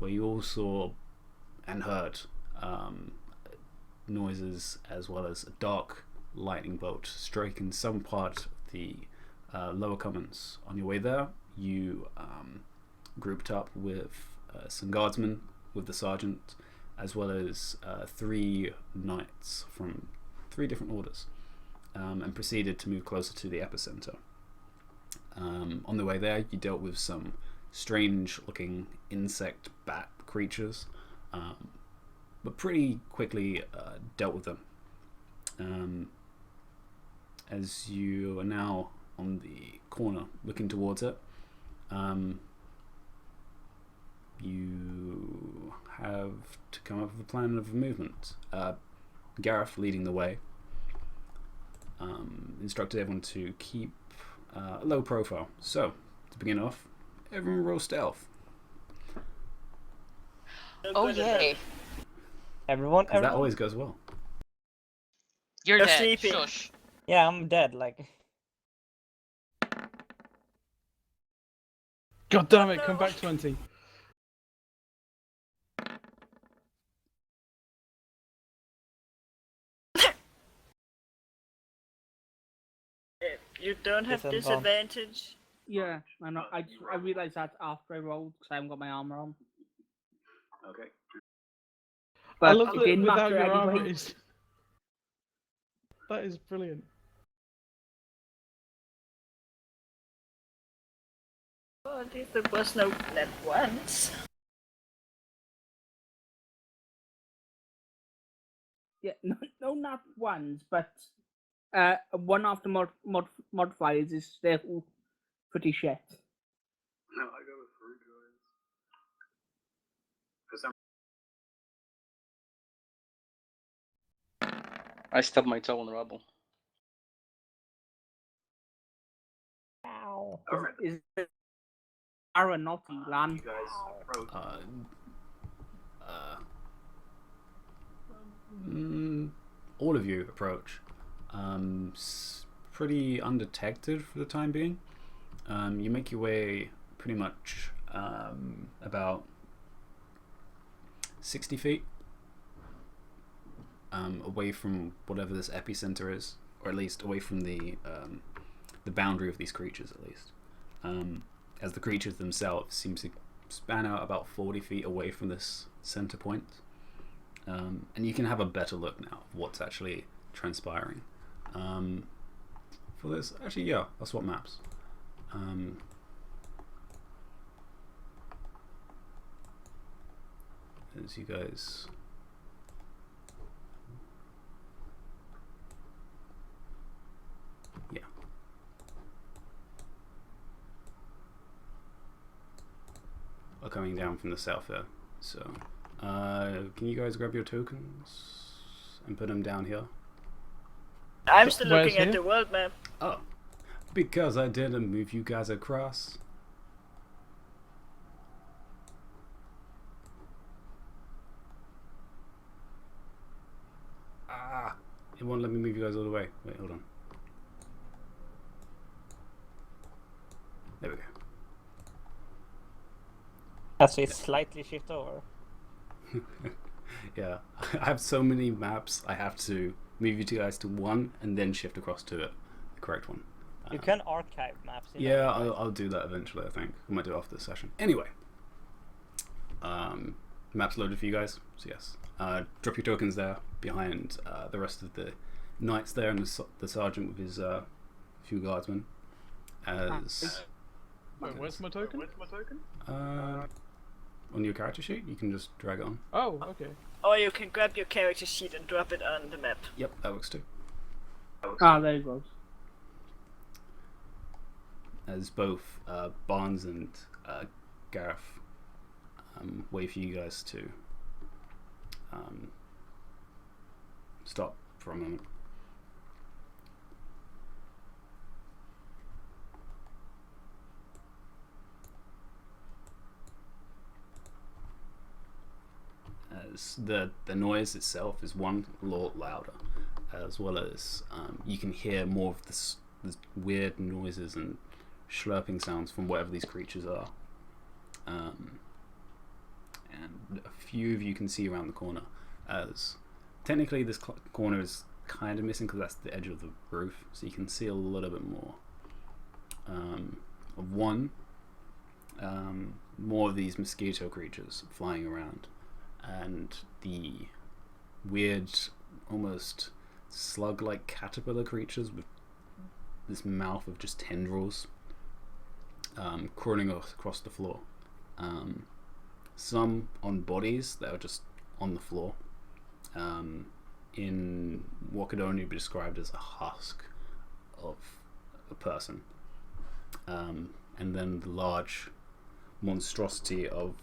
where you all saw and heard noises as well as a dark lightning bolt striking some part of the lower commons. On your way there, you grouped up with some guardsmen, with the sergeant, as well as 3 knights from 3 different orders, and proceeded to move closer to the epicenter. On the way there, you dealt with some strange-looking insect bat creatures, but pretty quickly dealt with them. As you are now on the corner looking towards it, you have to come up with a plan of movement. Gareth leading the way, instructed everyone to keep a low profile. So, to begin off, everyone roll stealth. Oh yay! Everyone. That always goes well. You're dead. Sleeping. Shush. Yeah, I'm dead. Like. God damn it! Come back 20. You don't have disadvantage. Yeah, I know. I realized that after I rolled because I haven't got my armor on. Okay. But I love it that didn't without matter your armor. anyway. That is brilliant. Well, at least there was no net once. Yeah, no, not ones, but one of the modifiers is still pretty shit. No, I go with 3 guys. I stubbed my toe in the rubble. Ow. Is it Aaron, not Elan? You guys approach. All of you approach. Pretty undetected for the time being. You make your way pretty much about 60 feet away from whatever this epicenter is, or at least away from the boundary of these creatures, at least. As the creatures themselves seem to span out about 40 feet away from this center point. And you can have a better look now of what's actually transpiring. For this, actually, yeah, I'll swap maps. As you guys are coming down from the south there. So, can you guys grab your tokens and put them down here? I'm still Where's looking at here? the world map. Oh, because I didn't move you guys across. Ah, it won't let me move you guys all the way. Wait, hold on. There we go. Has it slightly shift over? Yeah, I have so many maps. I have to move you two guys to one and then shift across to it, the correct one. You can archive maps. Yeah, I'll do that eventually. I think I might do it after this session. Anyway, maps loaded for you guys. So yes, drop your tokens there behind the rest of the knights there, and the sergeant with his few guardsmen. As Wait, where's my token? on your character sheet, you can just drag it on. Oh, okay. Or you can grab your character sheet and drop it on the map. Yep, that works too. There you go. As both Barnes and Gareth wait for you guys to stop for a moment. As the noise itself is one lot louder, as well as you can hear more of this weird noises and slurping sounds from whatever these creatures are. few of you can see around the corner, as technically this corner is kind of missing because that's the edge of the roof, so you can see a little bit more of one. More of these mosquito creatures flying around, and the weird, almost slug-like caterpillar creatures with this mouth of just tendrils crawling across the floor. Some on bodies that are just on the floor, in what could only be described as a husk of a person. And then the large monstrosity of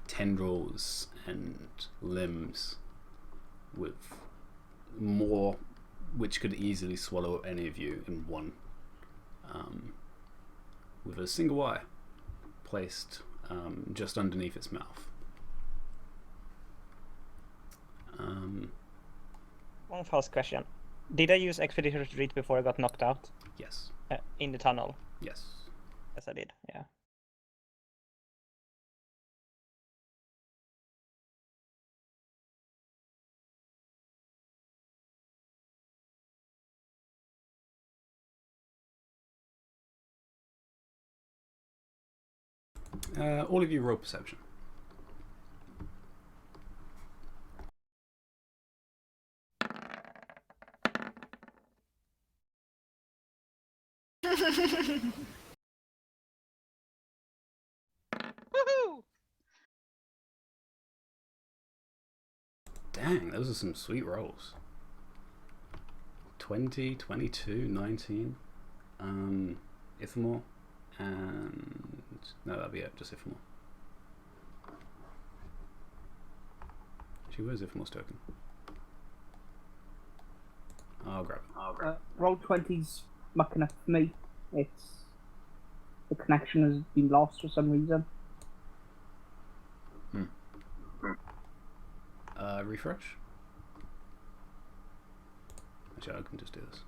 tendrils and limbs with more which could easily swallow any of you in one, with a single eye placed just underneath its mouth. One fast question. Did I use Expeditor's Retreat before I got knocked out? Yes. In the tunnel? Yes. Yes, I did, yeah. All of you roll perception. Woohoo! Dang, those are some sweet rolls. 20, 22, 19. Ithamore. And no, that'll be it, just Ithamore. Actually, where's Ithamore's token? I'll grab it. Roll 20's mucking up for me. It's the connection has been lost for some reason. Refresh. Actually, I can just do this.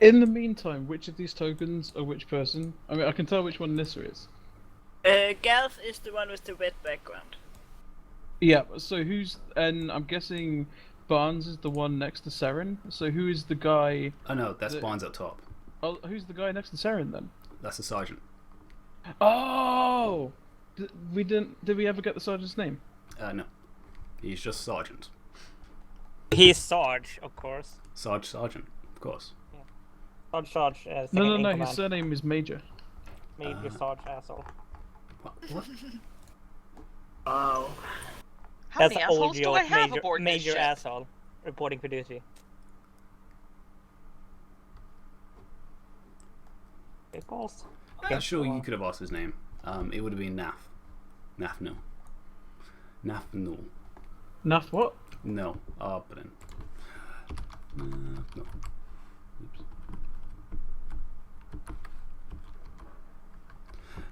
In the meantime, which of these tokens are which person? I mean, I can tell which one Nissa is. Garth is the one with the red background. Yeah, so who's... And I'm guessing Barnes is the one next to Saren. So who is the guy... Oh no, that's Barnes up top. Oh, who's the guy next to Saren then? That's the sergeant. Oh! Did we ever get the sergeant's name? No. He's just sergeant. He's Sarge, of course. Sergeant, of course. Sarge, second No, in his command. surname is Major. Major Sarge, asshole. What? Wow. How That's many an old assholes do joke, I have major, aboard this major ship? asshole. Reporting for duty. Good balls. I'm sure you could have asked his name. It would have been Naf. Nafnul. Nafnul. Nath what? No. I'll put in. No. Oops.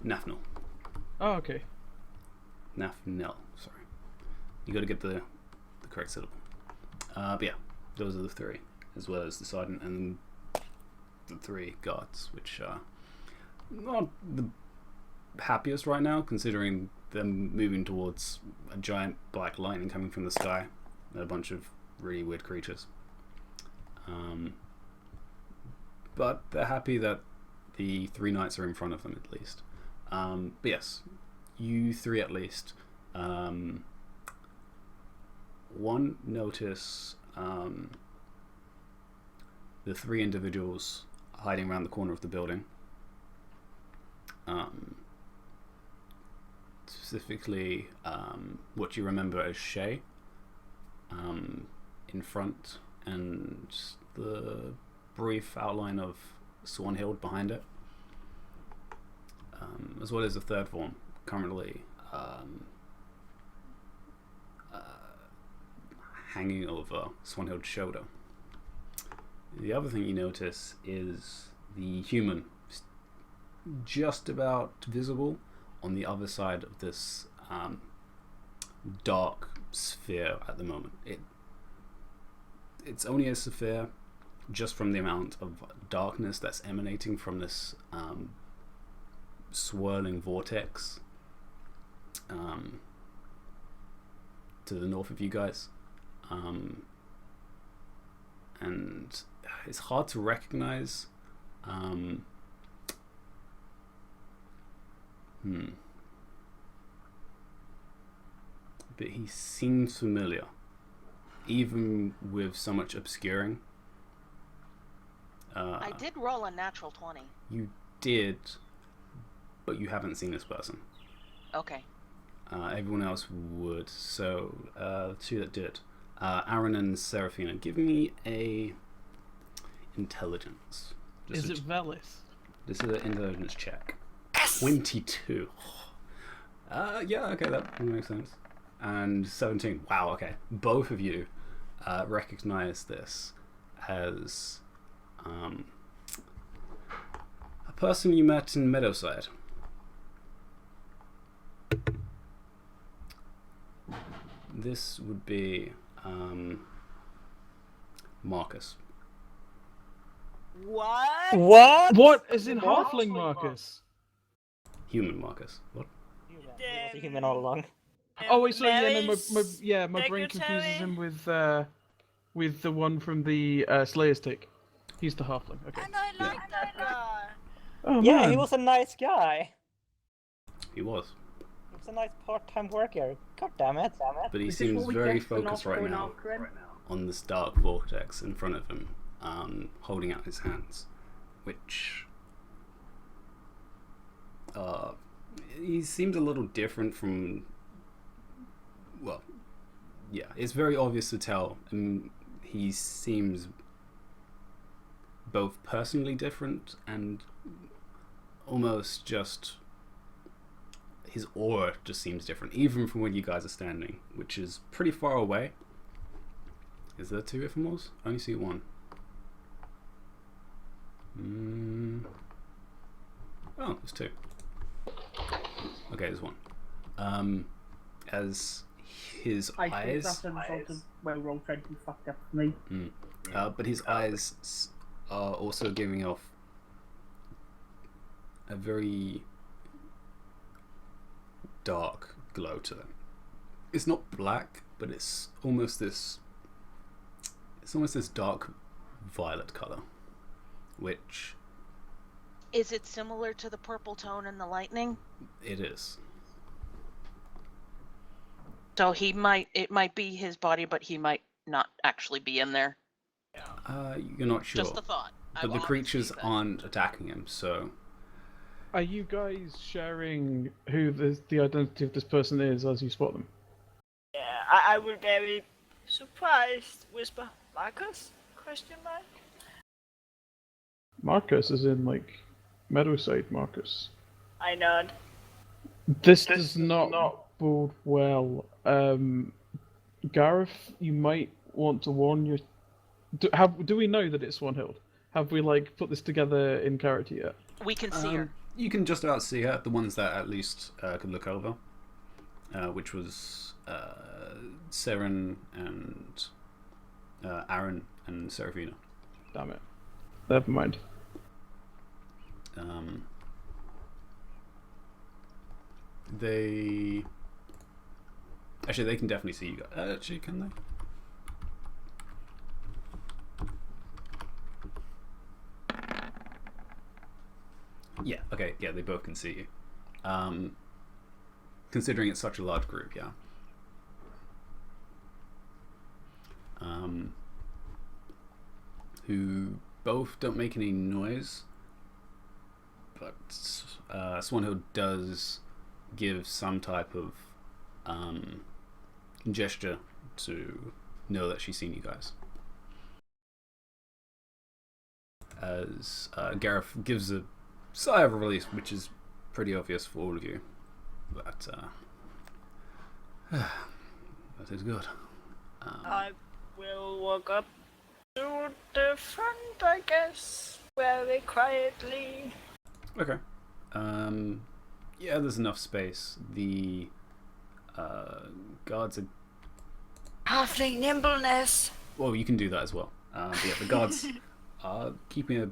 Nafnul. Oh, okay. Nafnel. Sorry. You got to get the correct syllable. But yeah, those are the three, as well as the sergeant and the three guards, which are not the happiest right now, considering them moving towards a giant black lightning coming from the sky and a bunch of really weird creatures. But they're happy that the three knights are in front of them at least. But yes, you three at least. One, notice the three individuals hiding around the corner of the building. Specifically, what you remember as Shay in front, and the brief outline of Swanhild behind it, as well as the third form currently hanging over Swanhild's shoulder. The other thing you notice is the human just about visible on the other side of this dark sphere at the moment. It's only a sphere just from the amount of darkness that's emanating from this swirling vortex. to the north of you guys, and it's hard to recognize. But he seems familiar, even with so much obscuring. I did roll a natural 20. You did, but you haven't seen this person. Okay. Everyone else would. So, the two that did, Aaron and Seraphina, give me a intelligence. Is it Velis? This is an intelligence check. Yes! 22. Yeah, okay, that makes sense. And 17. Wow, okay. Both of you recognize this as a person you met in Meadowside. This would be Marcus. What? What? What? As in halfling Marcus? Human Marcus. What? He was a human all along. Oh wait, sorry, yeah, no, Mary's my brain confuses secretary? him with the one from the Slayer's Take. He's the halfling. Okay. And I like that guy. Oh Yeah, man. he was a nice guy. He was. He was a nice part-time worker. God damn it. But he Is this seems what we very get for not focused right going now after him? on this dark vortex in front of him, holding out his hands, which he seems a little different from. Well, yeah, it's very obvious to tell, and he seems both personally different and almost just his aura just seems different, even from where you guys are standing, which is pretty far away. Is there two Iphamors? I only see one. Oh, there's two. Okay, there's one. As his I think eyes, that's a result of where roll tried to be fucked up for me. but his eyes are also giving off a very dark glow to them. It's not black, but it's almost this dark violet color, which Is it similar to the purple tone in the lightning? it is. So it might be his body, but he might not actually be in there. You're not sure, Just a thought. but the creatures aren't attacking him, so Are you guys sharing who the identity of this person is as you spot them? Yeah, I would very surprised. Whisper, Marcus? Question mark. Marcus is in like Meadowside Marcus. I nod. This does not bode well. Gareth, you might want to warn your. Do we know that it's Swanhild? Have we like put this together in character yet? We can see her. you can just about see her. The ones that at least could look over, which was Seren and Aaron and Seraphina. Damn it. Never mind. They can definitely see you guys. Actually, can they? Yeah. Okay. Yeah, they both can see you. Considering it's such a large group, yeah. Who both don't make any noise, but Swanhild does give some type of gesture to know that she's seen you guys. As Gareth gives a sigh of relief, which is pretty obvious for all of you, but that is good. I will walk up to the front, I guess, very quietly. Okay. Yeah, there's enough space. The guards are. Halfling nimbleness. Well, you can do that as well. But yeah, the guards are keeping a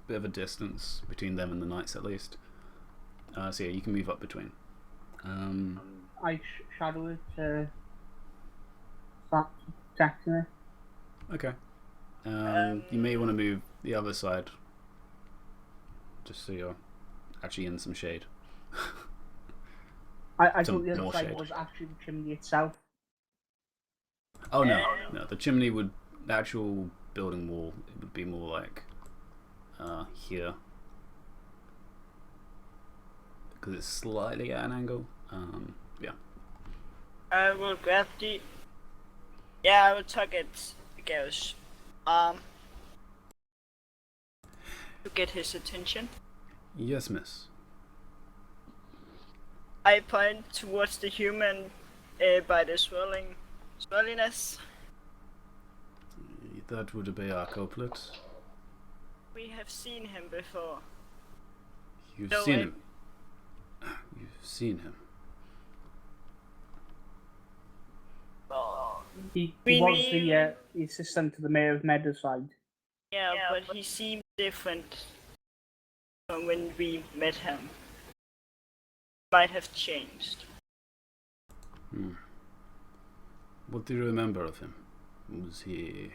bit of a distance between them and the knights, at least. So yeah, you can move up between. shadow it to start protecting it. Okay. You may want to move the other side, just so you're actually in some shade. I Some thought the other more side shade. was actually the chimney itself. Oh no, no. The actual building wall, it would be more like here, because it's slightly at an angle. Yeah. I will grab the. Yeah, I will target Gareth's arm to get his attention. Yes, miss. I point towards the human by the swirliness. That would be our culprit. We have seen him before. You've No, seen I- him. You've seen him. Oh, He We was need- the assistant to the mayor of Meadowside. yeah, but he seemed different from when we met him. Might have changed. What do you remember of him? Was he?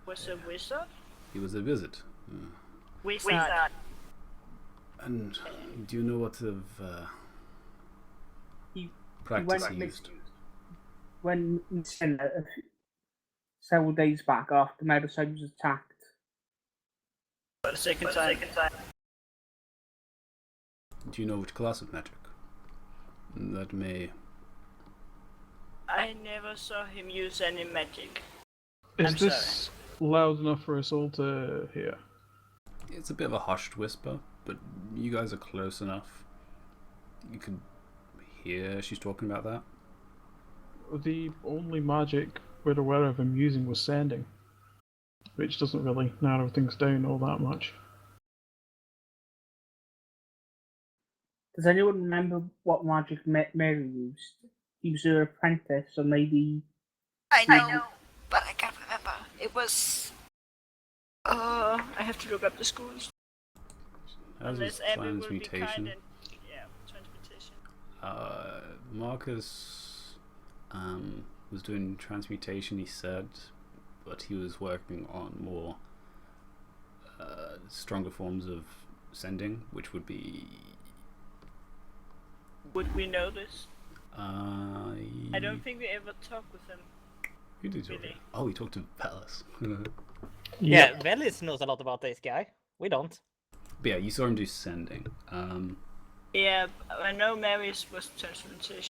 Was a wizard? He was a wizard. Wizard. And do you know what of He practice went he missing used? when several days back after Meadowside was attacked. For the second time. Do you know which class of magic? That may. I never saw him use any magic. Is I'm this loud enough for us all to hear? It's a bit of a hushed whisper, but you guys are close enough. You can hear she's talking about that. The only magic we're aware of him using was sending, which doesn't really narrow things down all that much. Does anyone remember what magic Mary used? He was her apprentice, or maybe I know, but I can't remember. It was. I have to look up the schools. As was Unless Abby will be kind transmutation. and. Yeah, transmutation. Marcus was doing transmutation, he said, but he was working on more stronger forms of sending, which would be. Would we know this? I don't I think we ever talked with him. Who did you really. Oh, we talked to Palace. But Yeah, Velis knows a lot about this guy. We don't. yeah, you saw him do sending. Yeah, I know Mary's was transmutation.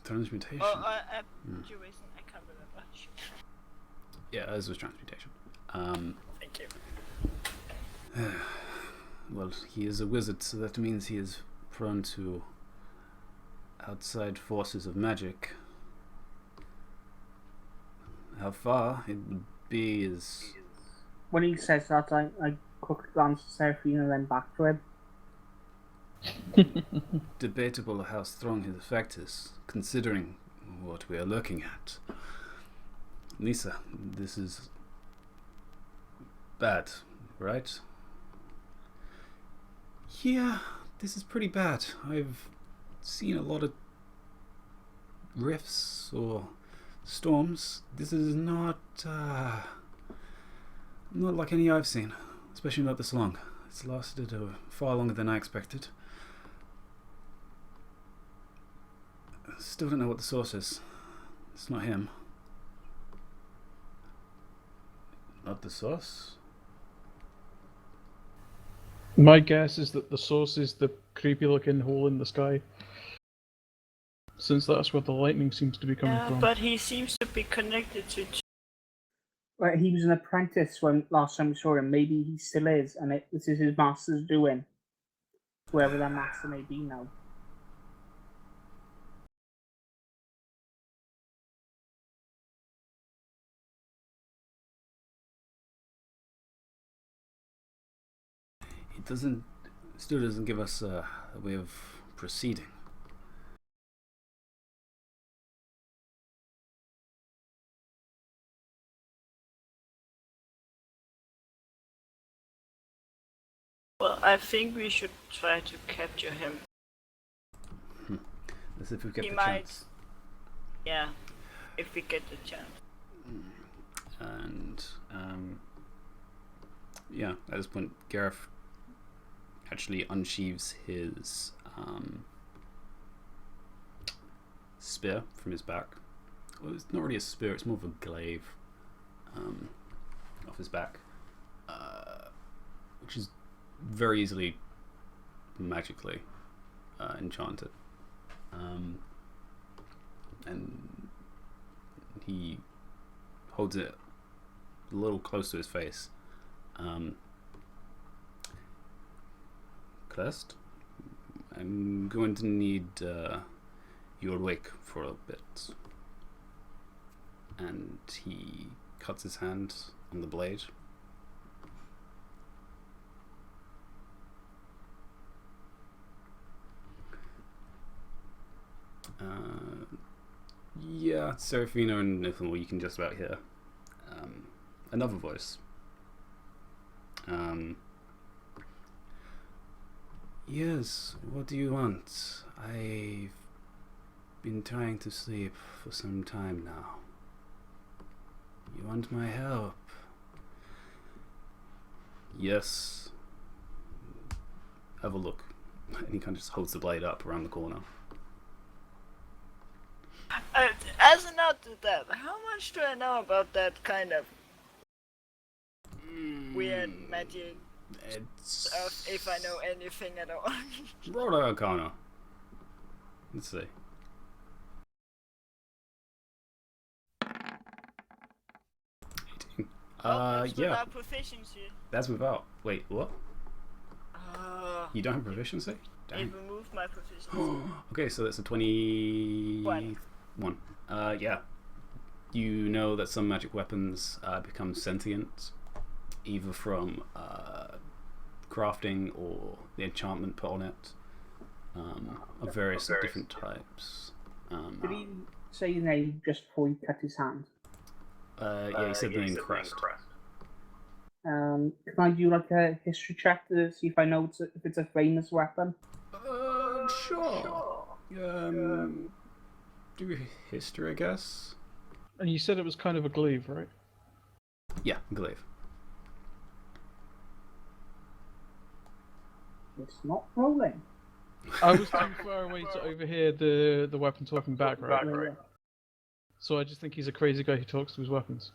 Transmutation. Or abjuration, I can't remember. Yeah, as was transmutation. Thank you. Well, he is a wizard, so that means he is prone to outside forces of magic. How far it would be is when he says that, I quickly glance at Seraphine and then back to him. debatable how strong his effect is, considering what we are looking at. Lisa, this is bad, right? Yeah, this is pretty bad. I've seen a lot of rifts or storms. This is not like any I've seen, especially not this long. It's lasted far longer than I expected. Still don't know what the source is. It's not him. Not the source? My guess is that the source is the creepy looking hole in the sky, since that's where the lightning seems to be coming Yeah, from. but he seems to be connected to. Right, he was an apprentice when last time we saw him. Maybe he still is, and this is his master's doing. Whoever that master may be now. It still doesn't give us a way of proceeding. Well, I think we should try to capture him. As if we get He the might. chance. Yeah, if we get the chance. And yeah, at this point, Gareth actually unsheaves his spear from his back. Well, it's not really a spear; it's more of a glaive off his back, which is very easily magically enchanted. And he holds it a little close to his face. Clest, I'm going to need your wake for a bit. And he cuts his hand on the blade. Yeah, Serafina and Niflmore, you can just about hear another voice. Yes, what do you want? I've been trying to sleep for some time now. You want my help? Yes. Have a look. And he kind of just holds the blade up around the corner. As an nod to that, how much do I know about that kind of weird magic stuff, if I know anything at all? Roll an Arcana. Let's see. 18. That's Yeah. without proficiency. That's without. Wait, what? You don't have proficiency? It Dang. removed my proficiency. Okay, so that's a 21. Yeah. You know that some magic weapons become sentient, either from crafting or the enchantment put on it, of various different types. Did he say his name just before he cut his hand? Yeah, he said the name Crest. Can I do like a history check to see if I know if it's a famous weapon? Sure. Do history, I guess. And you said it was kind of a glaive, right? Yeah, glaive. It's not rolling. I was too far away to overhear the weapon talking back, right? Yeah. So I just think he's a crazy guy who talks to his weapons.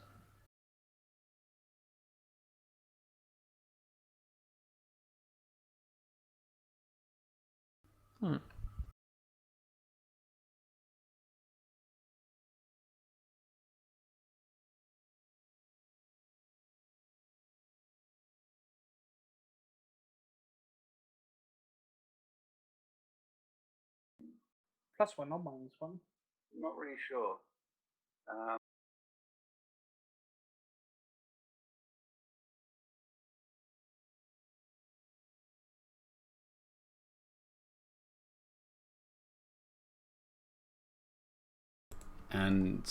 +1 or -1? Not really sure. And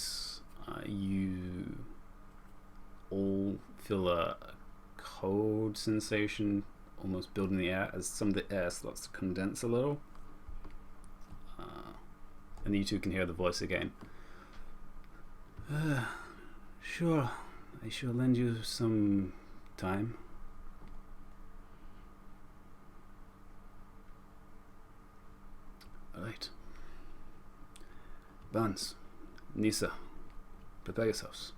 you all feel a cold sensation almost build in the air as some of the air starts to condense a little. And you two can hear the voice again. Sure, I shall lend you some time. Alright. Vance, Nisa, prepare yourselves.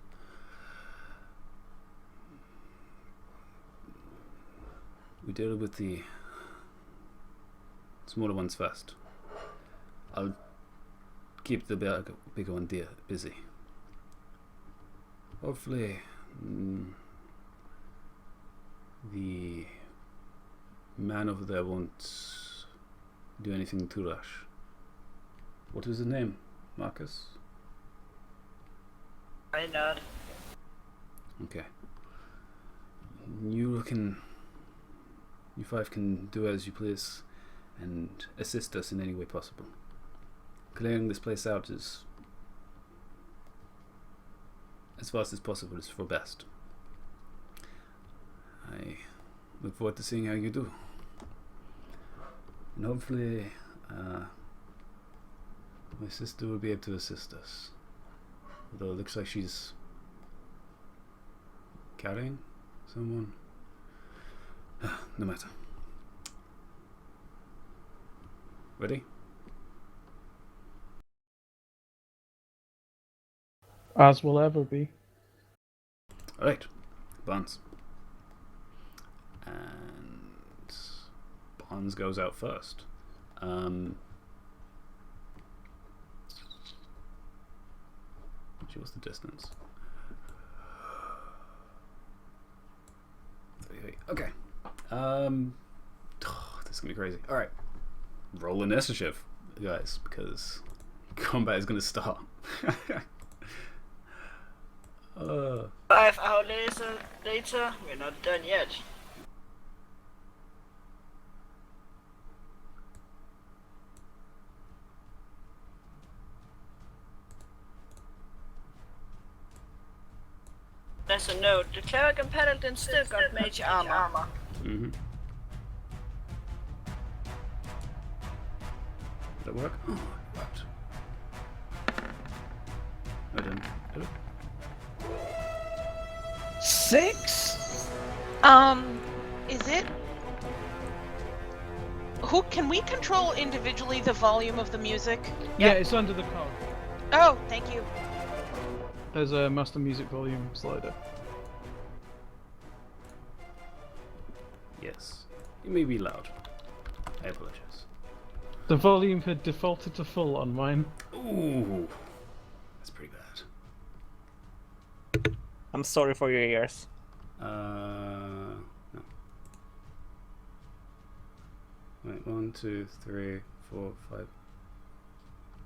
We deal with the smaller ones first. I'll keep the bigger one busy. Hopefully, the man over there won't do anything too rash. What is his name, Marcus? I nod. Okay. You five can do as you please and assist us in any way possible. Clearing this place out is as fast as possible is for best. I look forward to seeing how you do. And hopefully My sister will be able to assist us. Although it looks like she's carrying someone. No matter. Ready? As will ever be. Alright. Barnes. And Barnes goes out first. What's the distance? Okay. This is gonna be crazy. Alright. Roll initiative, guys, because combat is gonna start. 5 hours later, we're not done yet. There's a note. The cleric and paladin still got mage armor. Mm-hmm. Did it work? Oh, it worked. I didn't. Did it? 6? Is it? Who can we control individually the volume of the music? Yeah, it's under the cog. Oh, thank you. There's a master music volume slider. Yes. It may be loud. I apologize. The volume had defaulted to full on mine. Ooh. That's pretty bad. I'm sorry for your ears. No. Wait, 1, 2, 3, 4, 5.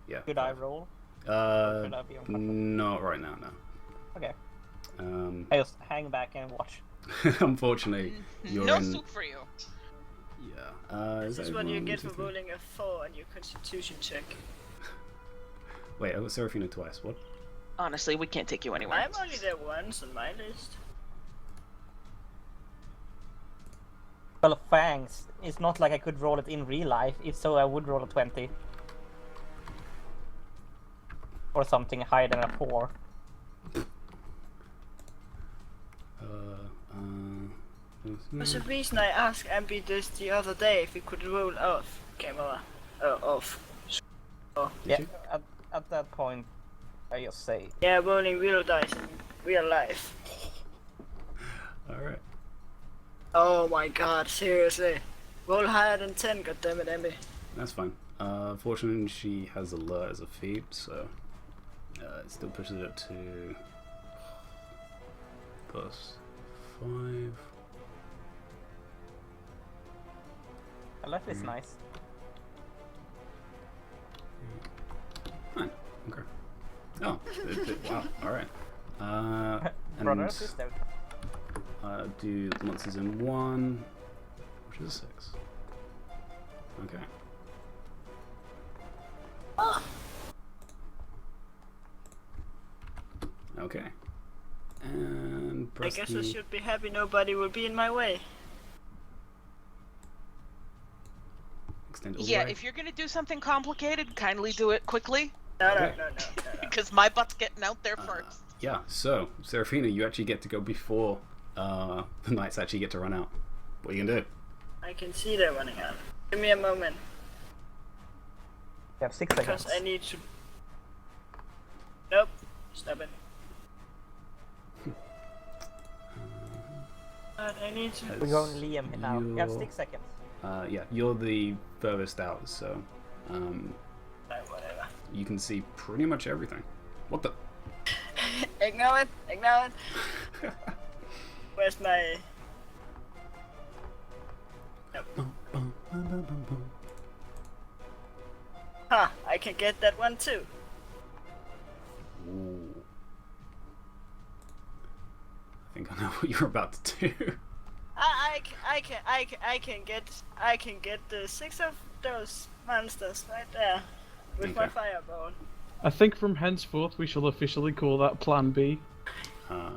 Yeah. Should I roll? Should I be on control? Not right now, no. Okay. Um, I just hang back and watch. unfortunately, you're No in. soup for you. Yeah. This is what you get for rolling. rolling a 4 on your constitution check. Wait, I got Seraphina twice. What? Honestly, we can't take you anywhere. I'm only there once on my list. Well, thanks. It's not like I could roll it in real life. If so, I would roll a 20. Or something higher than a 4. There's a reason I asked Ambi this the other day if he could roll off camera. Off. Yeah, at that point, I just say. Yeah, rolling real dice in real life. Alright. Oh my god, seriously. Roll higher than 10, goddammit, Ambi. That's fine. Fortunately, she has alert as a feat, so it still pushes it to +5. I like this nice. Fine. Okay. Oh, wow. Alright. Brother and And sister. do the monsters in 1, which is 6. Okay. Okay. And I press guess the... I should be happy nobody will be in my way. extend all the Yeah, way. if you're gonna do something complicated, kindly do it quickly, No, Okay. no. because my butt's getting out there first. Yeah, so, Seraphina, you actually get to go before the knights actually get to run out. What are you gonna do? I can see they're running out. Give me a moment, You have 6 seconds. because I need to... Nope, stop it. But I need to... We're going Liam now. You have You're- 6 seconds. Yeah, you're the furthest out, so Whatever. you can see pretty much everything. What the? Ignore it. Where's my... Nope. Huh, I can get that one too. Ooh. I think I know what you're about to do. I can get the 6 of those monsters right there with my Okay. fireball. I think from henceforth we shall officially call that Plan B. Uh,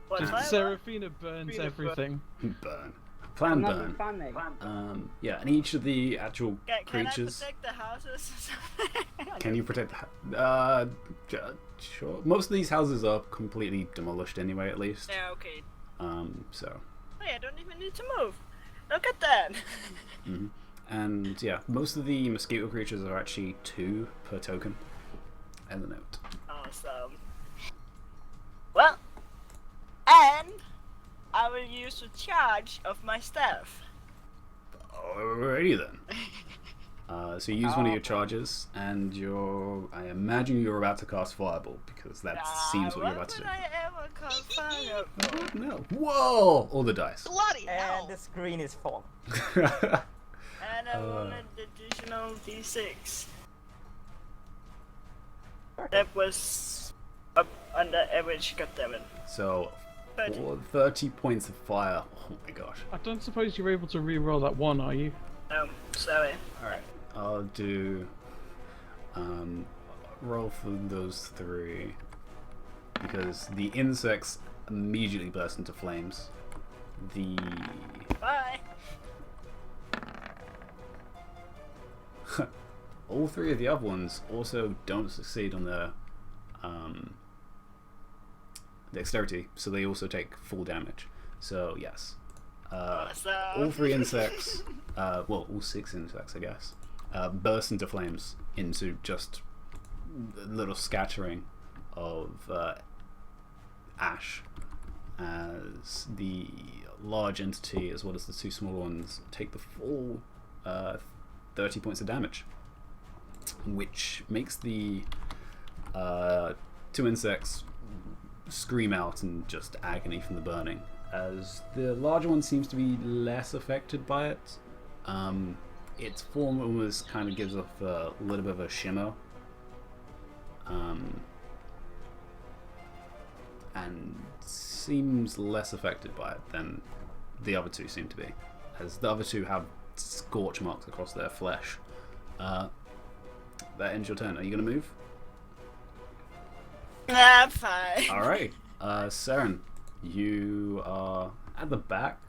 What Just fireball? Seraphina burns everything. burn. Plan Not burn. the planning. Yeah, and each of the actual Can creatures. I protect the houses or something? Can you protect the? Sure. Most of these houses are completely demolished anyway, at least. Yeah, okay. So. Hey, I don't even need to move. Look at that. Mhm. And yeah, most of the mosquito creatures are actually 2 per token. As a note. Awesome. Well, and I will use the charge of my staff. Alrighty then. So you use one of your charges, and I imagine you're about to cast Fireball, because that seems what you're about to do. When I ever cast fireball? No. Whoa! All the dice. Bloody hell! And the screen is full. And I rolled an additional d6. That was up under average, goddammit. So, 30. 30 points of fire. Oh my gosh. I don't suppose you're able to re-roll that one, are you? Sorry. Alright, I'll do roll for those 3, because the insects immediately burst into flames. Bye. All 3 of the other ones also don't succeed on their dexterity, so they also take full damage. So yes, Awesome. all 3 insects, well, all 6 insects, I guess, burst into flames, into just a little scattering of ash, as the large entity as well as the 2 smaller ones take the full 30 points of damage, which makes the 2 insects scream out in just agony from the burning, as the larger one seems to be less affected by it. Its form almost kind of gives off a little bit of a shimmer, and seems less affected by it than the other 2 seem to be, as the other 2 have scorch marks across their flesh. That ends your turn. Are you going to move? Nah, I'm fine. Alright. Saren, you are at the back,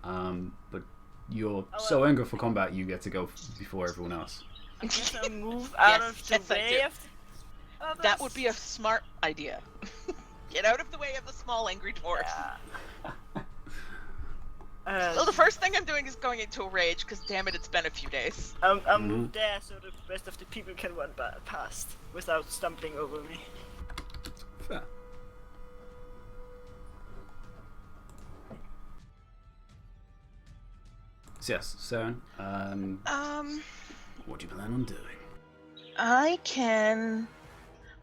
but you're so angry for combat you get to go before everyone else. I guess I'll move out of the yes, I way do. of That us. would be a smart idea. Get out of the way of the small angry dwarf. So the first thing I'm doing is going into a rage, because damn it, it's been a few days. I'll move there so the rest of the people can run past without stumbling over me. Fair. So yes, Saren, what do you plan on doing? I can...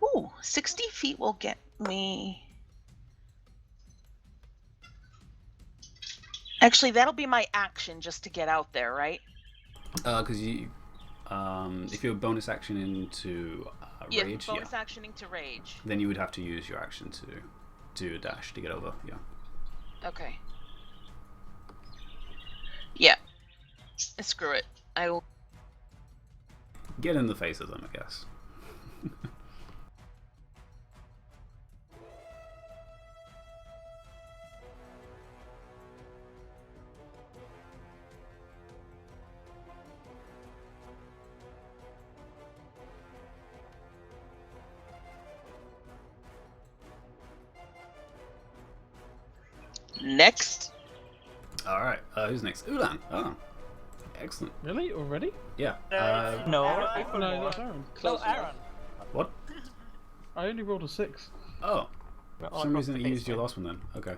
Ooh, 60 feet will get me... Actually, that'll be my action just to get out there, right? Because you, if you're bonus action into rage, bonus actioning to rage. then you would have to use your action to do a dash to get over. Yeah. Okay. Yeah. Screw it. I will. Get in the face of them, I guess. Next. All right. Who's next? Ulan. Oh, excellent. Really? Already? Yeah. No, Oh, no, that's Aaron. Close enough. Aaron. What? I only rolled a 6. Oh, We're for all some across reason the you face, used your right? last one then. Okay.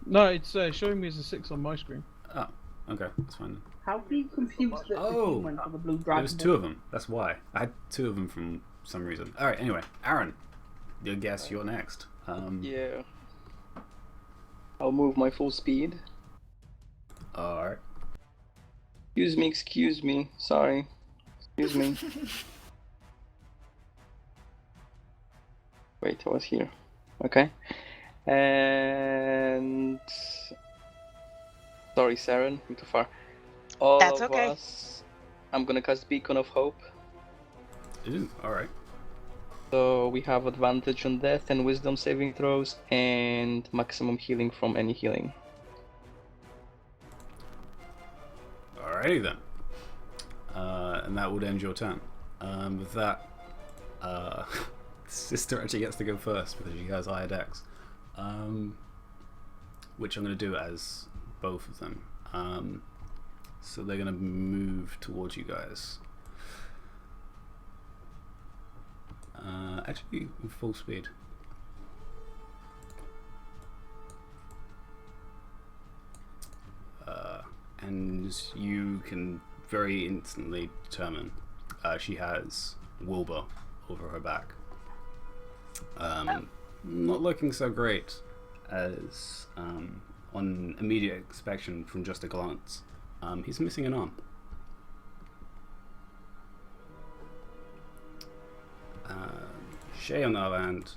No, it's showing me as a 6 on my screen. Oh, okay. That's fine. Then. How do you confuse the Oh. human for the blue There dragon? was 2 of them. That's why. I had 2 of them from some reason. All right. Anyway, Aaron, I guess you're next. Yeah. I'll move my full speed. All right. Excuse me. Sorry. Excuse me. Wait, I was here. Okay. And... Sorry, Saren, I'm too far. All That's of okay. us... I'm gonna cast Beacon of Hope. Ooh, all right. So we have advantage on death and wisdom saving throws, and maximum healing from any healing. Alrighty then. And that would end your turn. With that, Sister actually gets to go first because she has higher dex. Which I'm going to do as both of them. So they're going to move towards you guys. Actually, with full speed. And you can very instantly determine she has Wilbur over her back. Not looking so great as on immediate inspection from just a glance. He's missing an arm. Shay, on the other hand,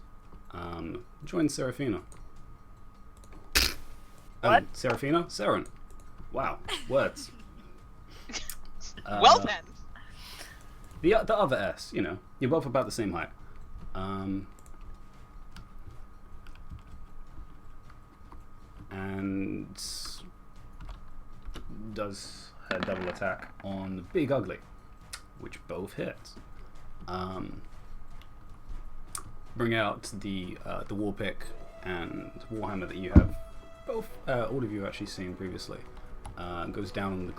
joins Serafina. What? Serafina? Seren. Wow, words. Well then. The other S, you know, you're both about the same height. And does her double attack on the Big Ugly, which both hit. Bring out the Warpick and Warhammer that you have both, all of you actually seen previously. Goes down on the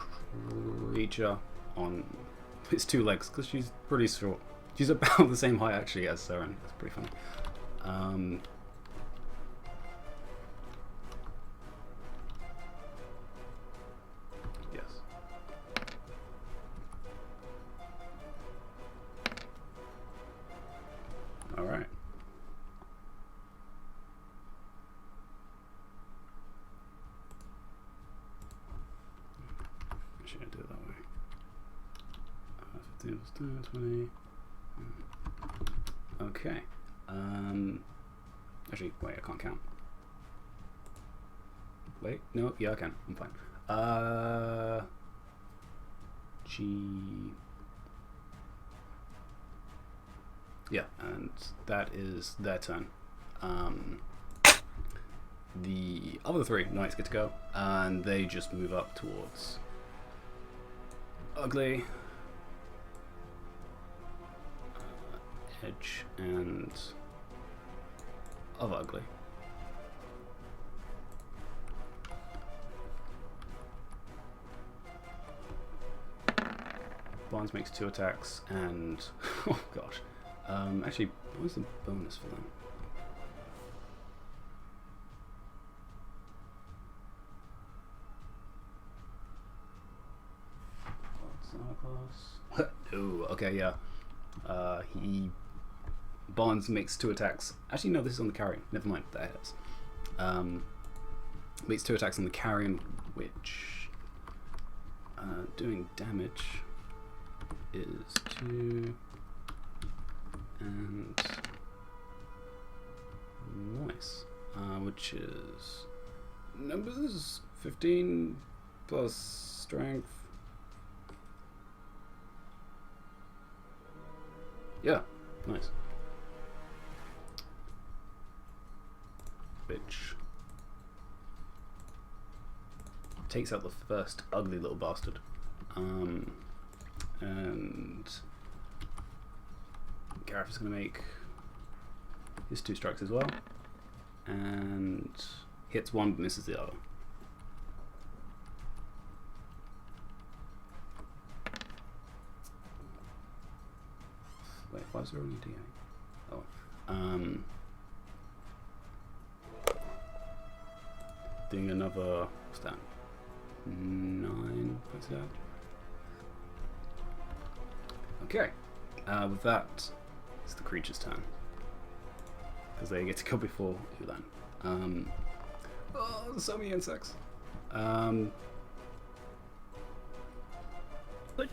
creature on its two legs because she's pretty short. She's about the same height actually as Seren. That's pretty funny. Yes. All right. Should I do it that way? 15 plus 10, 20. Okay. Actually, wait, I can't count. Wait, no, yeah, I can. I'm fine. G. Yeah, and that is their turn. The other three knights get to go, and they just move up towards Ugly, Edge, and of Ugly. Barnes makes 2 attacks, and oh gosh, actually, what was the bonus for them? Oh, okay, yeah. Barnes makes 2 attacks. Actually, no, this is on the carrion. Never mind, that hits. Makes 2 attacks on the carrion, which doing damage is 2 and nice, which is numbers 15 plus strength. Yeah, nice. Which takes out the first ugly little bastard. And Gareth is going to make his 2 strikes as well. And hits one but misses the other. Wait, why is there only D8? Oh. Doing another, what's that? 9 points of damage. Okay. With that, it's the creature's turn. Because they get to go before Ulan. Oh, there's so many insects. Could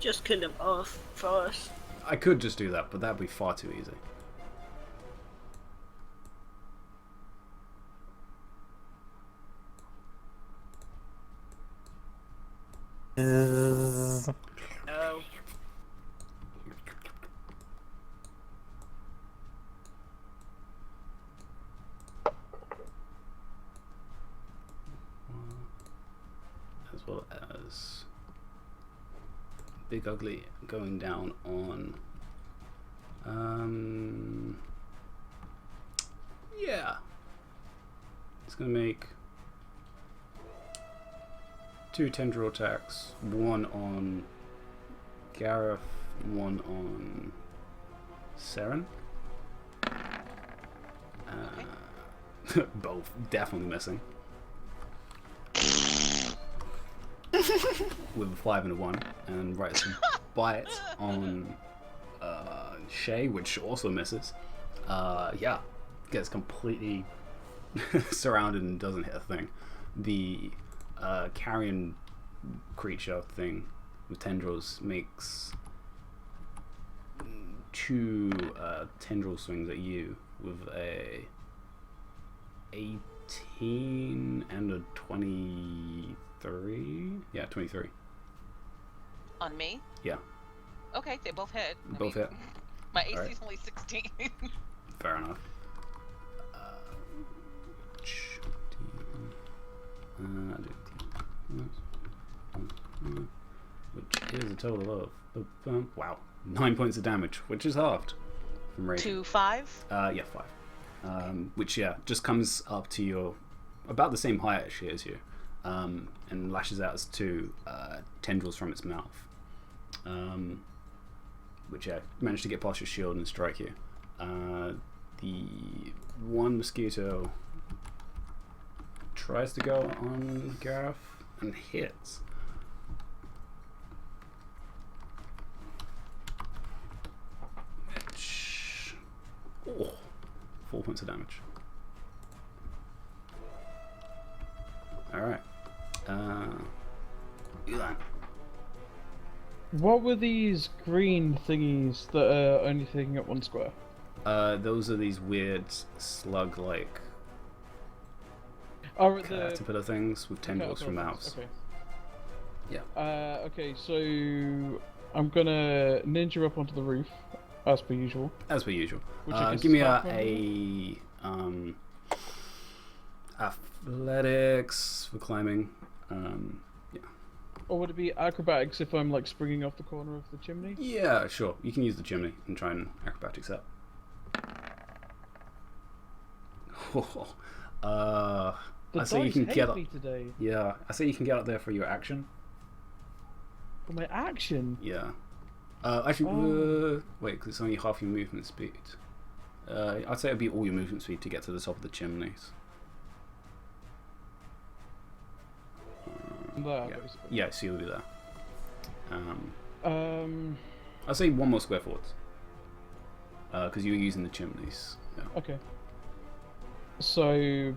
just kill them off first. I could just do that, but that'd be far too easy. No. As well as Big Ugly going down on. Yeah. It's gonna make 2 tendril attacks, one on Gareth, one on Saren. Both definitely missing. With a 5 and a 1, and writes a bite on Shay, which also misses. Yeah, gets completely surrounded and doesn't hit a thing. The carrion creature thing with tendrils makes 2 tendril swings at you with a 18 and a 23. Yeah, 23. On me? Yeah, Okay, they both hit. both hit. My AC's Alright. only 16. Fair enough. Which is a total of wow, 9 points of damage, which is halved from raging. 2, 5. Yeah, 5. Which just comes up to your about the same height actually as you, and lashes out as 2 tendrils from its mouth. Which managed to get past your shield and strike you. The one mosquito tries to go on Gareth and hits. Which, 4 points of damage. Alright. Eli. What were these green thingies that are only taking up 1 square? Those are these weird slug-like Oh, the caterpillar things with tendrils from mouths. Okay. Yeah. Okay, so I'm gonna ninja up onto the roof, as per usual. As per usual. Which I guess Give me is a athletics for climbing. Yeah. Or would it be acrobatics if I'm like springing off the corner of the chimney? Yeah, sure. You can use the chimney and try and acrobatics up. The I say you dice can hate get up. me today. Yeah, I say you can get up there for your action. For my action. Yeah. Actually, Oh. wait, because it's only half your movement speed. I'd say it'd be all your movement speed to get to the top of the chimneys. There, Yeah. basically. Yeah, so you'll be there. Um. I'll say 1 more square forwards. Because you're using the chimneys. Yeah. Okay. So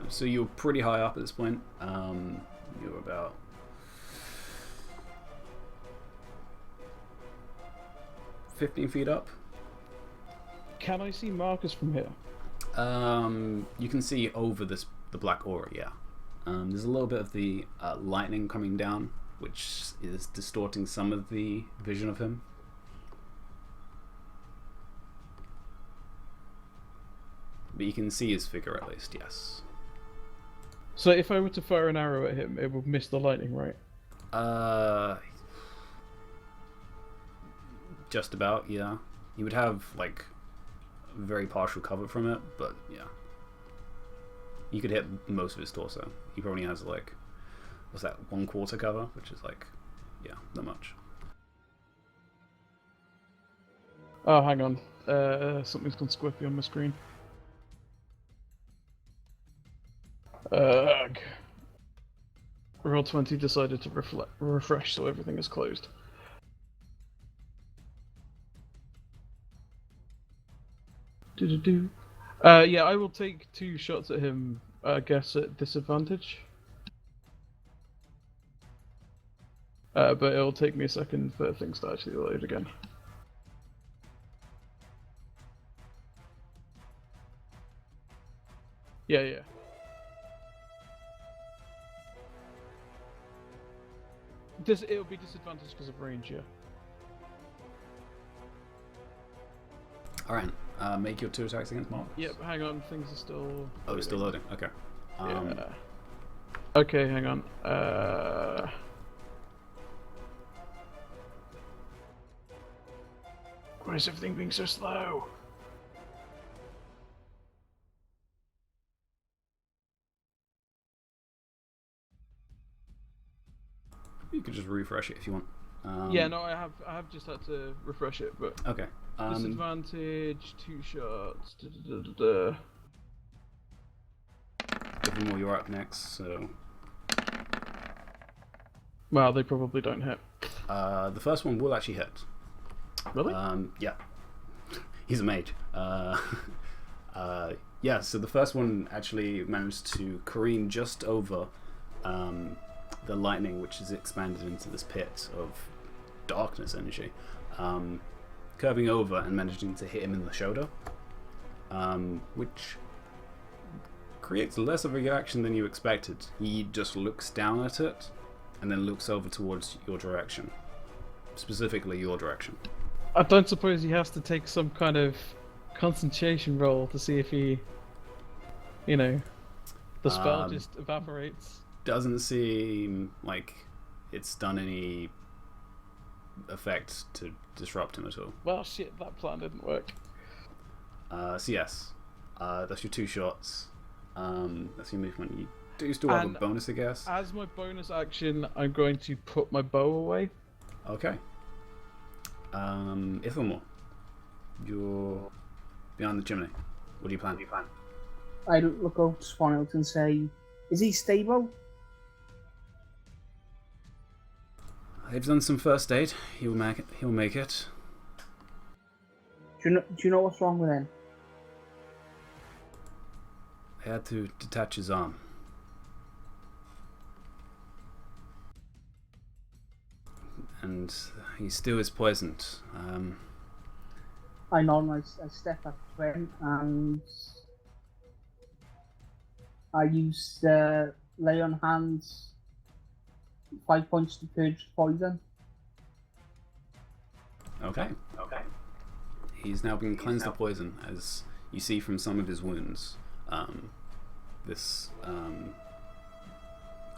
So you're pretty high up at this point. You're about 15 feet up. can I see Marcus from here? You can see over the black aura, yeah. There's a little bit of the lightning coming down, which is distorting some of the vision of him. But you can see his figure at least, yes. So if I were to fire an arrow at him, it would miss the lightning, right? Just about, yeah. You would have like very partial cover from it, but yeah. You could hit most of his torso. He probably has like, what's that, 1/4 cover, which is like, yeah, not much. Oh, hang on. Something's gone squiffy on my screen. Ugh. Roll20 decided to refresh, so everything is closed. Do-do-do. Yeah, I will take 2 shots at him, I guess at disadvantage. But it'll take me a second for things to actually load again. Yeah. It'll be disadvantage because of range, yeah. Alright, make your 2 attacks against Mark. Yep, hang on, things are still... Oh, it's still loading, okay. Yeah. Okay, hang on. Why is everything being so slow? You could just refresh it if you want. Yeah, no, I have just had to refresh it, but Okay. disadvantage, 2 shots. Evermore, you're up next, so... Well, they probably don't hit. The first one will actually hit. Really? Yeah. He's a mage. Yeah, so the first one actually managed to careen just over the lightning, which is expanded into this pit of darkness energy, curving over and managing to hit him in the shoulder, which creates less of a reaction than you expected. He just looks down at it and then looks over towards your direction, specifically your direction. I don't suppose he has to take some kind of concentration roll to see if he, the spell just evaporates. Doesn't seem like it's done any effect to disrupt him at all. Well, shit, that plan didn't work. So yes, that's your 2 shots. That's your movement. You do still have And a bonus, I guess. As my bonus action, I'm going to put my bow away. Okay. Ithamore, you're behind the chimney. What do you plan? I look over to Swanhild and say, "Is he stable?" They've done some first aid. He'll make it. Do you know what's wrong with him? They had to detach his arm. And he still is poisoned. I nod and I step up to him and I use lay on hands 5 points to purge poison. Okay. He's now been cleansed of poison, as you see from some of his wounds. This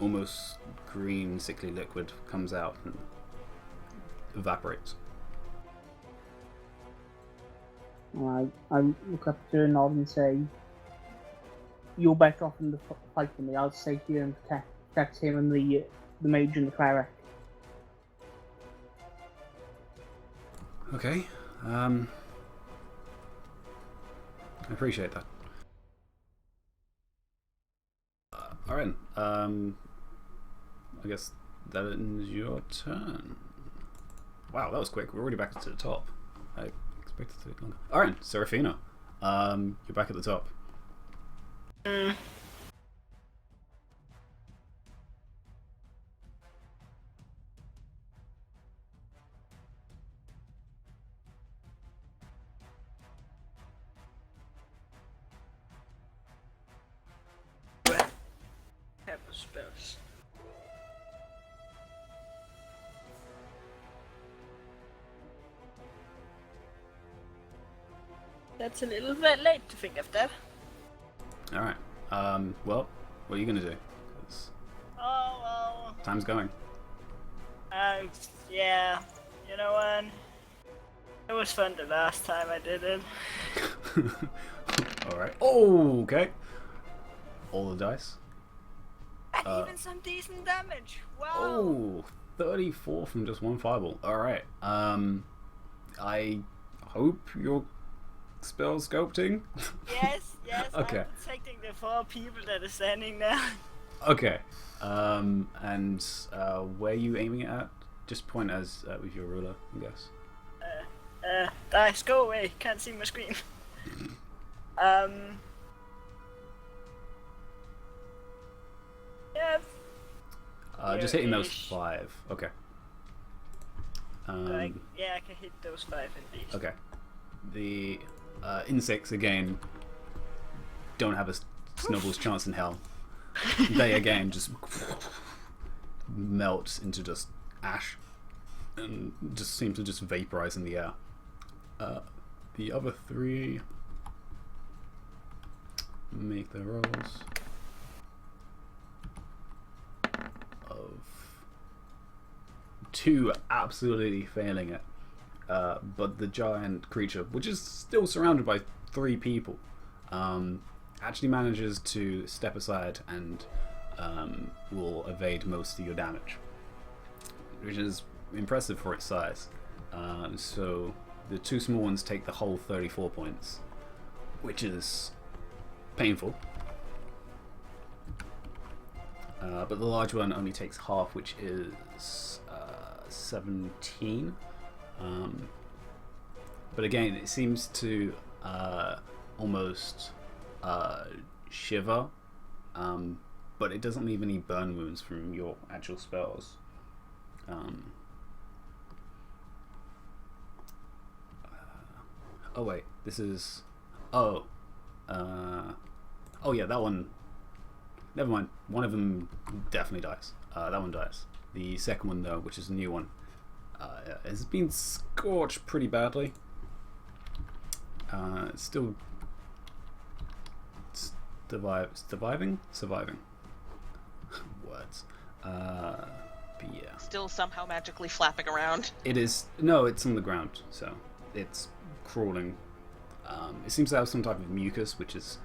almost green, sickly liquid comes out and evaporates. I look up to her, nod and say, "You're better off in the fight than me. I'll stay here and protect him and the mage and the cleric." Okay. I appreciate that. Alright. I guess that is your turn. Wow, that was quick. We're already back to the top. I expected to take longer. Alright, Serafina. You're back at the top. Have spells. That's a little bit late to think of that. Alright. Well, what are you gonna do? 'Cause Oh well. time's going. Yeah. You know what? It was fun the last time I did it. Alright. Oh, okay. All the dice. And even some decent damage. Wow. Oh, 34 from just one fireball. Alright. I hope you're spell sculpting. Yes. Okay. I'm protecting the 4 people that are standing there. Okay. And where are you aiming it at? Just point as with your ruler, I guess. Dice, go away. Can't see my screen. Yeah. Just hitting those Here-ish. 5. Okay. I can hit those 5 at least. Okay. The insects again don't have a snowball's chance in hell. They again just melt into just ash and just seem to just vaporize in the air. The other 3 make their rolls of 2 absolutely failing it. but the giant creature, which is still surrounded by 3 people, actually manages to step aside and will evade most of your damage, which is impressive for its size. So the 2 small ones take the whole 34 points, which is painful. But the large one only takes half, which is 17. But again, it seems to almost shiver, but it doesn't leave any burn wounds from your actual spells. Oh wait, this is... Oh yeah, that one... Never mind, one of them definitely dies. That one dies. The second one though, which is a new one, has been scorched pretty badly. It's still surviving? Words. But yeah. Still somehow magically flapping around. It is... No, it's on the ground, so it's crawling. It seems to have some type of mucus, which has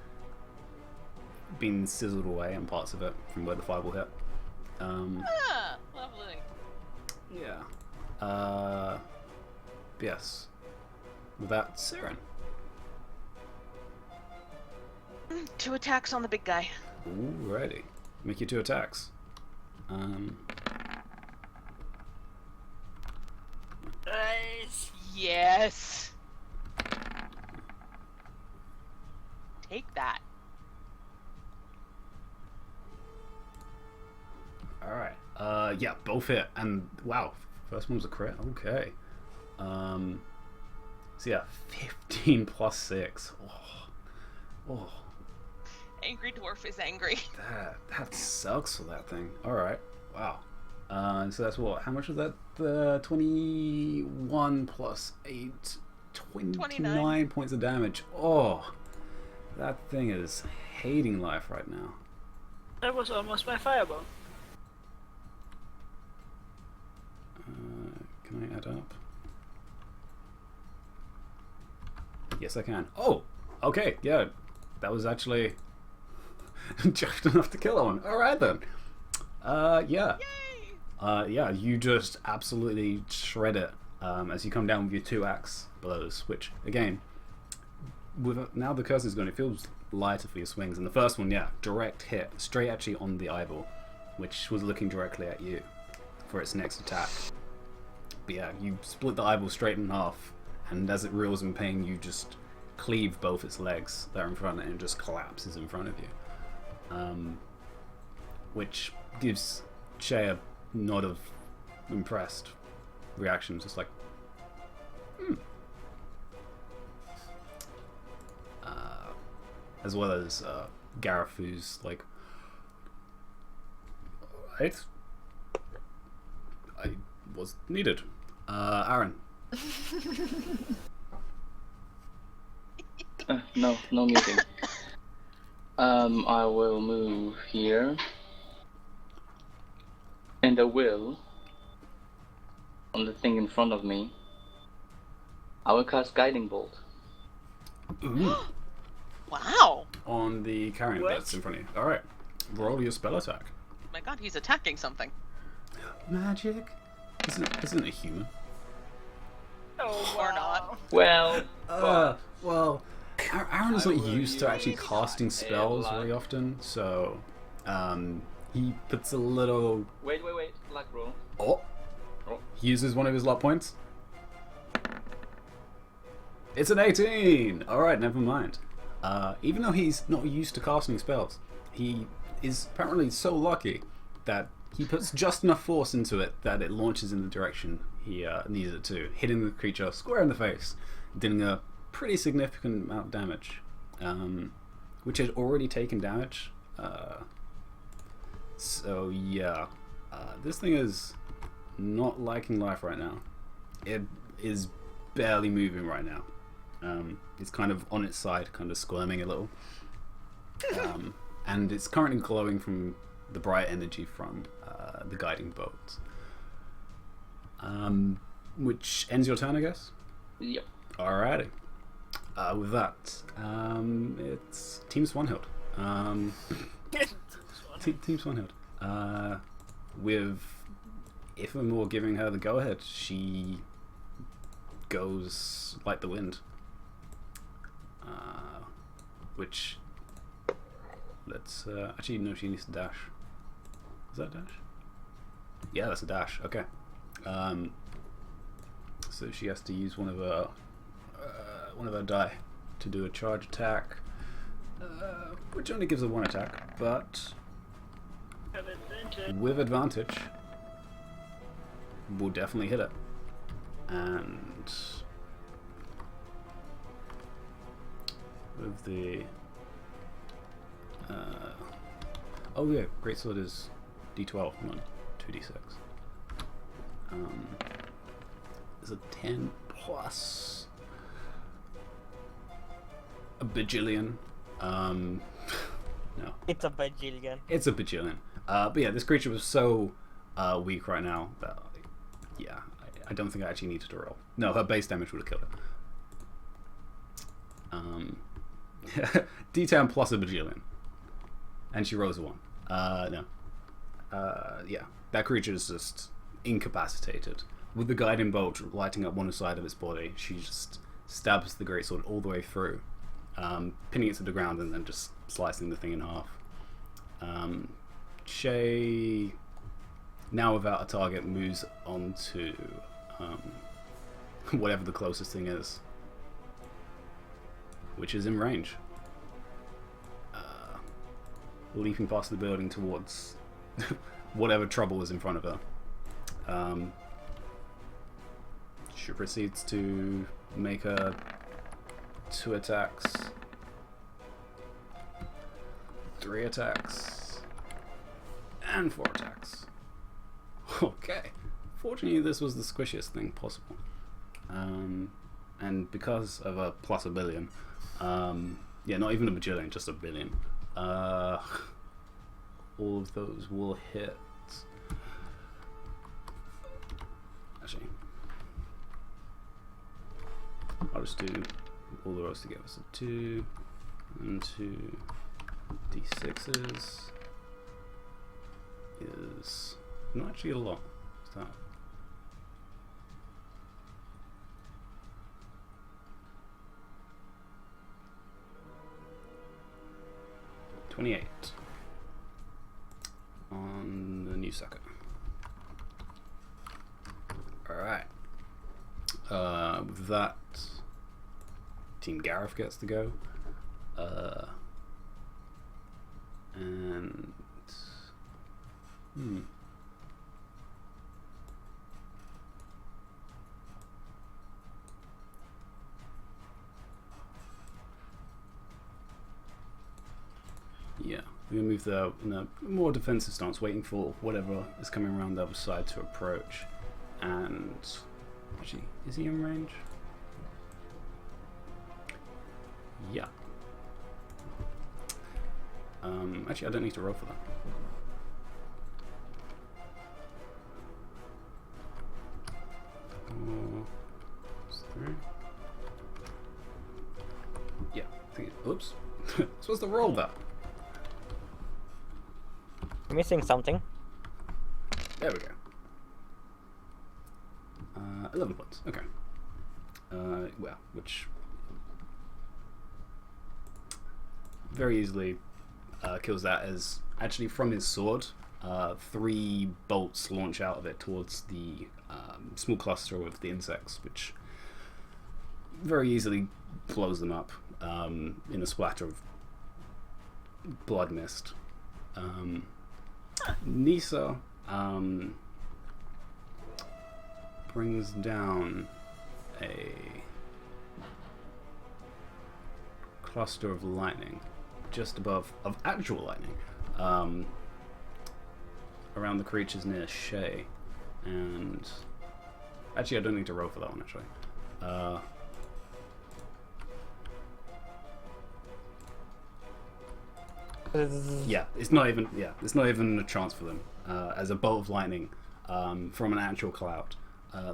been sizzled away in parts of it from where the fireball hit. Lovely. Yeah. Yes. With that, Siren. 2 attacks on the big guy. Alrighty. Make your 2 attacks. Nice. Yes. Take that. Alright. Yeah, both hit. And wow, first one was a crit. Okay. So yeah, 15 plus 6. Oh. Angry dwarf is angry. That sucks for that thing. Alright. Wow. So that's what? How much was that? 21 plus 8. 29 points of damage. Oh. That thing is hating life right now. That was almost my fireball. Can I add up? Yes, I can. Oh! Okay, yeah. That was actually just enough to kill that one. Alright then. Yeah. Yay! Yeah, you just absolutely shred it as you come down with your 2 axe blows, which, again, with now the curse is gone, it feels lighter for your swings. And the first one, yeah, direct hit, straight actually on the eyeball, which was looking directly at you for its next attack. But yeah, you split the eyeball straight in half, and as it reels in pain, you just cleave both its legs that are in front of it, and it just collapses in front of you. Which gives Shay a nod of impressed reaction, just like, as well as Gareth, who's like, alright, I was needed. Aaron. No meeting. I will move here. And I will, on the thing in front of me, I will cast Guiding Bolt. Ooh. Wow. On the carrion What? that's in front of you. Alright. Roll your spell attack. My god, he's attacking something. Magic? Isn't it human? Oh, Or not. Well, Well, Aaron's I not will used to actually use casting spells luck. very often, so he puts a little... wait, luck roll. Oh! Oh. He uses one of his luck points. It's an 18! Alright, never mind. Even though he's not used to casting spells, he is apparently so lucky that he puts just enough force into it that it launches in the direction he needs it to, hitting the creature square in the face, dealing a pretty significant amount of damage, which had already taken damage. So yeah, this thing is not liking life right now. It is barely moving right now. It's kind of on its side, kind of squirming a little. And it's currently glowing from the bright energy from the guiding bolt. which ends your turn, I guess. Yep. Alrighty. With that, it's Team Swanhild. Team Swanhild. With Ithamore giving her the go-ahead, she goes like the wind. Which, let's actually no, she needs to dash. Is that a dash? Yeah, that's a dash. Okay. So she has to use one of her die to do a charge attack, which only gives her one attack, but with advantage, will definitely hit it. And with the oh yeah, greatsword is d12, not 2d6. Is a 10 plus a bajillion. No. It's a bajillion. It's a bajillion. But yeah, this creature was so weak right now that, yeah, I don't think I actually needed to roll. No, her base damage would have killed her. D10 plus a bajillion. And she rolls a 1. No. Yeah, that creature is just incapacitated. With the guiding bolt lighting up one side of its body, she just stabs the greatsword all the way through, pinning it to the ground and then just slicing the thing in half. Shay, now without a target, moves on to whatever the closest thing is, which is in range. Leaping past the building towards whatever trouble is in front of her. She proceeds to make her 2 attacks, 3 attacks, and 4 attacks. Okay. Fortunately, this was the squishiest thing possible. And because of a plus a billion, yeah, not even a bajillion, just a billion, all of those will hit. Actually, I'll just do all the rolls together. So 2 and 2 d6s is not actually a lot. What's that? $28 on the new sucker. Alright. With that, Team Gareth gets to go. And yeah, we're going to move there in a more defensive stance, waiting for whatever is coming around the other side to approach. And actually, is he in range? Yeah. Actually, I don't need to roll for that. Three. Yeah, I think oops. Supposed to roll that. I'm missing something. There we go. 11 points. Okay. Well, which very easily kills that, as actually from his sword, 3 bolts launch out of it towards the small cluster of the insects, which very easily blows them up in a splatter of blood mist. Nisa brings down a cluster of lightning just above, of actual lightning, around the creatures near Shay. And actually, I don't need to roll for that one, actually. Yeah, it's not even a chance for them, as a bolt of lightning from an actual cloud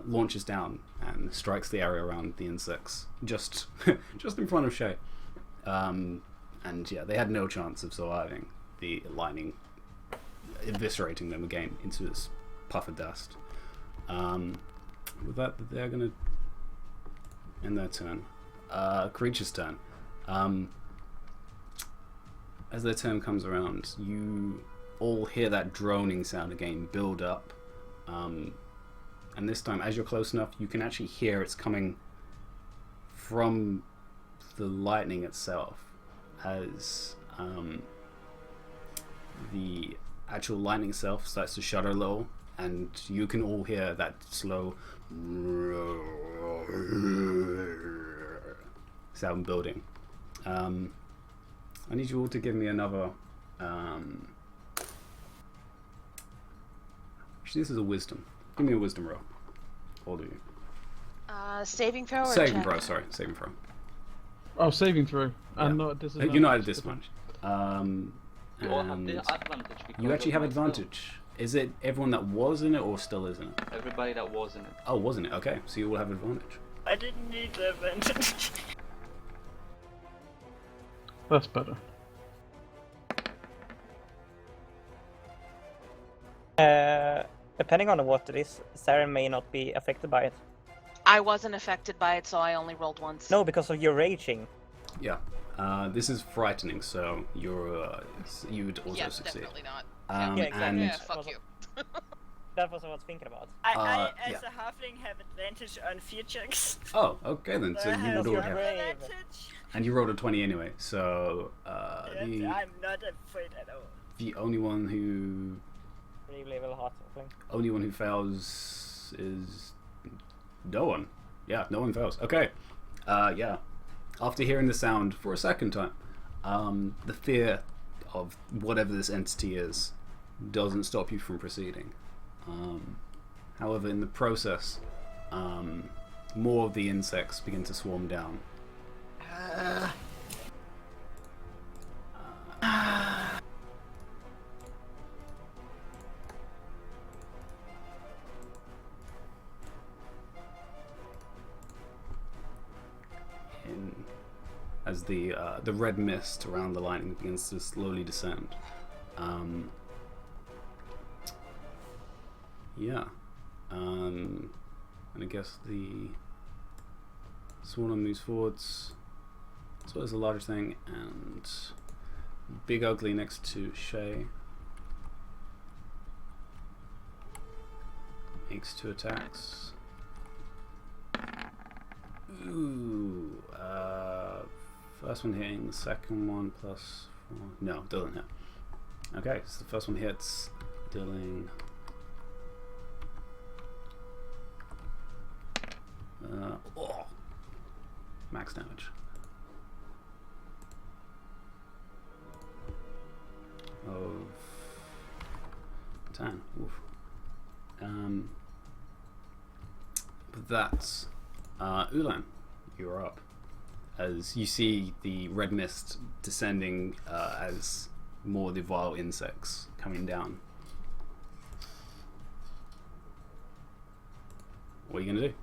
launches down and strikes the area around the insects, just just in front of Shay. And yeah, they had no chance of surviving the lightning eviscerating them again into this puff of dust. With that, they're gonna end their turn. Creature's turn. As their turn comes around, you all hear that droning sound again build up. And this time, as you're close enough, you can actually hear it's coming from the lightning itself, as the actual lightning itself starts to shudder a little, and you can all hear that slow sound building. I need you all to give me another. Actually, this is a wisdom. Give me a wisdom roll. All of you. Saving throw or Saving check? throw, sorry. Saving throw. Oh, saving throw. And Yeah. not disadvantage. You're not at disadvantage. You all have And the advantage because you actually of have my advantage. Is it everyone that was in it or still is in it? spell. Everybody that was in it. Oh, wasn't it? Okay, so you all have advantage. I didn't need the advantage. That's better. Depending on what it is, Sarah may not be affected by it. I wasn't affected by it, so I only rolled once. No, because of your raging. Yeah. This is frightening, so you would also Yeah, succeed. definitely not. Yeah, exactly. And Yeah, fuck you. That was what I was thinking about. I as yeah. a halfling, have advantage on fear checks. oh, okay then. So I you have would all your have, brain. advantage. and you rolled a 20 anyway. So And I'm not afraid at all. the only one who Level hot thing. fails is no one. Yeah, no one fails. Okay. Yeah. After hearing the sound for a second time, the fear of whatever this entity is doesn't stop you from proceeding. However, in the process, more of the insects begin to swarm down. As the red mist around the lightning begins to slowly descend. Yeah. And I guess the swarm moves forwards. So there's a larger thing, and Big Ugly next to Shay makes 2 attacks. Ooh, first one hitting, the second one plus 4. No, doesn't hit. Okay, so the first one hits, dealing max damage of 10. Oof. But that's Ulan, you're up. As you see the red mist descending as more of the vile insects coming down. What are you going to do?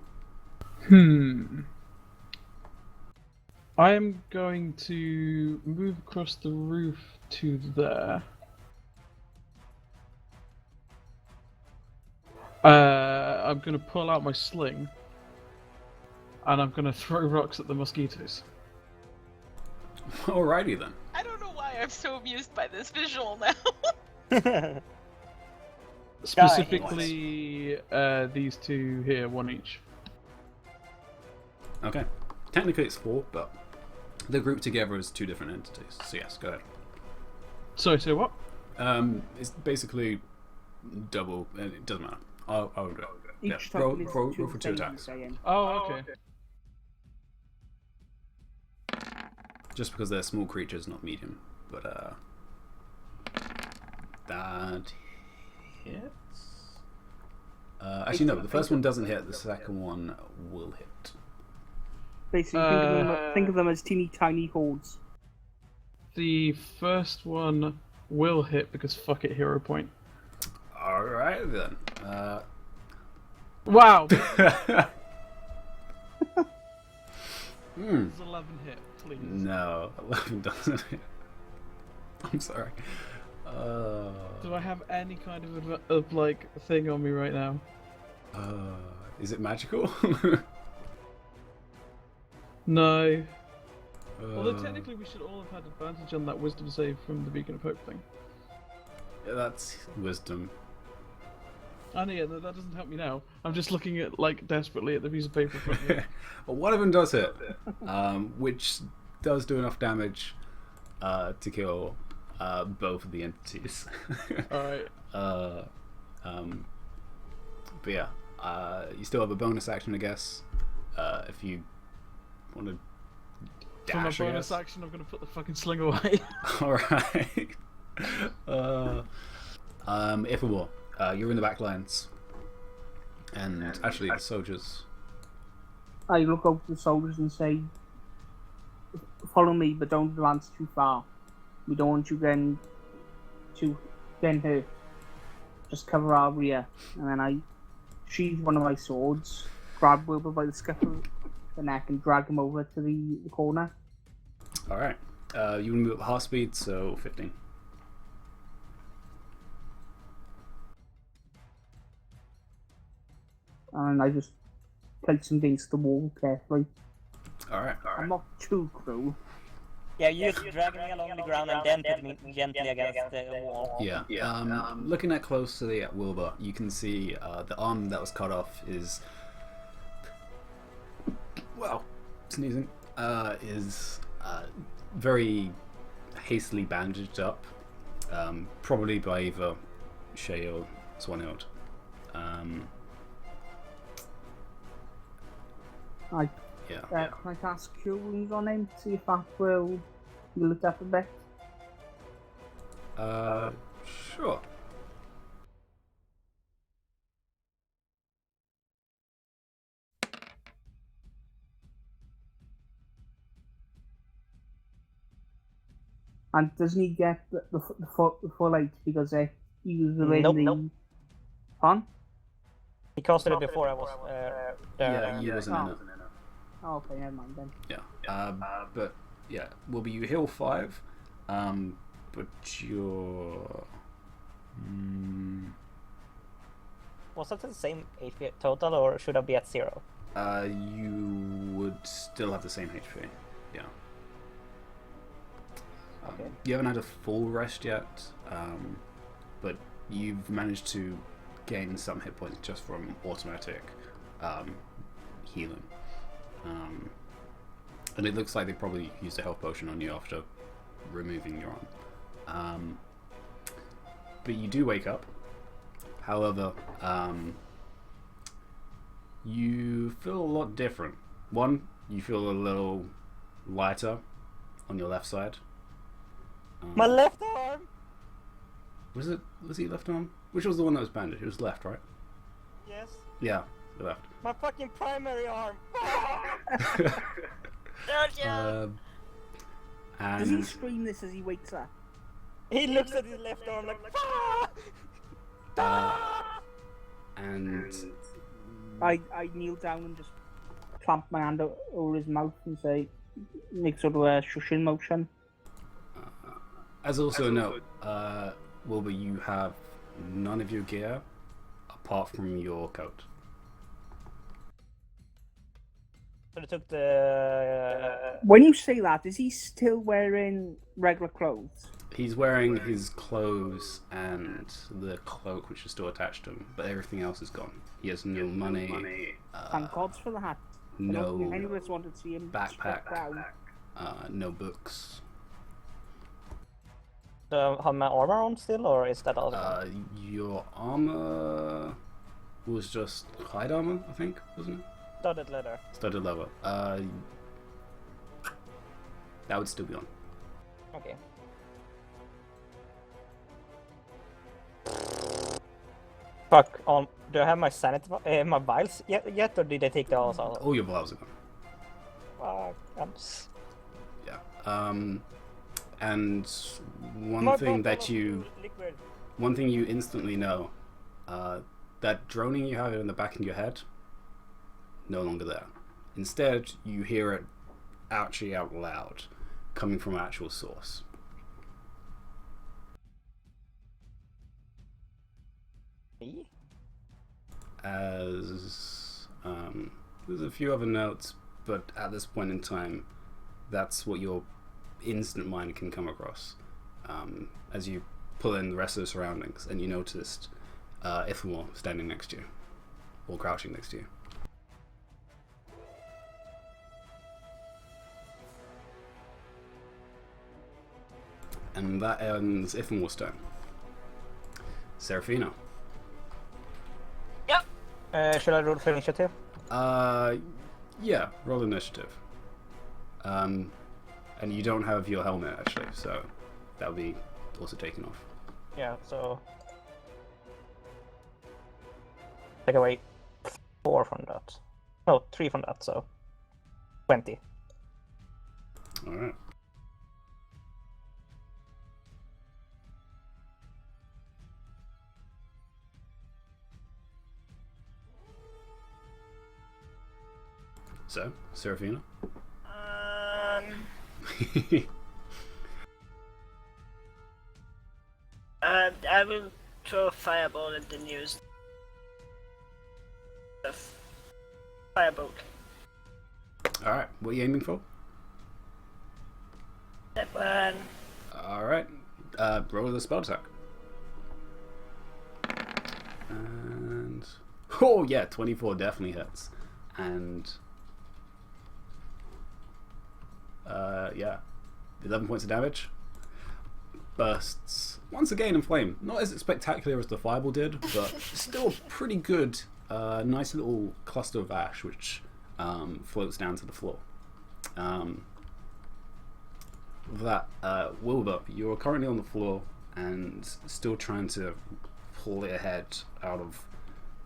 I am going to move across the roof to there. I'm going to pull out my sling. And I'm going to throw rocks at the mosquitoes. Alrighty then. I don't know why I'm so amused by this visual now. Specifically, these two here, one each. Okay. Technically it's 4, but they're grouped together as 2 different entities. So yes, go ahead. Sorry, say what? It's basically double. It doesn't matter. I'll do it. Yeah, Each roll token is for 2 phases, attacks. Ian. Oh, okay. Just because they're small creatures, not medium. But that hits. Actually, no. The first one doesn't hit. The second one will hit. Basically, think of them as teeny tiny hordes. The first one will hit because fuck it, hero point. All right then. Wow. Hmm. Does 11 hit, please? No, 11 doesn't hit. I'm sorry. Do I have any kind of like thing on me right now? Is it magical? No. Although technically we should all have had advantage on that wisdom save from the Beacon of Hope thing. Yeah, that's wisdom. I know, yeah, that doesn't help me now. I'm just looking at like desperately at the piece of paper in front of me. Well, one of them does hit, which does do enough damage to kill both of the entities. Alright. But yeah, you still have a bonus action, I guess, if you want to For my dash. I bonus guess. action, I'm gonna put the fucking sling away. All right. If it will, you're in the back lines, and actually the soldiers. I look over to the soldiers and say, "Follow me, but don't advance too far. We don't want you getting hurt. Just cover our rear." And then I sheathe one of my swords, grab Wilbur by the scruff of the neck, and drag him over to the corner. All right. You can move at half speed, so 15. And I just place him against the wall carefully. All right. I'm not too cruel. Yeah, you just drag me along the ground and then put me gently against the wall. Yeah. Looking at closely at Wilbur, you can see the arm that was cut off is, well, sneezing, is very hastily bandaged up, probably by either Shay or Swanhild. Yeah. Can I cast Cure Wounds on him? See if that will heal it up a bit. Sure. And doesn't he get the full 8 because he was within Nope, the... nope. Huh? He casted it before I was Yeah, you wasn't in it. Oh, okay, never mind then. Yeah. But yeah, will be you heal 5, but you're. Was that the same HP total, or should I be at 0? You would still have the same HP. Yeah. Okay. You haven't had a full rest yet, but you've managed to gain some hit points just from automatic healing. And it looks like they probably used a health potion on you after removing your arm. But you do wake up. However, you feel a lot different. One, you feel a little lighter on your left side. My left arm! Was he left arm? Which was the one that was bandaged? It was left, right? Yes. Yeah, the left. My fucking primary arm! Does he And scream this as he wakes up? He looks at his left arm like, and I kneel down and just clamp my hand over his mouth and say, make sort of a shushing motion. as also a note, Wilbur, you have none of your gear apart from your coat. So they took the... When you say that, is he still wearing regular clothes? He's wearing his clothes and the cloak, which is still attached to him, but everything else is gone. He has no money. Thank God for that. I don't No think any of us wanted to see him backpack. stripped down. No books. Do I have my armor on still, or is that also? Your armor was just hide armor, I think, wasn't it? Studded leather. Studded leather. That would still be on. Okay. Fuck on. Do I have my sanity, my vials yet, or did they take the others out? All your vials are gone. Fuck. Yeah. And one My thing bottle that of you liquid. instantly know, the that droning you have in the back of your head, no longer there. Instead, you hear it actually out loud, coming from an actual source. Me? As there's a few other notes, but at this point in time, that's what your instant mind can come across. As you pull in the rest of the surroundings, and you noticed Ithamore standing next to you, or crouching next to you. And that ends Ithamore's turn. Serafina. Should I roll for initiative? Yeah, roll initiative. And you don't have your helmet actually, so that'll be also taken off. Yeah, so take away 4 from that. No, 3 from that, so 20. Alright. So, Serafina? I will throw a fireball at the nearest. Firebolt. Alright, what are you aiming for? That one. Alright, roll the spell attack. And... oh yeah, 24 definitely hits. And... yeah, 11 points of damage. Bursts once again in flame. Not as spectacular as the fireball did, but still a pretty good, nice little cluster of ash which floats down to the floor. With that, Wilbur, you're currently on the floor and still trying to pull your head out of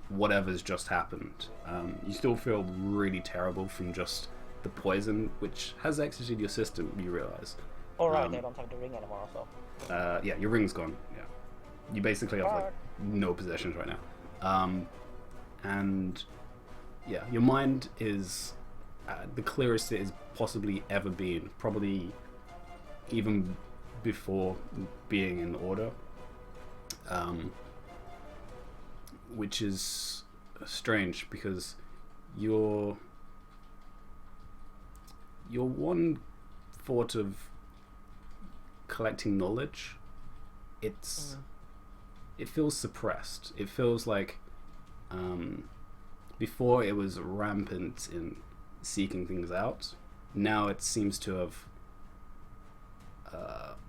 whatever's just happened. You still feel really terrible from just the poison which has exited your system, you realise. Alright, I don't have the ring anymore, so. Yeah, your ring's gone. Yeah, you basically have like no possessions right now. And yeah, your mind is the clearest it has possibly ever been, probably even before being in order, which is strange because your one thought of collecting knowledge, it feels suppressed. It feels like before it was rampant in seeking things out. Now it seems to have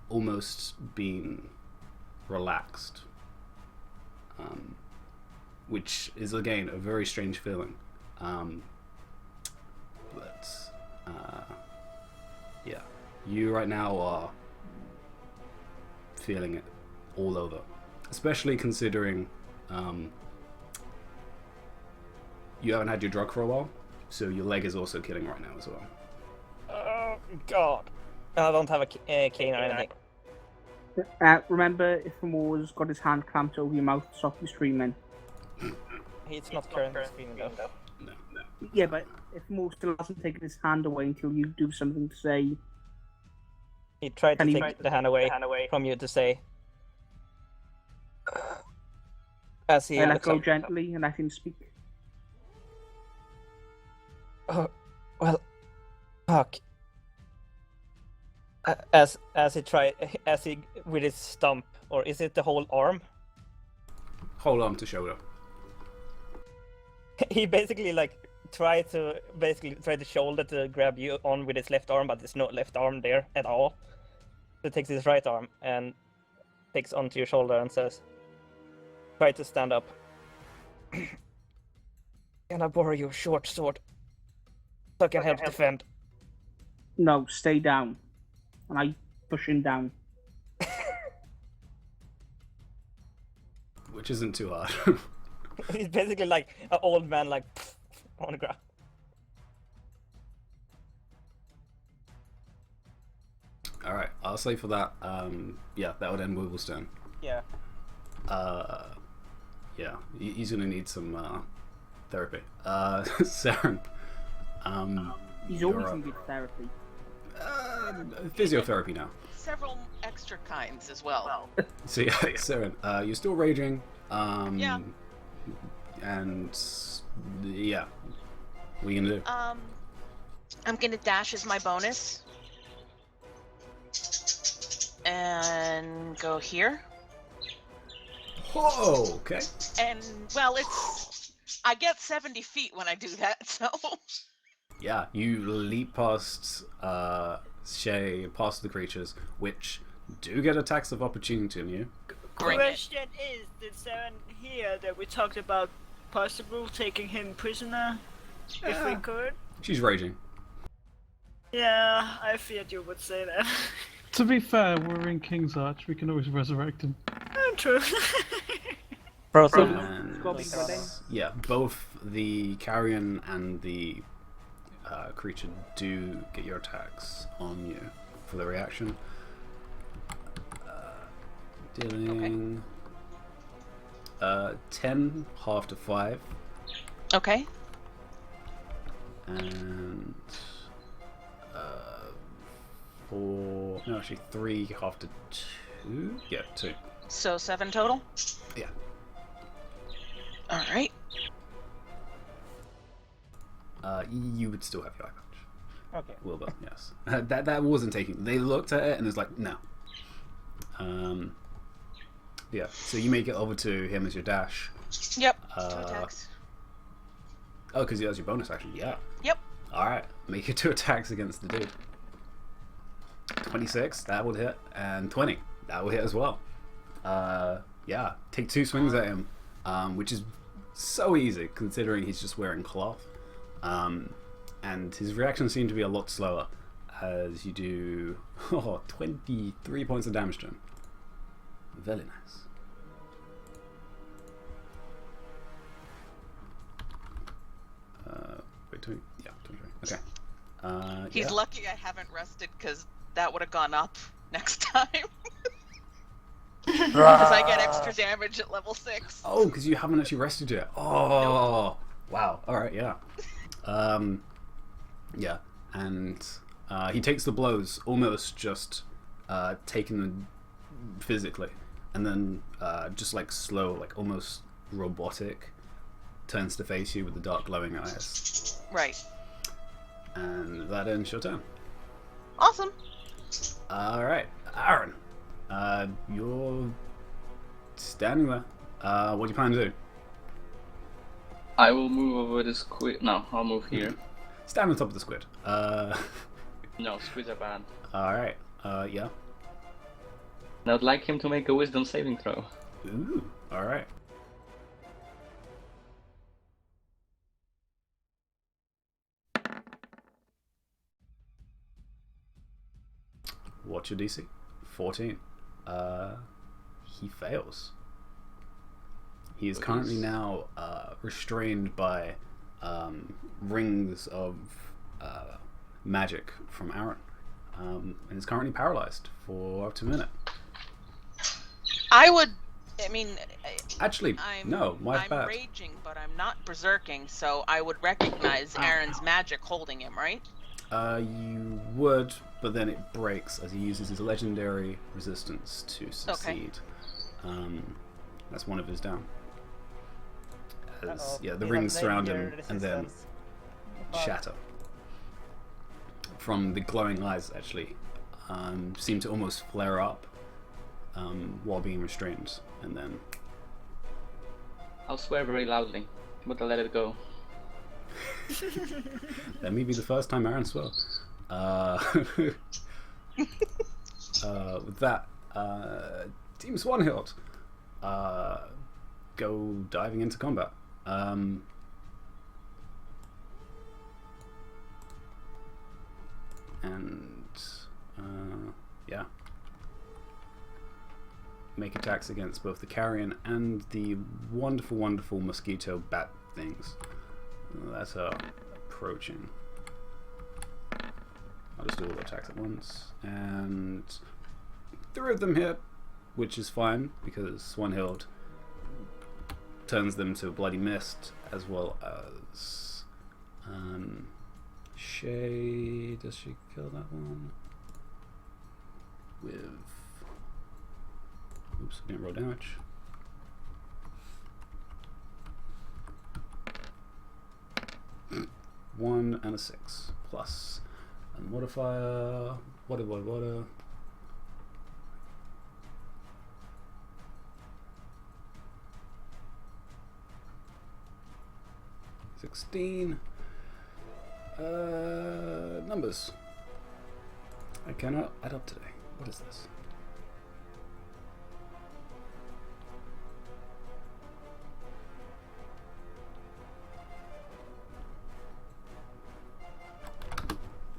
almost been relaxed, which is again a very strange feeling. But yeah, you right now are feeling it all over, especially considering you haven't had your drug for a while, so your leg is also killing right now as well. Oh god. I don't have a cane or anything. Remember, if Moore's got his hand clamped over your mouth to stop you screaming. It's not currently screaming though. No. Yeah, but if Moore still hasn't taken his hand away until you do something to say... He tried to take the hand away from you to say... As he let go gently and let him speak. Well, fuck. As he with his stump, or is it the whole arm? Whole arm to shoulder. He basically tried the shoulder to grab you on with his left arm, but there's no left arm there at all. So he takes his right arm and takes onto your shoulder and says, "Try to stand up. Can I borrow your short sword so I can help defend?" No, stay down. And I push him down. Which isn't too hard. He's basically like an old man, on the ground. Alright, I'll say for that, yeah, that would end Wibble's turn. Yeah. Yeah, he's gonna need some therapy. Saren. He's you're always up. in good therapy. Physiotherapy now. Several extra kinds as well. So yeah, Saren, you're still raging. Yeah. And yeah, what are you gonna do? I'm gonna dash as my bonus. And go here. Whoa, okay. And, well, I get 70 feet when I do that, so... Yeah, you leap past Shay, past the creatures, which do get attacks of opportunity on you. Bring it. Question is, did Saren hear that we talked about possible taking him prisoner if we Yeah. could? She's raging. Yeah, I feared you would say that. To be fair, we're in King's Arch. We can always resurrect him. True. Frozen. And Goblin Goddamn. yeah, both the carrion and the creature do get your attacks on you for the reaction. Dealing 10, half to 5, Okay. and 4, no, actually 3, half to 2. Yeah, 2. So 7 total? Yeah. Alright. You would still have your eye patch. Okay. Wilbur, yes. That wasn't taking. They looked at it and it's like, no. Yeah, so you make it over to him as your dash. Yep. 2 Uh, attacks. Oh, because that's your bonus action, yeah. Yep. Alright, make it 2 attacks against the dude. 26, that would hit, and 20, that will hit as well. Yeah, take 2 swings at him, which is so easy considering he's just wearing cloth. And his reactions seem to be a lot slower as you do 23 points of damage to him. Very nice. Wait, 20? Yeah, 23. Okay. He's yeah. lucky I haven't rested because that would have gone up next time. Because I get extra damage at level 6. Oh, because you haven't actually rested yet. Oh, wow. All right, yeah. Yeah, and he takes the blows, almost just taking them physically, and then just like slow, like almost robotic, turns to face you with the dark glowing eyes. Right. And that ends your turn. Awesome. All right, Aaron, you're standing there. What do you plan to do? I will move over the squid. No, I'll move here. Stand on top of the squid. No, squids are bad. All right. Yeah. And I'd like him to make a wisdom saving throw. Ooh. All right. What's your DC? 14. He fails. He is currently now restrained by rings of magic from Aaron, and is currently paralyzed for up to a minute. I mean, Actually, no, my I'm bad. raging, but I'm not berserking, so I would recognize Aaron's magic holding him, right? You would, but then it breaks as he uses his legendary resistance to succeed. That's one of his down. As, yeah, the You rings have surround him legendary and then resistance. Fuck. shatter. From the glowing eyes, actually, seem to almost flare up while being restrained, and then I'll swear very loudly, but I'll let it go. that may be the first time Aaron swore. With that, Team Swanhild, go diving into combat. Yeah. Make attacks against both the carrion and the wonderful, wonderful mosquito bat things that are approaching. I'll just do all the attacks at once. And 3 of them hit, which is fine because Swanhild turns them to a bloody mist, as well as Shay. Does she kill that one with? Oops, I didn't roll damage. One and a 6 plus a modifier. Water. 16. Numbers. I cannot add up today. What is this?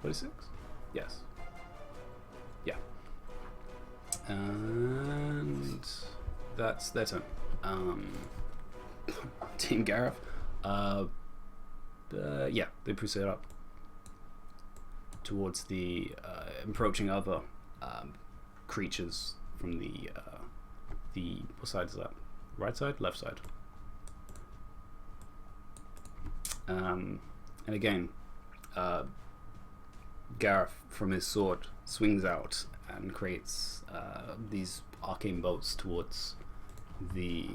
$46? Yes. Yeah. And that's their turn. Team Gareth. Yeah, they proceed up towards the approaching other creatures from the what side is that? Right side, left side. And again, Gareth from his sword swings out and creates these arcane bolts towards the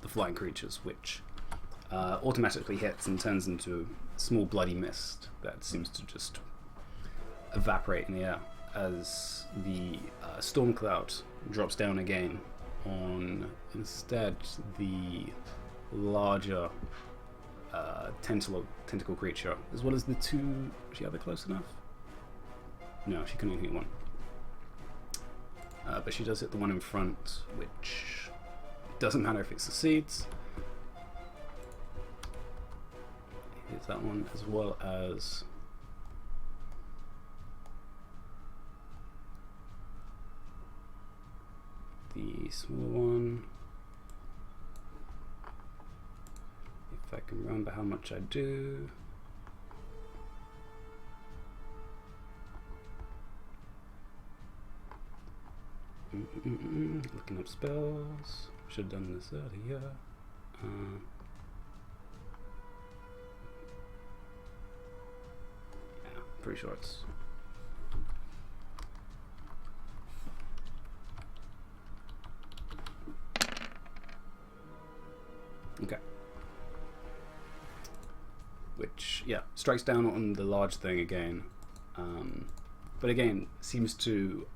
flying creatures, which automatically hits and turns into a small bloody mist that seems to just evaporate in the air as the storm cloud drops down again on instead the larger tentacle creature, as well as the two. Is she ever close enough? No, she couldn't hit one. But she does hit the one in front, which doesn't matter if it succeeds. Hits that one, as well as the small one. If I can remember how much I do. Looking up spells. Should have done this earlier. Yeah, pretty sure it's. Okay. Which, yeah, strikes down on the large thing again. But again, seems to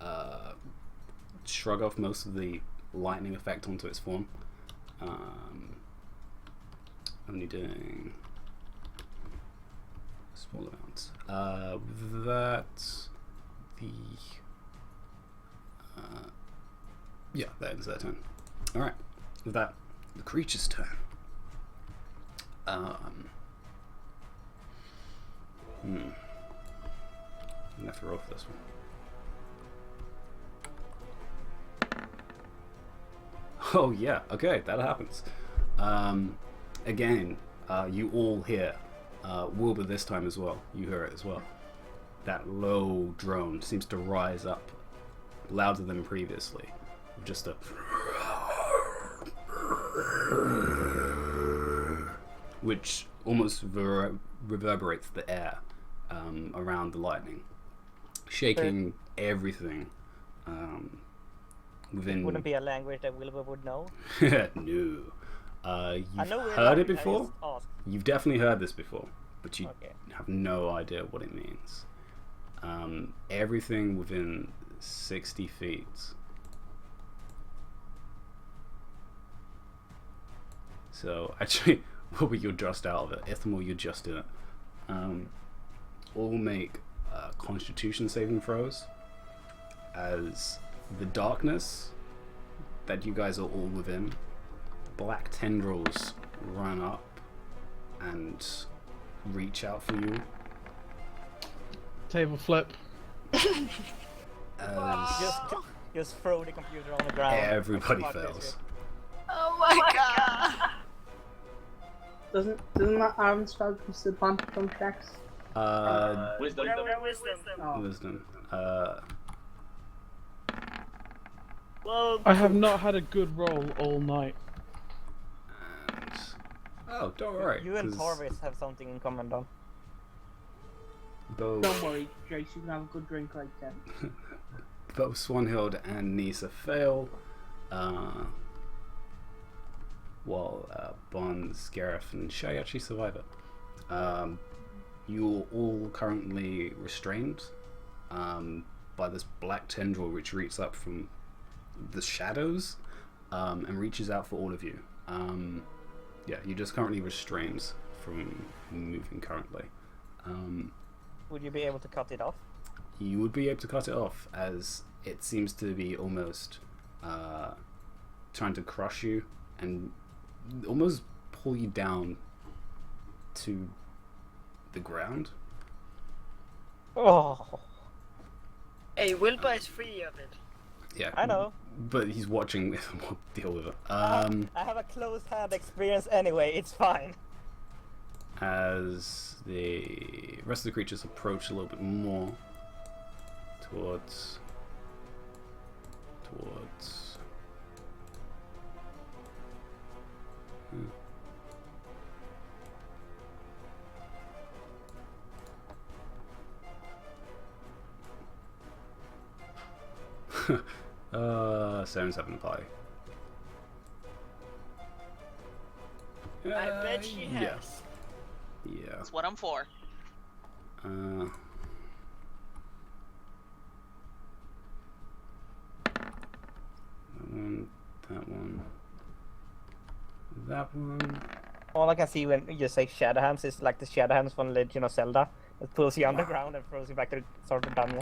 shrug off most of the lightning effect onto its form. Only doing small amounts. Yeah, that ends their turn. Alright, with that, the creature's turn. I'm gonna have to roll for this one. Oh yeah, okay, that happens. Again, you all hear Wilbur this time as well. You hear it as well. That low drone seems to rise up louder than previously. Just a which almost reverberates the air around the lightning, shaking everything within. It wouldn't be a language that Wilbur would know. No. You've heard it before? You've definitely heard this before, but you have no idea what it means. Everything within 60 feet. So, actually, Wilbur, you're just out of it. Ithamel, you're just in it. All make Constitution saving throws, as the darkness that you guys are all within, black tendrils run up and reach out for you. Table flip. Just throw the computer on the ground. Everybody fails. Oh my god! Doesn't that Aaron spell disadvantage on checks? Wisdom. Oh. Wisdom. Well, I have not had a good roll all night. Oh, don't worry. You and 'cause Tarvis have something in common, though. both, Don't worry, Jace, you can have a good drink later. both Swanhild and Nisa fail, while Bonds, Gareth, and Shay actually survive it. You're all currently restrained by this black tendril which reaches up from the shadows and reaches out for all of you. Yeah, you're just currently restrained from moving currently. Would you be able to cut it off? You would be able to cut it off, as it seems to be almost trying to crush you and almost pull you down to the ground. Oh, Hey, Wilbur is free of it. Yeah, I know. but he's watching this and will deal with it. I have a close hand experience anyway, it's fine. As the rest of the creatures approach a little bit more towards Saren's having a party. I bet she has. Yeah. That's what I'm for. That one. All I can see when you say shadow hands is like the shadow hands from Legend of Zelda. It pulls you underground and throws you back to the sort of dungeon.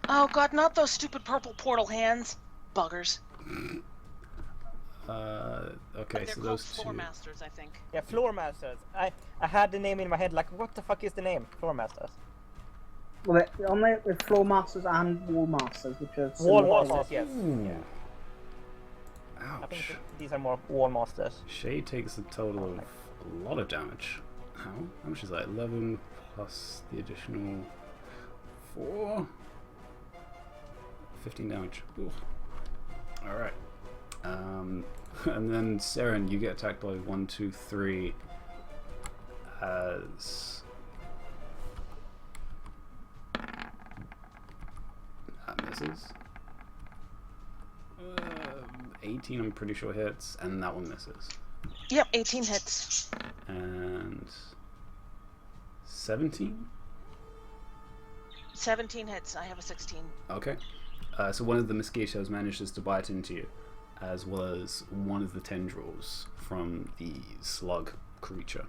Oh god, not those stupid purple portal hands. Buggers. Okay, They're so called those floor two. masters, I think. Yeah, Floor Masters. I had the name in my head, like, what the fuck is the name? Floor Masters. Well, on there, with Floor Masters and Wall Masters, which are Wall similar Masters, yes. Ooh. Yeah. I think Ouch. these are more Wall Masters. Shay takes a total of a lot of damage. How much is that? 11 plus the additional 4? 15 damage. Ooh. Alright. And then Saren, you get attacked by 1, 2, 3 as that misses. 18 I'm pretty sure hits, and that one misses. Yep, 18 hits. And 17? 17 hits. I have a 16. Okay. So one of the mosquitoes manages to bite into you, as well as one of the tendrils from the slug creature.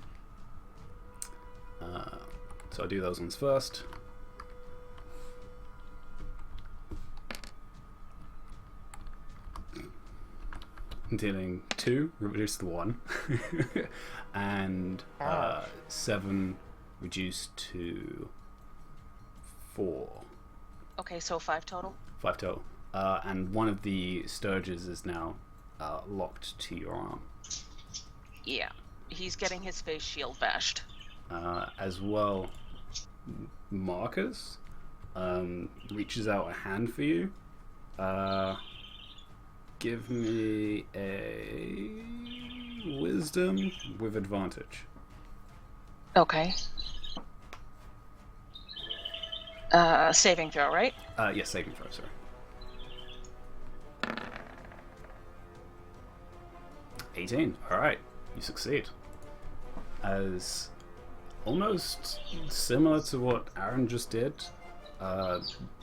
So I'll do those ones first. Dealing 2, reduced to 1. And 7 reduced to 4. Okay, so 5 total. 5 total. And one of the sturges is now locked to your arm. Yeah. He's getting his face shield bashed. As well, Marcus reaches out a hand for you. Give me a wisdom with advantage. Okay. Saving throw, right? Yes, saving throw, sorry. 18. Alright, you succeed. As almost similar to what Aaron just did,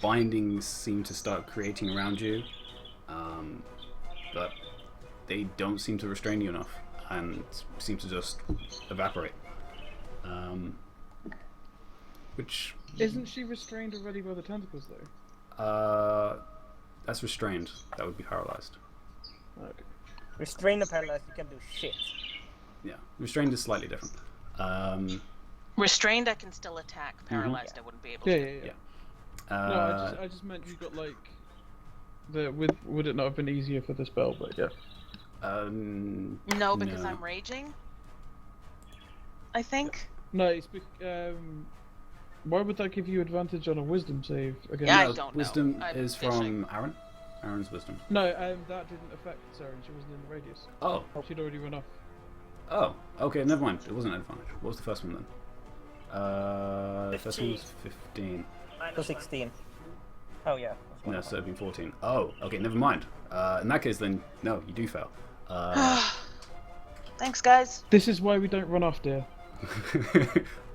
bindings seem to start creating around you, but they don't seem to restrain you enough and seem to just evaporate. Which Isn't she restrained already by the tentacles, though? that's restrained. That would be paralyzed. Okay. Restrain the paralyzed, you can do shit. Yeah, restrained is slightly different. Restrained, I can still attack. Paralyzed, I wouldn't be able Yeah, to. yeah, yeah. Yeah. No, I just meant you got like would it not have been easier for the spell? But yeah. No, because No. I'm raging. I think. No, it's why would that give you advantage on a wisdom save again? Yeah, I No, don't know. wisdom I'm is fishing. from Aaron. Aaron's wisdom. No, that didn't affect Sarah. She wasn't in the radius. Oh, She'd already run off. Oh, okay, never mind. It wasn't an advantage. What was the first one then? The first one 15. was 15. Minus So one. 16. Oh yeah. that's No, one. so it'd been 14. Oh, okay, never mind. In that case, then, no, you do fail. Thanks, guys. This is why we don't run off, dear.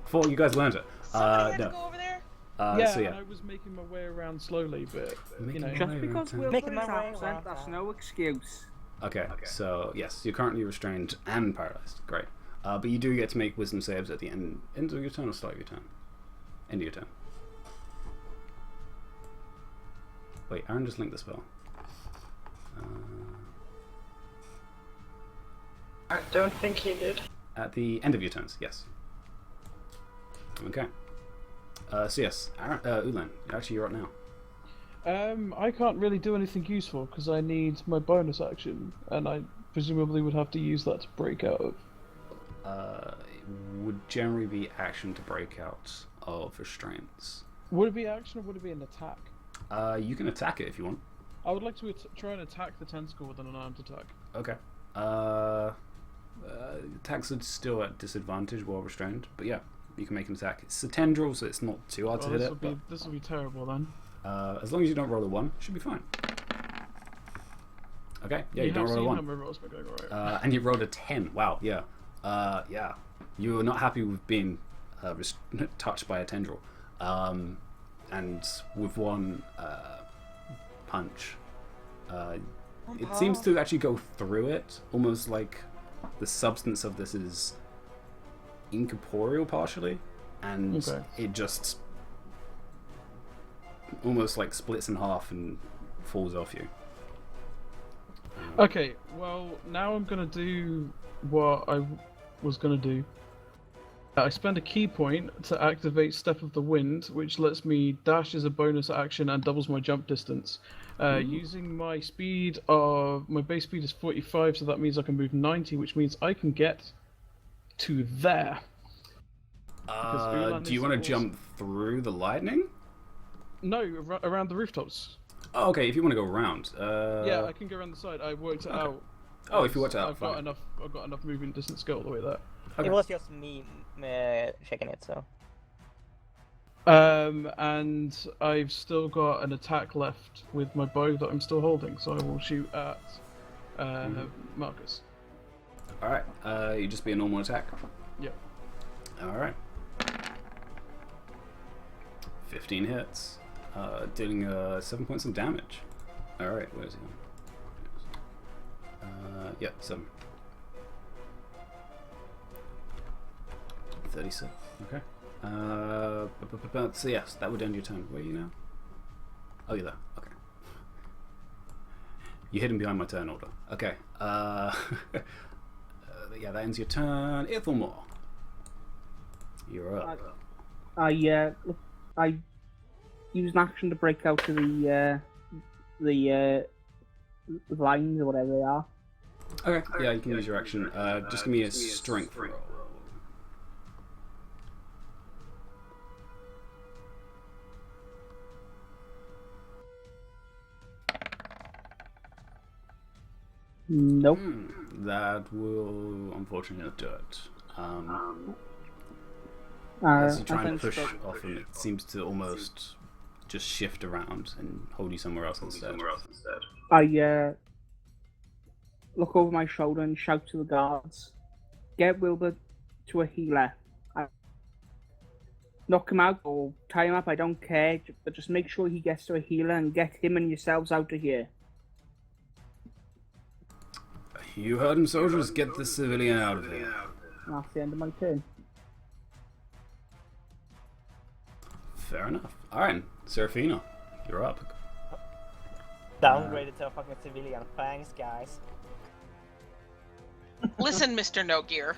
Before you guys learned it. Somebody had no. to go over there. So yeah. and I was making my way around slowly, but you know. Just because Wilbur Making is my way absent, around that's town. no excuse. Okay, so yes, you're currently restrained and paralyzed. Great. But you do get to make wisdom saves at the end of your turn or start of your turn? End of your turn. Wait, Aaron just linked the spell. I don't think he did. At the end of your turns, yes. Okay. So yes, Aaron, Ulan, actually you're up now. I can't really do anything useful because I need my bonus action, and I presumably would have to use that to break out of. It would generally be action to break out of restraints. Would it be action or would it be an attack? You can attack it if you want. I would like to try and attack the tentacle with an unarmed attack. Okay. Attacks are still at disadvantage while restrained, but yeah, you can make an attack. It's a tendril, so it's not too hard to hit it. This will be terrible then. As long as you don't roll a 1, it should be fine. Okay, yeah, you don't roll a 1. My rolls been going alright. And you rolled a 10. Wow, yeah. Yeah. You were not happy with being touched by a tendril. And with one punch, it seems to actually go through it, almost like the substance of this is incorporeal partially, and it just almost like splits in half and falls off you. Okay, well, now I'm gonna do what I was gonna do. I spend a key point to activate Step of the Wind, which lets me dash as a bonus action and doubles my jump distance. Using my speed of my base speed is 45, so that means I can move 90, which means I can get to there. Do you want to jump through the lightning? No, around the rooftops. Oh, okay, if you want to go around. Yeah, I can go around the side. I worked it out. Oh, if you worked it out, I've got enough movement distance to go all the way there. Okay. It was just me checking it, so. And I've still got an attack left with my bow that I'm still holding, so I will shoot at Marcus. Alright, you just be a normal attack. Yep. Alright. 15 hits. Dealing 7 points of damage. Alright, where's he on? Yeah, 7. 36. Okay. So yes, that would end your turn. Where are you now? Oh, you're there. Okay. You're hidden behind my turn order. Okay. Yeah, that ends your turn. Ithelmore. You're up. I use an action to break out to the lines or whatever they are. Okay. Yeah, you can use your action. Just give me a strength roll. Nope. That will unfortunately not do it. I As you try and think push so. off him, it seems to almost just shift around and hold you somewhere else instead. I look over my shoulder and shout to the guards, "Get Wilbur to a healer. Knock him out or tie him up, I don't care, but just make sure he gets to a healer and get him and yourselves out of here." You heard him, soldiers. Get the civilian out of here. And that's the end of my turn. Fair enough. Alright, Seraphina, you're up. Downgraded to a fucking civilian. Thanks, guys. Listen, Mr. No Gear.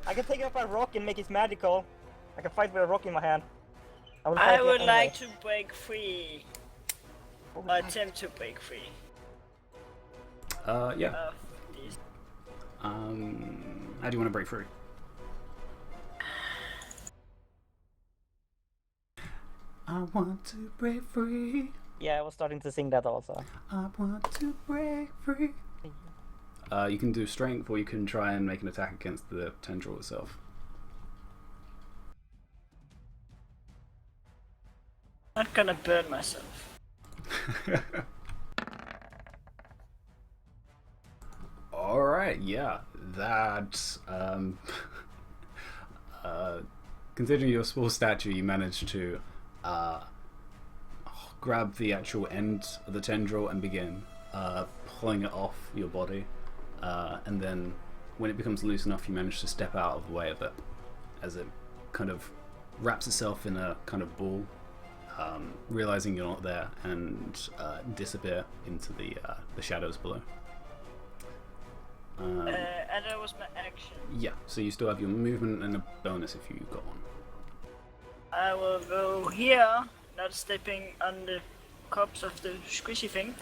I can take up a rock and make it magical. I can fight with a rock in my hand. will fight I you would anyway. like to break free. Or attempt to break free. Yeah. These. How do you want to break free? I want to break free. Yeah, I was starting to sing that also. I want to break free. You can do strength, or you can try and make an attack against the tendril itself. Not gonna burn myself. Alright, yeah. That, considering your small stature, you managed to grab the actual end of the tendril and begin pulling it off your body. And then when it becomes loose enough, you manage to step out of the way of it as it kind of wraps itself in a kind of ball, realizing you're not there, and disappear into the shadows below. And that was my action. Yeah, so you still have your movement and a bonus if you got one. I will go here, not stepping on the cups of the squishy thing.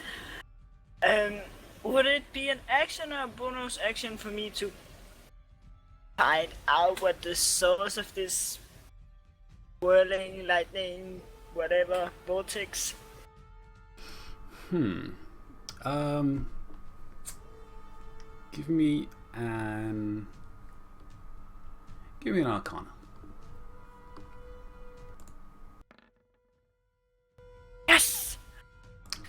Would it be an action or a bonus action for me to find out what the source of this whirling, lightning, whatever, vortex? Give me an Arcana. Yes!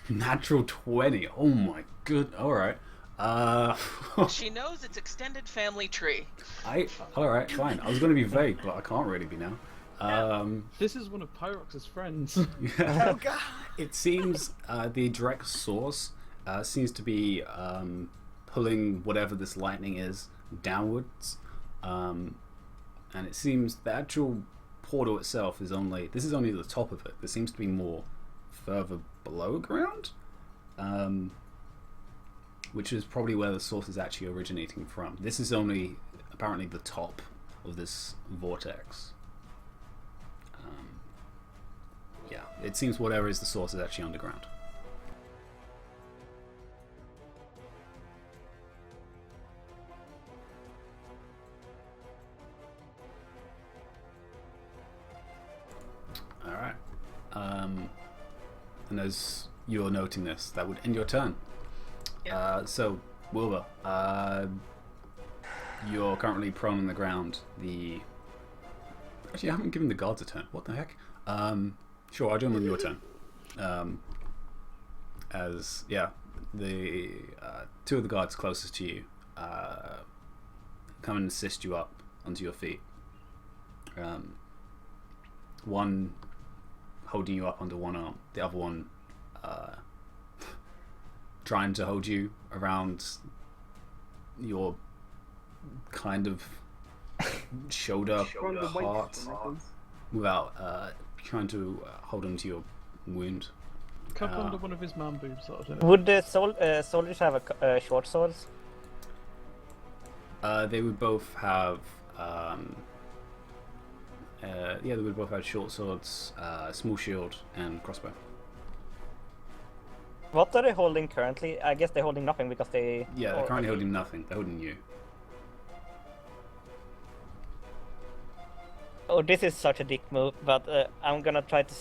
Natural 20. Oh my good. All right. She knows it's extended family tree. All right, fine. I was going to be vague, but I can't really be now. This is one of Pyrox's friends. Yeah. Oh god! It seems the direct source seems to be pulling whatever this lightning is downwards, and it seems the actual portal itself is only the top of it. There seems to be more further below ground, which is probably where the source is actually originating from. This is only apparently the top of this vortex. Yeah, it seems whatever is the source is actually underground. Alright. And as you're noting this, that would end your turn. Yeah. So, Wilbur, you're currently prone on the ground. Actually, I haven't given the guards a turn. What the heck? Sure, I'll do them on your turn. As, yeah, the two of the guards closest to you come and assist you up onto your feet. One holding you up under one arm, the other one trying to hold you around your kind of shoulder part without trying to hold on to your wound. Cup under one of his man boobs. That'll do it. Would the soldiers have short swords? They would both have they would both have short swords, small shield, and crossbow. What are they holding currently? I guess they're holding nothing because they... Yeah, they're currently holding nothing. They're holding you. Oh, this is such a dick move, but I'm gonna try to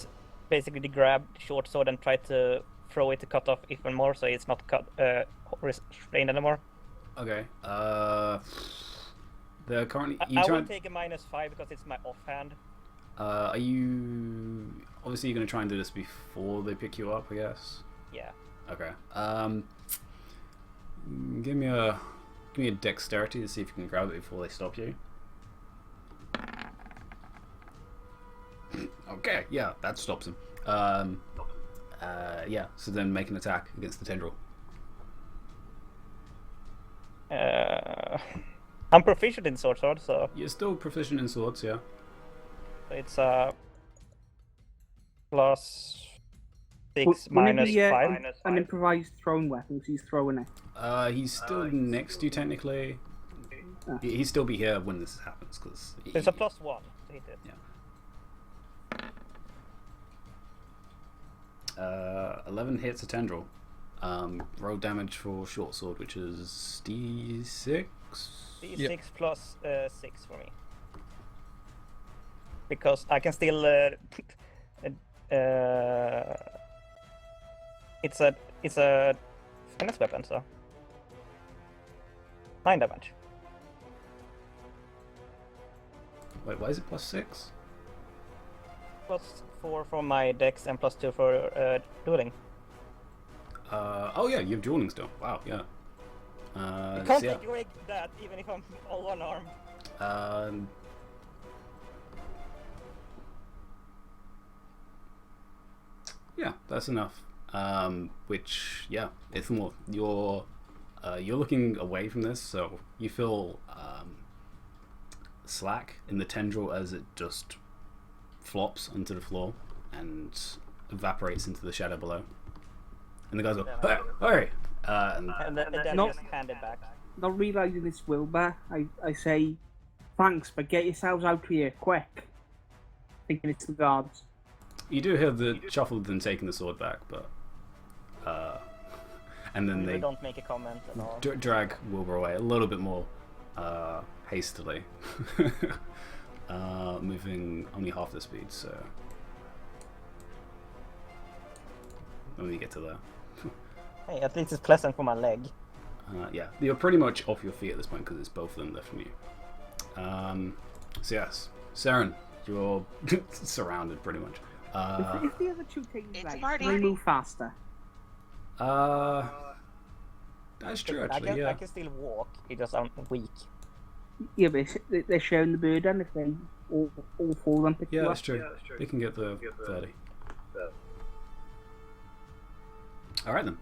basically grab the short sword and try to throw it to cut off even more, so it's not restrained anymore. Okay. They're currently. I will take a -5 because it's my offhand. Are you? Obviously, you're gonna try and do this before they pick you up, I guess. Yeah. Okay. Give me a dexterity to see if you can grab it before they stop you. Okay, yeah, that stops him. Yeah, so then make an attack against the tendril. I'm proficient in sword, so You're still proficient in swords, yeah? it's plus 6 Wouldn't it minus be, 5. an improvised thrown weapon, so he's throwing it. He's still next to you, technically. He'd still be here when this happens, because... It's a +1 to hit it. Yeah. 11 hits a tendril. Roll damage for short sword, which is D6. D6 Yep. plus 6 for me. Because I can still. It's a finesse weapon, so. 9 damage. Wait, why is it +6? +4 from my dex and +2 for dueling. Oh yeah, you have dueling still. Wow, yeah. You can't So yeah. take away that even if I'm all one arm. Yeah, that's enough. Which, yeah, it's more you're looking away from this, so you feel slack in the tendril as it just flops onto the floor and evaporates into the shadow below. And the guys go, "Hey, hey!" And then Not- just hand it back. Not realising it's Wilbur, I say, thanks, but get yourselves out here, quick. Thinking it's the guards. You do hear the shuffle of them taking the sword back, but and then We they don't make a comment at all. drag Wilbur away a little bit more hastily, moving only half the speed. So when we get to there, Hey, at least it's pleasant for my leg. yeah, you're pretty much off your feet at this point because it's both of them left from you. So yes, Saren, you're surrounded pretty much. If the other two take It's a right, party. can they move faster? That's true, I actually. can, Yeah. I can still walk, it just I'm weak. Yeah, but they're sharing the burden if they all four of them pick Yeah, you that's up. true. They can get the 30. Alright then.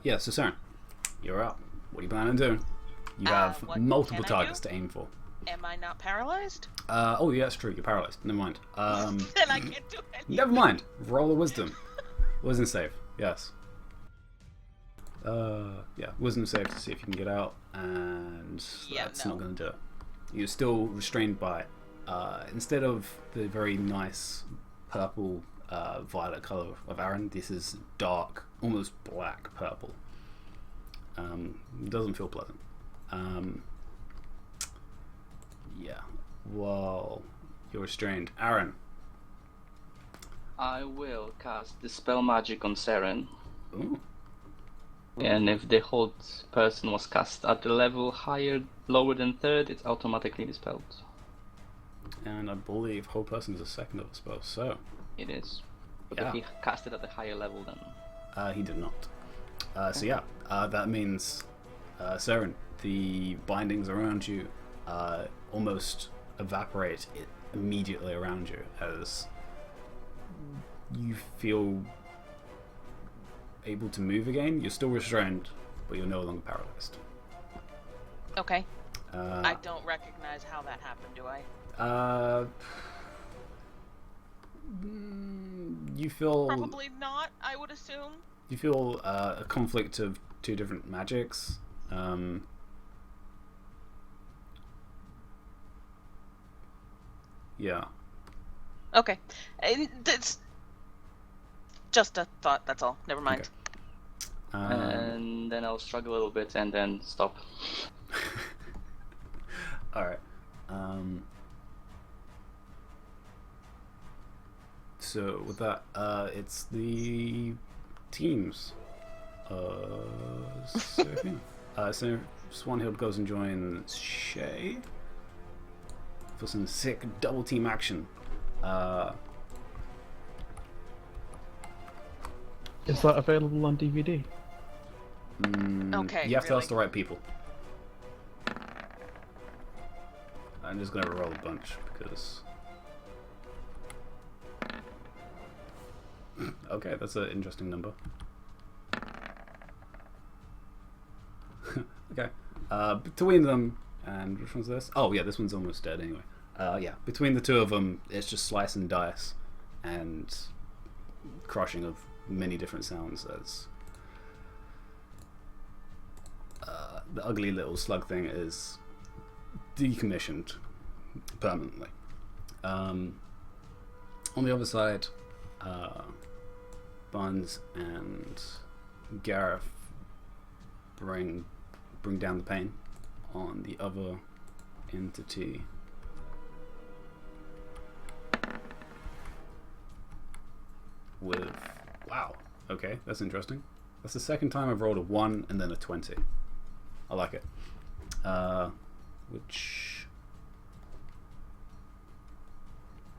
Yeah, so Saren, you're up. What are you planning on doing? You have what multiple can I targets do? to aim for. Am I not paralyzed? Oh, yeah, that's true. You're paralyzed. Never mind. Then I can't do anything. Never mind. Roll a wisdom. Wisdom save. Yes. Yeah, wisdom save to see if you can get out, and Yeah, that's no. not going to do it. You're still restrained by, instead of the very nice purple, violet color of Aaron, this is dark, almost black purple. It doesn't feel pleasant. Yeah. Well, you're restrained. Aaron. I will cast Dispel Magic on Saren. Ooh. And if the hold person was cast at a level lower than 3rd, it's automatically dispelled. And I believe whole person is a second level spell, so It is. But Yeah. if he cast it at a higher level, then he did not. So yeah, that means, Saren, the bindings around you almost evaporate immediately around you as you feel able to move again. You're still restrained, but you're no longer paralyzed. Okay. I don't recognize how that happened, do I? You feel Probably not, I would assume. you feel a conflict of two different magics. Yeah. Okay. It's just a thought, that's all. Never mind. Okay. and then I'll struggle a little bit and then stop. All right. So with that, it's the teams. So, yeah. So Swanhild goes and joins Shay for some sick double team action. Is that available on DVD? Okay, You have to really? ask the right people. I'm just gonna roll a bunch because. Okay, that's an interesting number. Okay. Between them, and which one's this? Oh yeah, this one's almost dead anyway. Yeah, between the two of them, it's just slice and dice, and crushing of many different sounds as the ugly little slug thing is decommissioned permanently. On the other side, Buns and Gareth bring down the pain on the other entity. With wow, okay, that's interesting. That's the second time I've rolled a 1 and then a 20. I like it. Which,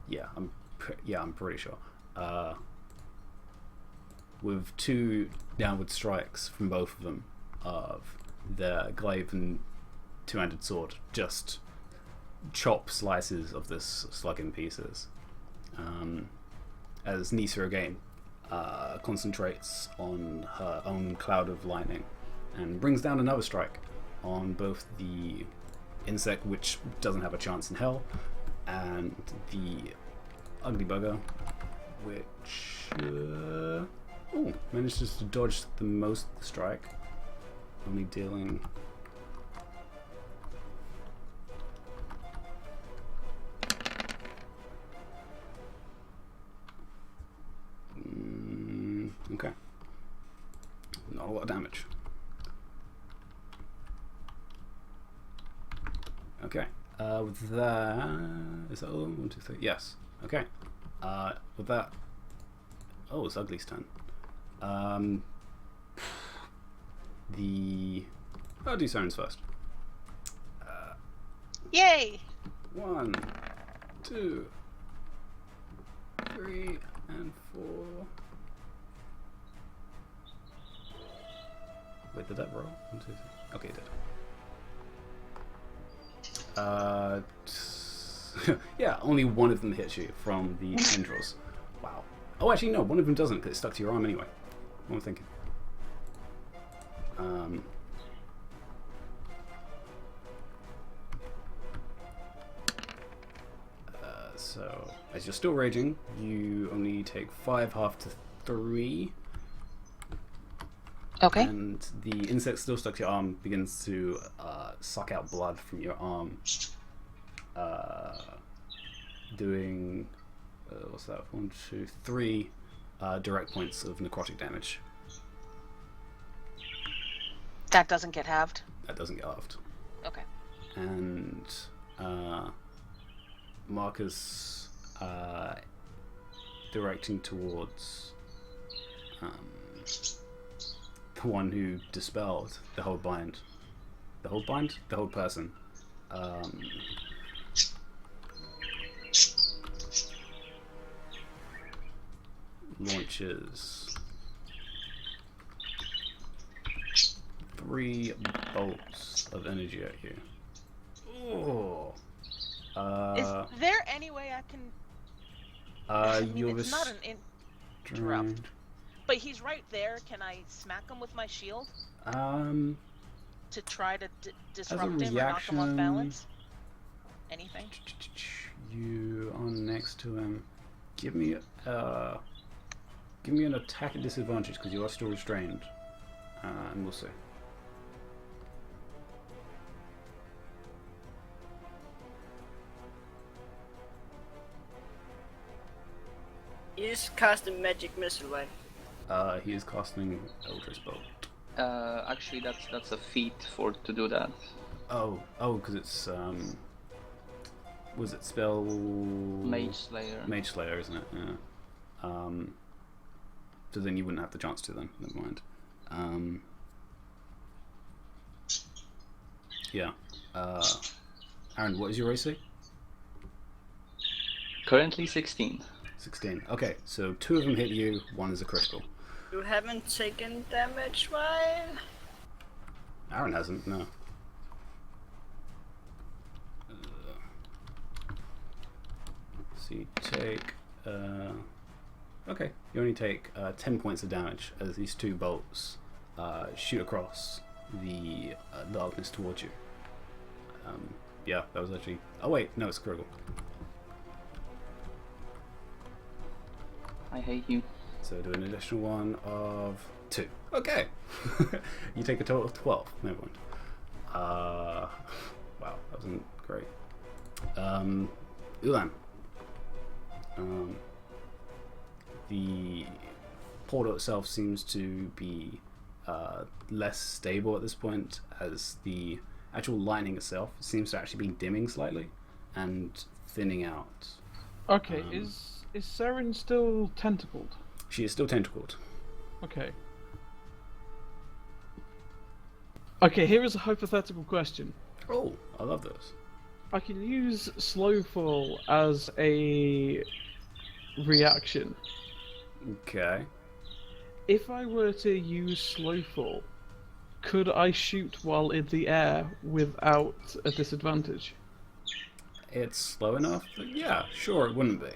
yeah, I'm pretty sure. With 2 downward strikes from both of them of the glaive and 2-handed sword, just chop slices of this slug in pieces. As Nisa again concentrates on her own cloud of lightning and brings down another strike on both the insect, which doesn't have a chance in hell, and the ugly bugger, which manages to dodge the most strike, only dealing okay, not a lot of damage. Okay, with that, is that all? 1, 2, 3. Yes. Okay. With that, it's Ugly's turn. I'll do Siren's first. Yay! 1, 2, 3, and 4. Wait, did that roll? 1, 2, 3. Okay, it did. Yeah, only one of them hits you from the tendrils. Wow. Oh, actually, no, one of them doesn't, because it's stuck to your arm anyway. What am I thinking? So, as you're still raging, you only take 5 half to 3. Okay. And the insect still stuck to your arm begins to suck out blood from your arm. Doing, what's that? 1, 2, 3 direct points of necrotic damage. That doesn't get halved? That doesn't get halved. Okay. And Marcus directing towards the one who dispelled the hold bind. The hold bind? The hold person. Launches 3 bolts of energy at you. Oh. Is there any way I can... I mean, you're it's not an interrupt. But he's right there. Can I smack him with my shield? To try to disrupt him or knock him off balance? Anything? You are next to him. Give me an attack at disadvantage because you are still restrained, and we'll see. He's casting magic missile, right? He is casting Eldritch Bolt. Actually, that's a feat to do that. Oh, because it's was it spell? Mage Slayer. Mage Slayer, isn't it? Yeah. So then you wouldn't have the chance to then. Never mind. Yeah. Aaron, what is your AC? Currently 16. 16. Okay, so 2 of them hit you. 1 is a critical. You haven't taken damage, right? Aaron hasn't. No. So you take. Okay, you only take 10 points of damage as these 2 bolts shoot across the darkness towards you. Yeah, that was actually. Oh wait, no, it's critical. I hate you. So do an additional one of 2. Okay. You take a total of 12. Never mind. Wow, that wasn't great. Ulan. The portal itself seems to be less stable at this point, as the actual lightning itself seems to actually be dimming slightly and thinning out. Okay, is Seren still tentacled? She is still tentacled. Okay. Okay, here is a hypothetical question. Oh, I love this. I can use slow fall as a reaction. Okay. If I were to use slow fall, could I shoot while in the air without a disadvantage? It's slow enough? Yeah, sure, it wouldn't be.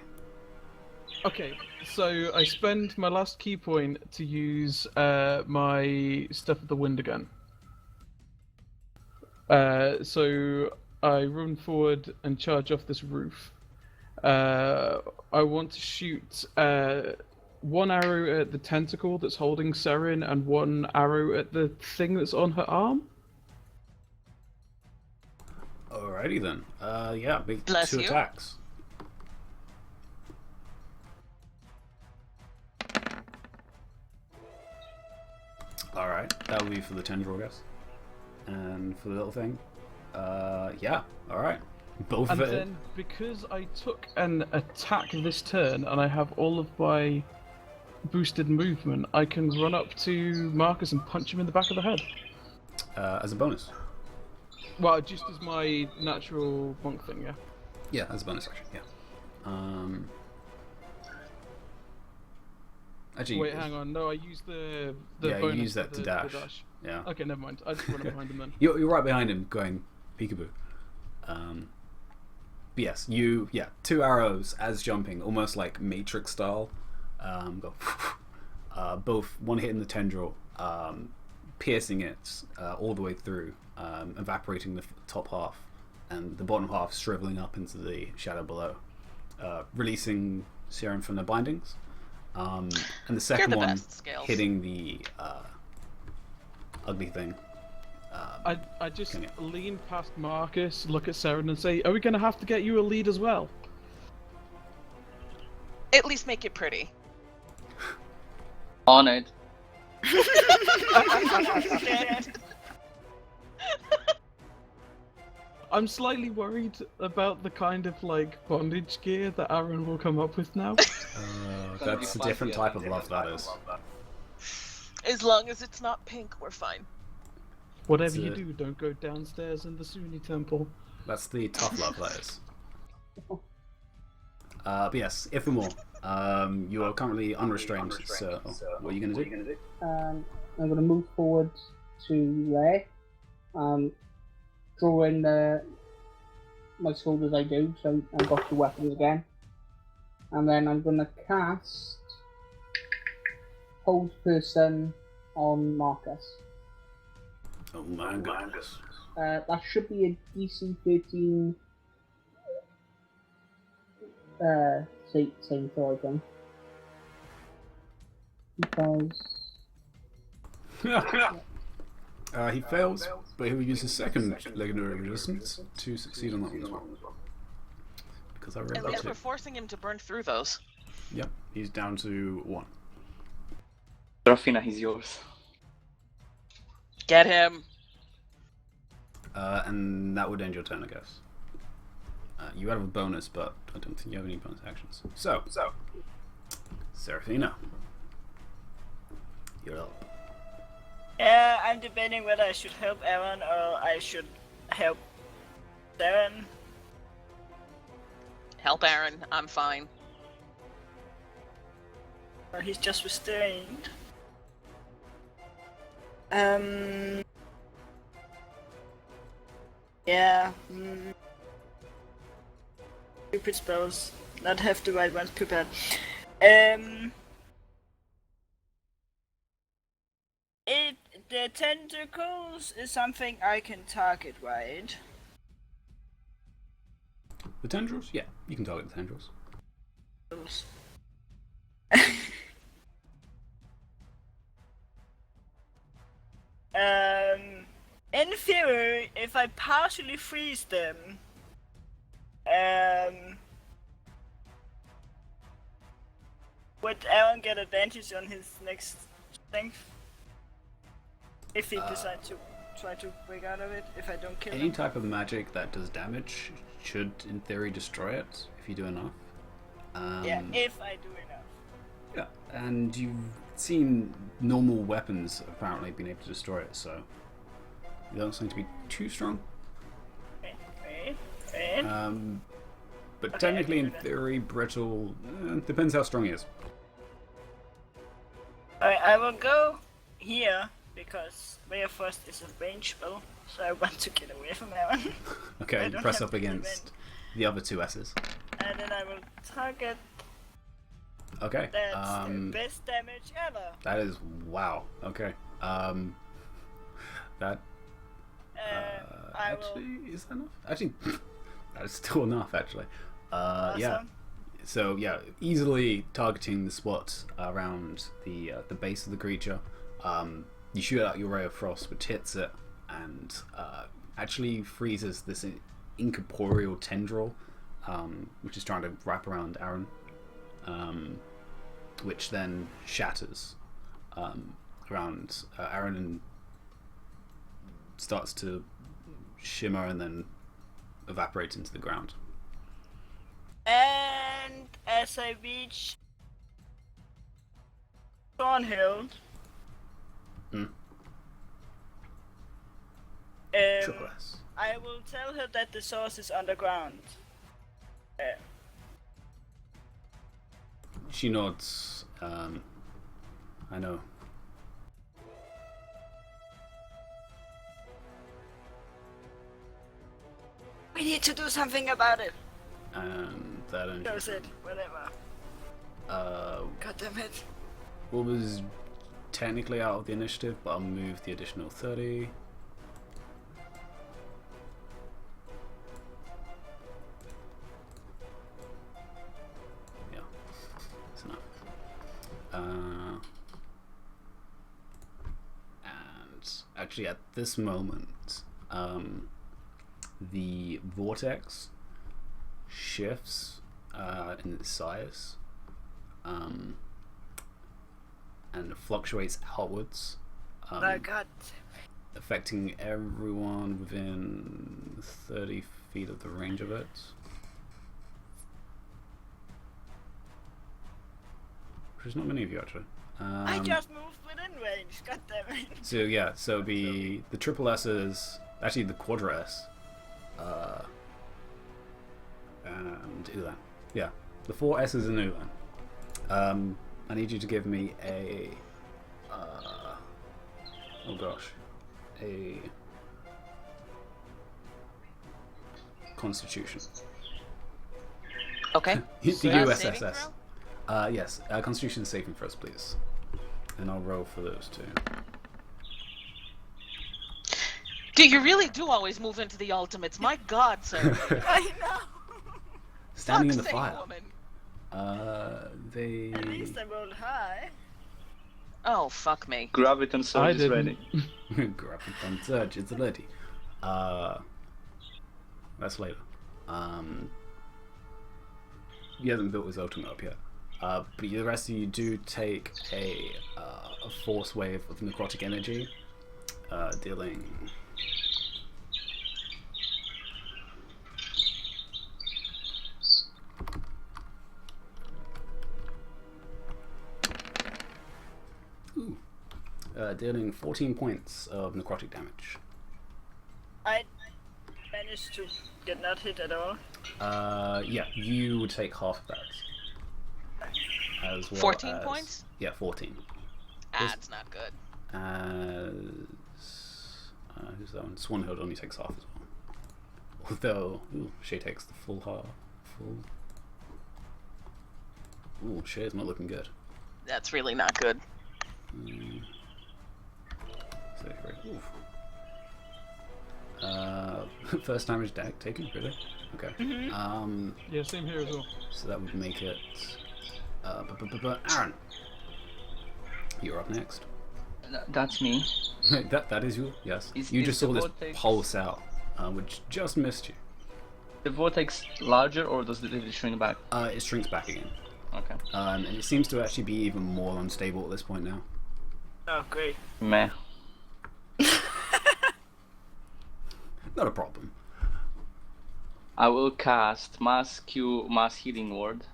Okay, so I spend my last key point to use my Step of the Wind again. So I run forward and charge off this roof. I want to shoot one arrow at the tentacle that's holding Seren and one arrow at the thing that's on her arm. Alrighty then. Yeah, big Bless two you. attacks. Alright, that will be for the tendril, I guess. And for the little thing. Yeah, alright. Both And of it. then, because I took an attack this turn and I have all of my boosted movement, I can run up to Marcus and punch him in the back of the head. As a bonus. Well, just as my natural monk thing, yeah. Yeah, as a bonus action, yeah. Actually, Wait, hang on. No, I used the yeah, bonus you use that for to the dash. Yeah. Okay, never mind. I just run up behind him then. You're right behind him, going peekaboo. But yes, two arrows as jumping, almost like Matrix style. Go, both one hitting the tendril, piercing it all the way through, evaporating the top half, and the bottom half shriveling up into the shadow below, releasing Seren from their bindings. And the second the one best, Scales. hitting the ugly thing. I just lean past Marcus, look at Seren and say, are we going to have to get you a lead as well? At least make it pretty. On it. I'm slightly worried about the kind of like bondage gear that Aaron will come up with now. That's a different type of love, that is. As long as it's not pink, we're fine. Whatever you do, don't go downstairs in the Sunni temple. That's the tough love, that is. But yes, Ithamore, you are currently unrestrained, so what are you going to do? I'm going to move forward to there. Draw in my sword as I do, so I've got two weapons again. And then I'm going to cast Hold Person on Marcus. Oh my goodness. That should be a DC 13 same throw, I think. Because... he fails, but he will use his second legendary resistance to succeed on that one as well. Because I read At that least too. we're forcing him to burn through those. Yep, he's down to 1. Serafina, he's yours. Get him. And that would end your turn, I guess. You have a bonus, but I don't think you have any bonus actions. So, Serafina, you're up. Yeah, I'm debating whether I should help Aaron or I should help Darren. Help Aaron. I'm fine. Or he's just restrained. Yeah. Stupid spells. Not have the right ones prepared. The tentacles is something I can target, right? The tendrils? Yeah, you can target the tendrils. In theory, if I partially freeze them, would Aaron get advantage on his next strength? If he decides to try to break out of it, if I don't kill Any him? type of magic that does damage should, in theory, destroy it, if you do enough. Yeah, if I do enough. Yeah, and you've seen normal weapons apparently being able to destroy it, so You don't seem to be too strong. But Okay, technically, in theory, brittle depends how strong he is. Alright, I will go here because Way of Frost is a range spell, so I want to get away from that one. Okay, you press up against the other two S's. And then I will target. Okay. That's the best damage ever. That is wow. Okay. That actually is that enough? Actually, that is still enough. Actually. Awesome. Yeah. So yeah, easily targeting the spot around the base of the creature. You shoot out your Ray of Frost, which hits it, and actually freezes this incorporeal tendril, which is trying to wrap around Aaron, which then shatters around Aaron and starts to shimmer and then evaporate into the ground. And as I reach Thornhild, I will tell her that the source is underground. She nods. I know. We need to do something about it. And that only. Close it, whatever. God damn it. What was technically out of the initiative, but I'll move the additional 30. Yeah, that's enough. And actually, at this moment, the vortex shifts in its size and fluctuates outwards, Oh god. affecting everyone within 30 feet of the range of it. Which is not many of you, actually. I just moved within range, god damn it. So yeah, so the triple S's, actually the quadra S, and Ulan. Yeah, the 4 S's in Ulan. I need you to give me a, a Constitution. Okay. The Saving USSS. throw? Yes, Constitution saving for us, please. And I'll roll for those two. Dude, you really do always move into the ultimates. My God, sir. I know. Standing in the Fuck's sake, fire. woman. They. At least I rolled high. Oh, fuck me. Graviton Surge is ready. Graviton Surge is ready. That's later. He hasn't built his ultimate up yet. But the rest of you do take a force wave of necrotic energy, dealing. Dealing 14 points of necrotic damage. I managed to get not hit at all. Yeah, you would take half of that. As well 14 as, points? Yeah, 14. That's not good. Who's that one? Swanhild only takes half as well. Although, she takes the full half. Ooh, Shay's not looking good. That's really not good. First damage taken, really? Okay. Yeah, same here as well. So that would make it. Aaron, you're up next. That's me. that is you. Yes. Is just saw the this vortex- pulse out, which just missed you. The vortex larger or does it shrink back? It shrinks back again. Okay. And it seems to actually be even more unstable at this point now. Oh, great. Meh. Not a problem. I will cast Mass Healing Word,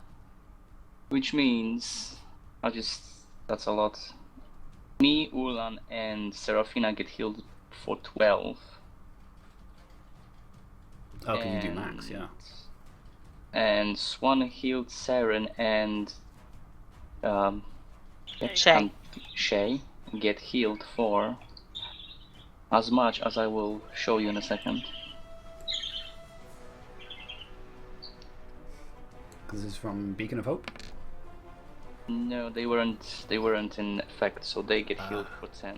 which means that's a lot. Me, Ulan, and Serafina get healed for 12. Oh, can you do max? Yeah. And Swan healed Saren and Shay get healed for as much as I will show you in a second. This is from Beacon of Hope? No, they weren't in effect, so they get healed for 10.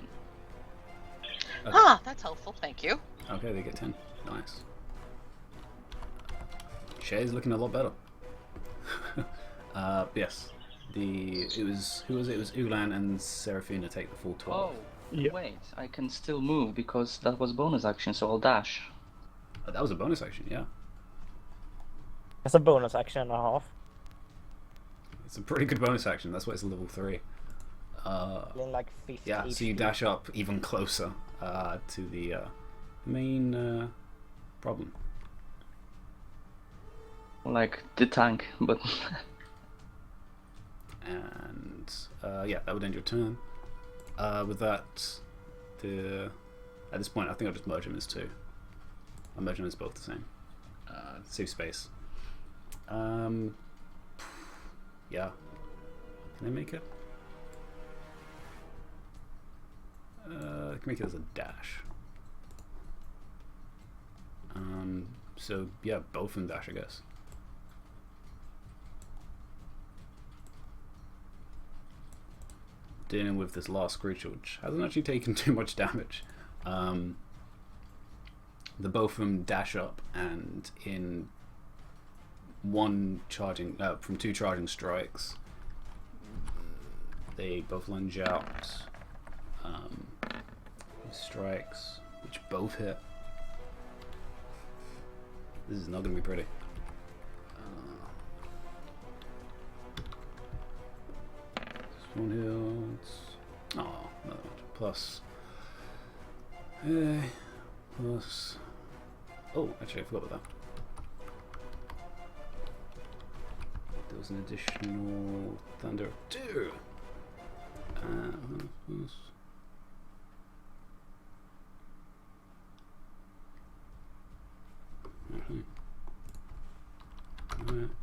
Okay. Ah, that's helpful, thank you. Okay, they get 10. Nice. Shay's looking a lot better. Yes. It was Ulan and Seraphina take the full 12. Oh, wait, I can still move because that was bonus action, so I'll dash. That was a bonus action, yeah. That's a bonus action and a half. It's a pretty good bonus action. That's why it's level 3. Like 50 yeah, so you dash up even closer to the main problem. Like the tank, but... And yeah, that would end your turn. With that, at this point, I think I'll just merge them as 2. I'll merge them as both the same. Save space. Yeah. Can I make it? I can make it as a dash. So yeah, both of them dash, I guess. Dealing with this last creature, which hasn't actually taken too much damage. The both of them dash up, and in from 2 charging strikes, they both lunge out. Strikes, which both hit. This is not going to be pretty. One heals. Oh, another one. Plus. Plus. Oh, actually, I forgot about that. There was an additional Thunder 2.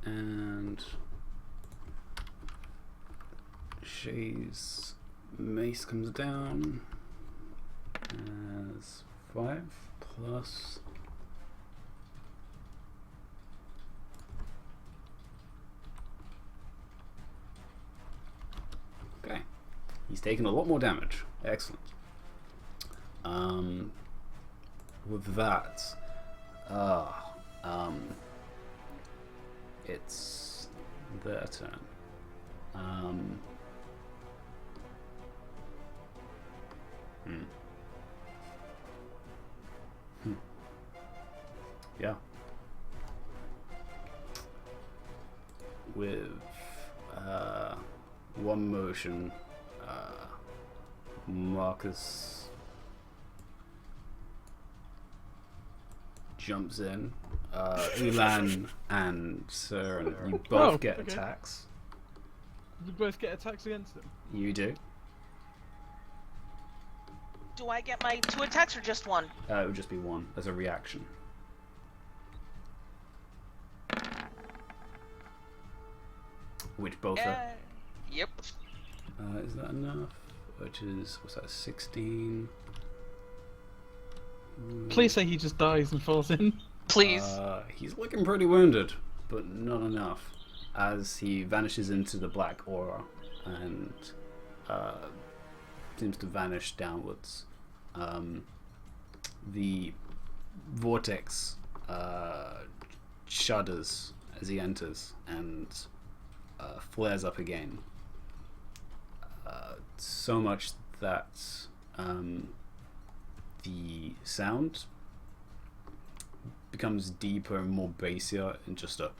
And Shay's mace comes down as 5 plus. Okay, he's taken a lot more damage. Excellent. With that, it's their turn. Yeah. With one motion, Marcus jumps in. Ulan and Saren, you both get attacks. You both get attacks against them? You do. Do I get my 2 attacks or just 1? It would just be 1 as a reaction. Which both are. Yep. Is that enough? Which is, what's that, 16? Please say he just dies and falls in. Please. He's looking pretty wounded, but not enough. As he vanishes into the black aura and seems to vanish downwards. The vortex shudders as he enters and flares up again. So much that the sound becomes deeper and more bassier and just a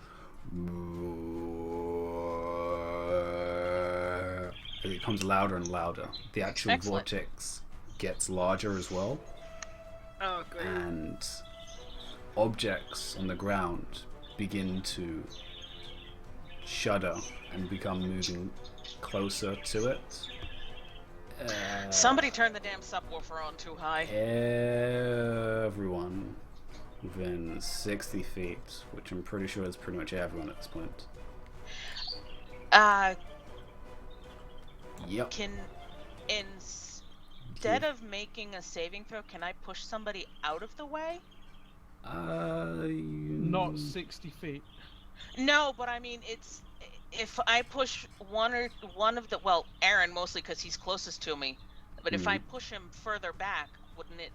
as it becomes louder and louder. The actual vortex gets larger as well. Oh, great. And objects on the ground begin to shudder and become moving closer to it. Somebody turn the damn subwoofer on too high. Everyone within 60 feet, which I'm pretty sure is pretty much everyone at this point. Yep. Instead of making a saving throw, can I push somebody out of the way? Not 60 feet. No, but I mean, it's if I push one of the Aaron mostly because he's closest to me, but if I push him further back, wouldn't it?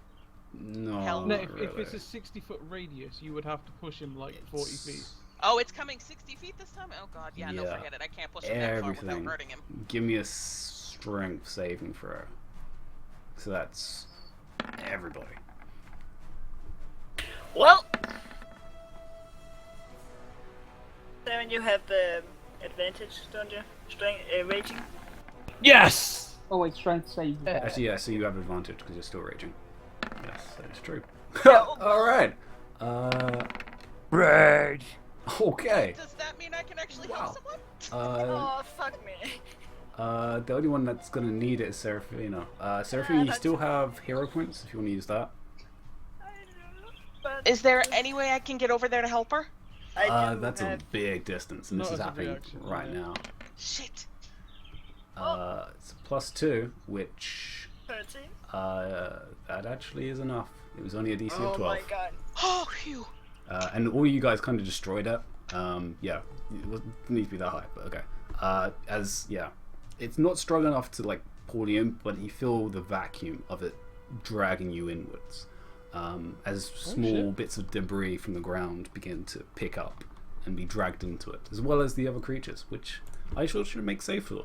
No. help? No, Really. if it's a 60-foot radius, you would have to push him like 40 feet. Oh, it's coming 60 feet this time? Oh god, yeah, no, forget it. I can't push him that far without hurting him. Give me a strength saving throw. So that's everybody. Well, Darren, you have advantage, don't you? Strength, raging. Yes. Oh wait, strength save. Actually, yeah. So you have advantage because you're still raging. Yes, that is true. No. All right. Rage. Okay. Does that mean I can actually help someone? Oh, fuck me. The only one that's gonna need it is Seraphina. Seraphina, you still have hero points if you want to use that. Is there any way I can get over there to help her? That's a big distance, and this Not is as a happening reaction, right yeah. now. Shit. It's a +2, which 13? that actually is enough. It was only a DC of 12. Oh my god. Oh, phew. And all you guys kind of destroyed it. Yeah, it doesn't need to be that high, but okay. It's not strong enough to like pull you in, but you feel the vacuum of it dragging you inwards. As small bits of debris from the ground begin to pick up and be dragged into it, as well as the other creatures, which I should make safe for.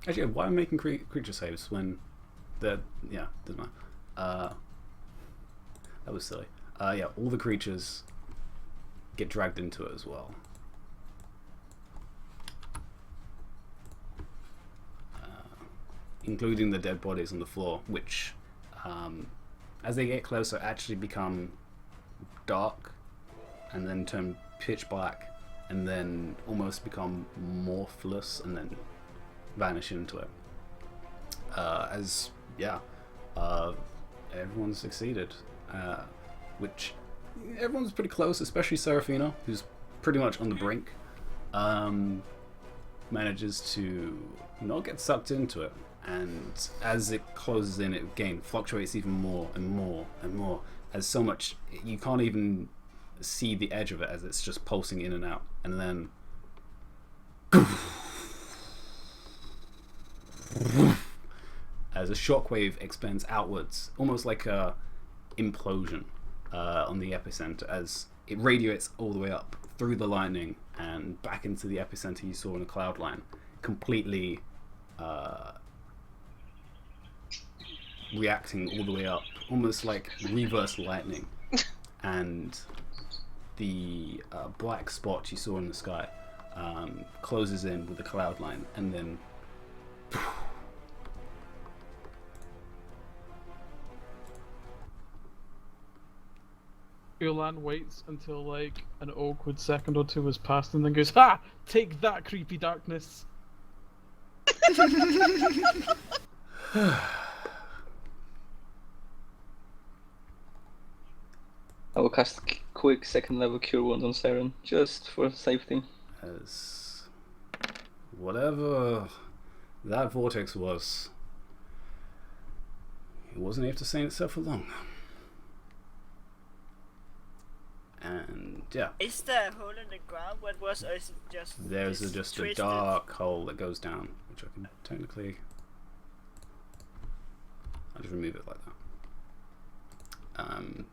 Actually, why am I making creature saves when doesn't matter. That was silly. Yeah, all the creatures get dragged into it as well. Including the dead bodies on the floor, which, as they get closer, actually become dark, and then turn pitch black, and then almost become morphless, and then vanish into it. Everyone succeeded, which everyone's pretty close, especially Seraphina, who's pretty much on the brink. Manages to not get sucked into it, and as it closes in, it again fluctuates even more and more and more, as so much you can't even see the edge of it as it's just pulsing in and out, and then as a shockwave expands outwards, almost like a implosion on the epicenter, as it radiates all the way up through the lightning and back into the epicenter you saw in the cloud line, completely reacting all the way up, almost like reverse lightning. And the black spot you saw in the sky closes in with the cloud line, and then Ulan waits until like an awkward second or two has passed, and then goes, "Ha! Take that, creepy darkness." I will cast quick second level cure wounds on Saren, just for safety. As whatever that vortex was, it wasn't able to sustain itself for long. And yeah, Is there a hole in the ground? What was, or is it just? there's it's just a twisted? dark hole that goes down, which I can technically, I'll just remove it like that.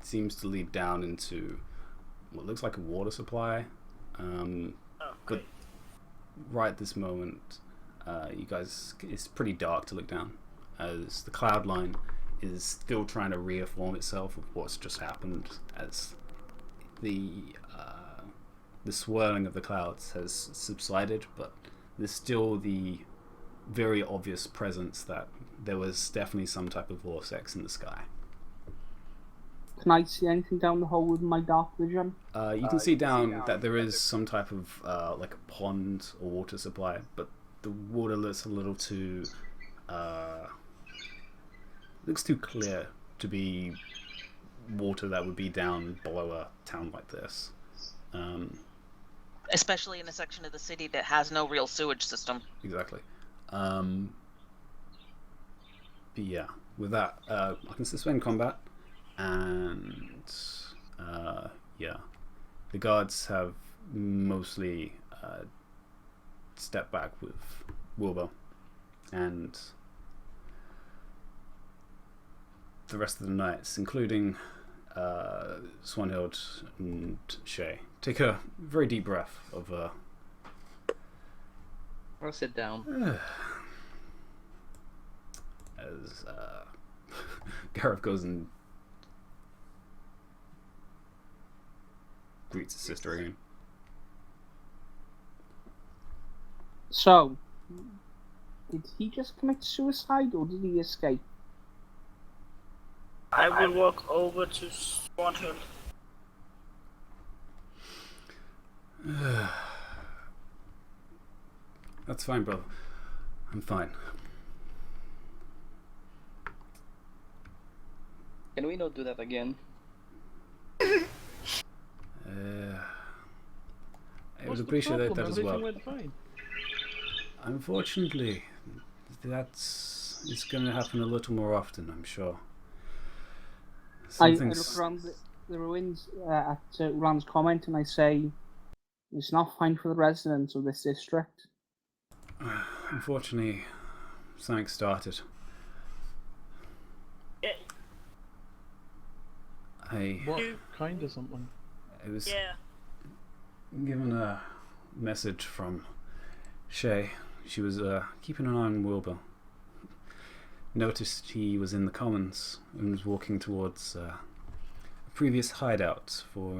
Seems to lead down into what looks like a water supply. But right at this moment, you guys, it's pretty dark to look down, as the cloud line is still trying to reform itself of what's just happened, as the swirling of the clouds has subsided, but there's still the very obvious presence that there was definitely some type of vortex in the sky. Can I see anything down the hole with my dark vision? You can see down that there is some type of like a pond or water supply, but the water looks a little too looks too clear to be water that would be down below a town like this. Especially in a section of the city that has no real sewage system. Exactly. But yeah, with that, I can suspend combat, and yeah, the guards have mostly stepped back with Wilbur, and the rest of the knights, including Swanhild and Shay, take a very deep breath of I'll sit down. As Gareth goes and greets his sister again. So, did he just commit suicide or did he escape? I will walk over to Swanhild. That's fine, brother. I'm fine. Can we not do that again? I would appreciate that as well. Went fine. Unfortunately, it's going to happen a little more often, I'm sure. I look around the ruins at Rand's comment and I say, it's not fine for the residents of this district. Unfortunately, something started. What kind of something? I was given a message from Shay. She was keeping an eye on Wilbur. Noticed he was in the commons and was walking towards a previous hideout for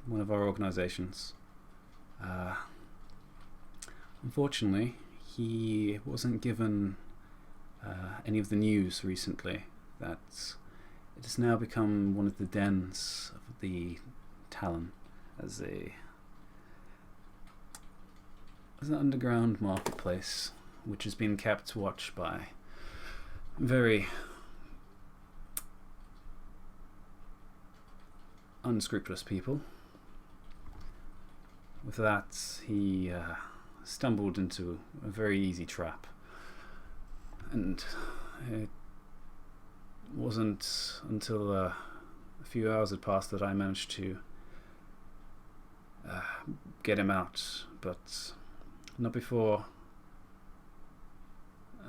one of our organizations. Unfortunately, he wasn't given any of the news recently that it has now become one of the dens of the Talon as an underground marketplace which has been kept watch by very unscrupulous people. With that, he stumbled into a very easy trap, and it wasn't until a few hours had passed that I managed to get him out, but not before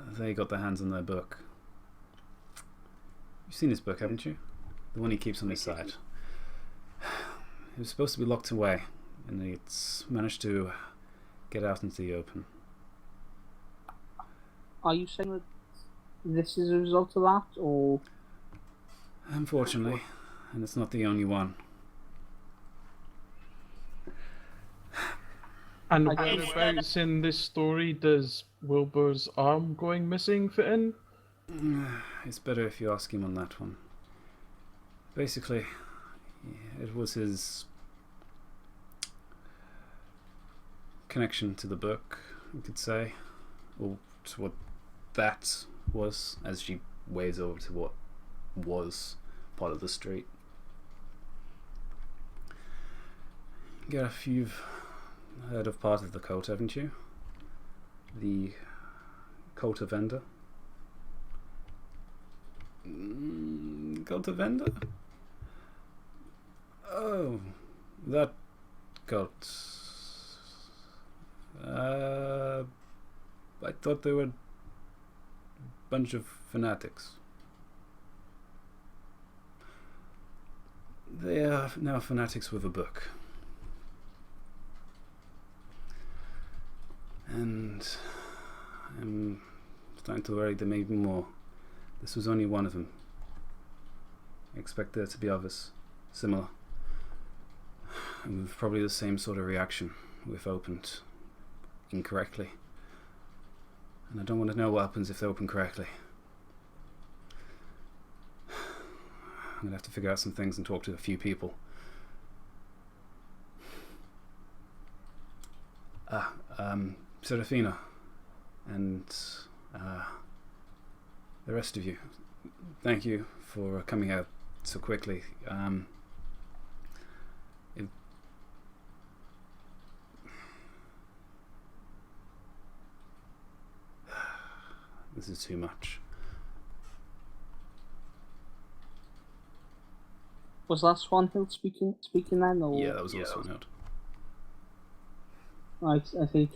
they got their hands on their book. You've seen his book, haven't you? The one he keeps on his side. It was supposed to be locked away, and it's managed to get out into the open. Are you saying that this is a result of that, or...? Unfortunately, and it's not the only one. And whereabouts in this story does Wilbur's arm going missing fit in? It's better if you ask him on that one. Basically, it was his connection to the book, you could say, or to what that was, as she waves over to what was part of the street. Gareth, you've heard of part of the cult, haven't you? The cult of Vendor? Cult of Vendor? Oh, that cult. I thought they were a bunch of fanatics. They are now fanatics with a book. And I'm starting to worry there may be more. This was only one of them. I expect there to be others similar. And with probably the same sort of reaction if opened incorrectly. And I don't want to know what happens if they open correctly. I'm going to have to figure out some things and talk to a few people. Serafina and the rest of you, thank you for coming out so quickly. This is too much. Was that Swanhild speaking then? Or? Yeah, that was all Swanhild. I think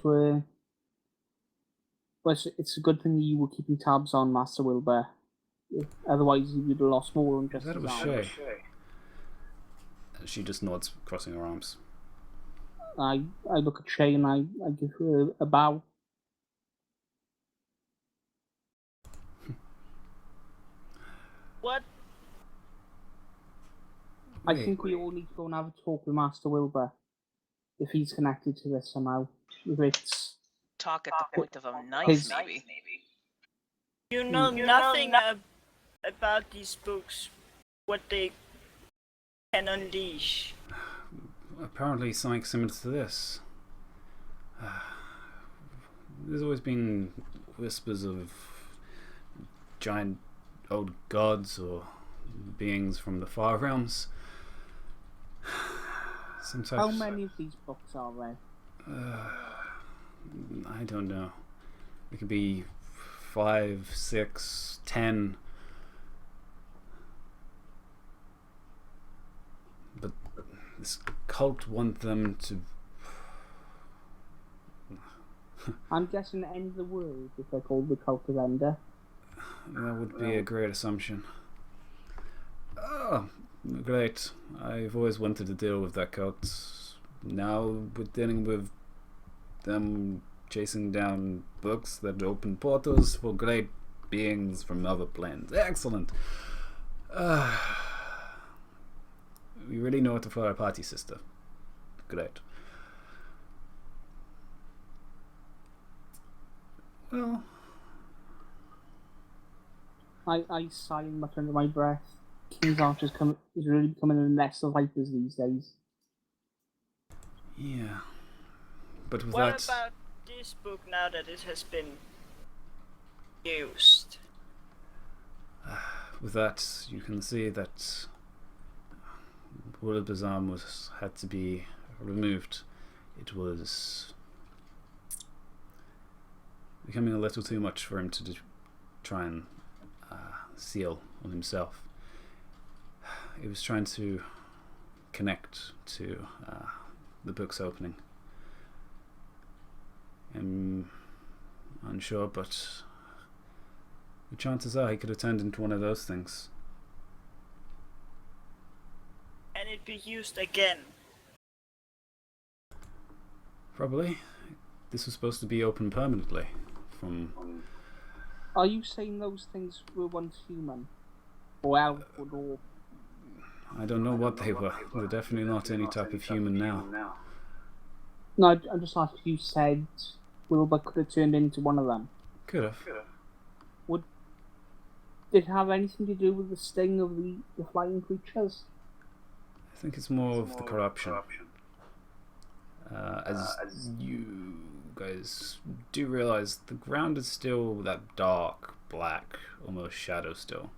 but it's a good thing you were keeping tabs on Master Wilbur. Otherwise, you would have lost more than just. That was Shay. She just nods, crossing her arms. I look at Shay and I give her a bow. What? I think we all need to go and have a talk with Master Wilbur. If he's connected to this somehow. If it's... Talk at the point of a knife, maybe. You know nothing about these books. What they can unleash. Apparently something similar to this. There's always been whispers of giant old gods or beings from the far realms. How many of these books are there? I don't know. It could be 5, 6, 10. But this cult want them to... I'm guessing the end of the world if they're called the Cult of Ender. That would be a great assumption. Oh, great. I've always wanted to deal with that cult. Now we're dealing with them chasing down books that open portals for great beings from other planes. Excellent. We really know what to for our party, sister. Great. Well, I sigh and mutter under my breath. King's Arch is really becoming a nest of vipers these days. Yeah. But with what about this book now that it has been used? With that, you can see that Wilbur's arm had to be removed. It was becoming a little too much for him to try and seal on himself. He was trying to connect to the book's opening. I'm unsure, but the chances are he could have turned into one of those things. And it be used again? Probably. This was supposed to be open permanently. From... Are you saying those things were once human? Or elf or dwarf? I don't know what they were. They're definitely not any type of human now. No, I'm just asking if you said Wilbur could have turned into one of them. Could have. Did it have anything to do with the sting of the flying creatures? I think it's more of the corruption. As you guys do realize, the ground is still that dark, black, almost shadow still.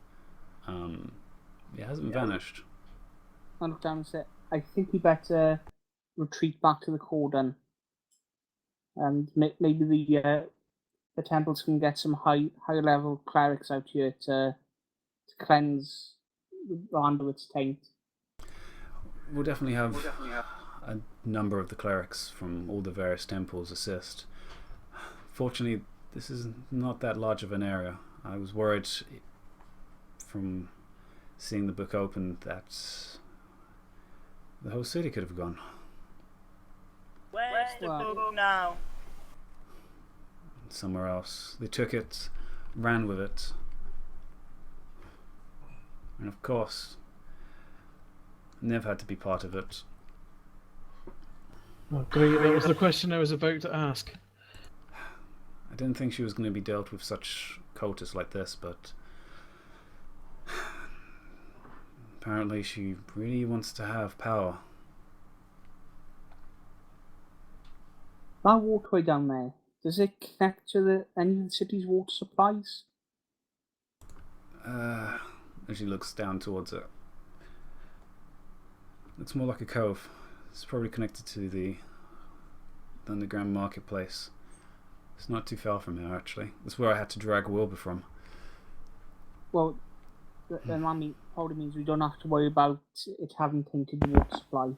It hasn't vanished. I look down and say, I think we better retreat back to the cordon. And maybe the temples can get some high level clerics out here to cleanse the land of its taint. We'll definitely have a number of the clerics from all the various temples assist. Fortunately, this is not that large of an area. I was worried from seeing the book open that the whole city could have gone. Where's the book now? Somewhere else. They took it, ran with it, and of course, Nev had to be part of it. Oh, great, that was the question I was about to ask. I didn't think she was going to be dealt with such cultists like this, but apparently she really wants to have power. That walkway down there, does it connect to any of the city's water supplies? As she looks down towards it. Looks more like a cove. It's probably connected to the underground marketplace. It's not too far from here, actually. That's where I had to drag Wilbur from. Well, then that probably means we don't have to worry about it having tainted the water supply.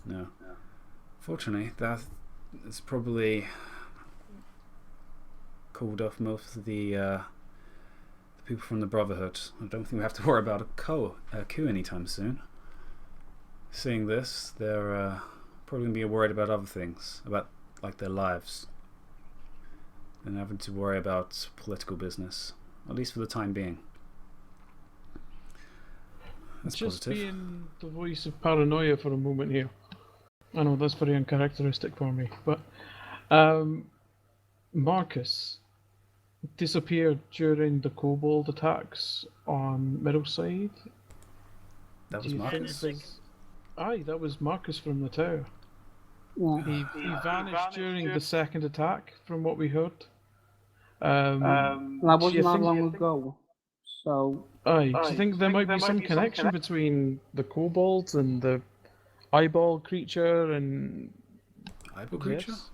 No. Fortunately, that is probably called off most of the people from the Brotherhood. I don't think we have to worry about a coup anytime soon. Seeing this, they're probably going to be worried about other things, about like their lives, and having to worry about political business, at least for the time being. That's just positive. Being the voice of paranoia for a moment here. I know that's very uncharacteristic for me, but Marcus disappeared during the kobold attacks on Middleside. That was Marcus? Aye, that was Marcus from the tower. Yeah. He vanished during the second attack, from what we heard. That wasn't that long ago. So. Aye, do you think there might be some connection between the kobolds and the eyeball creature and... Eyeball creature? Yes?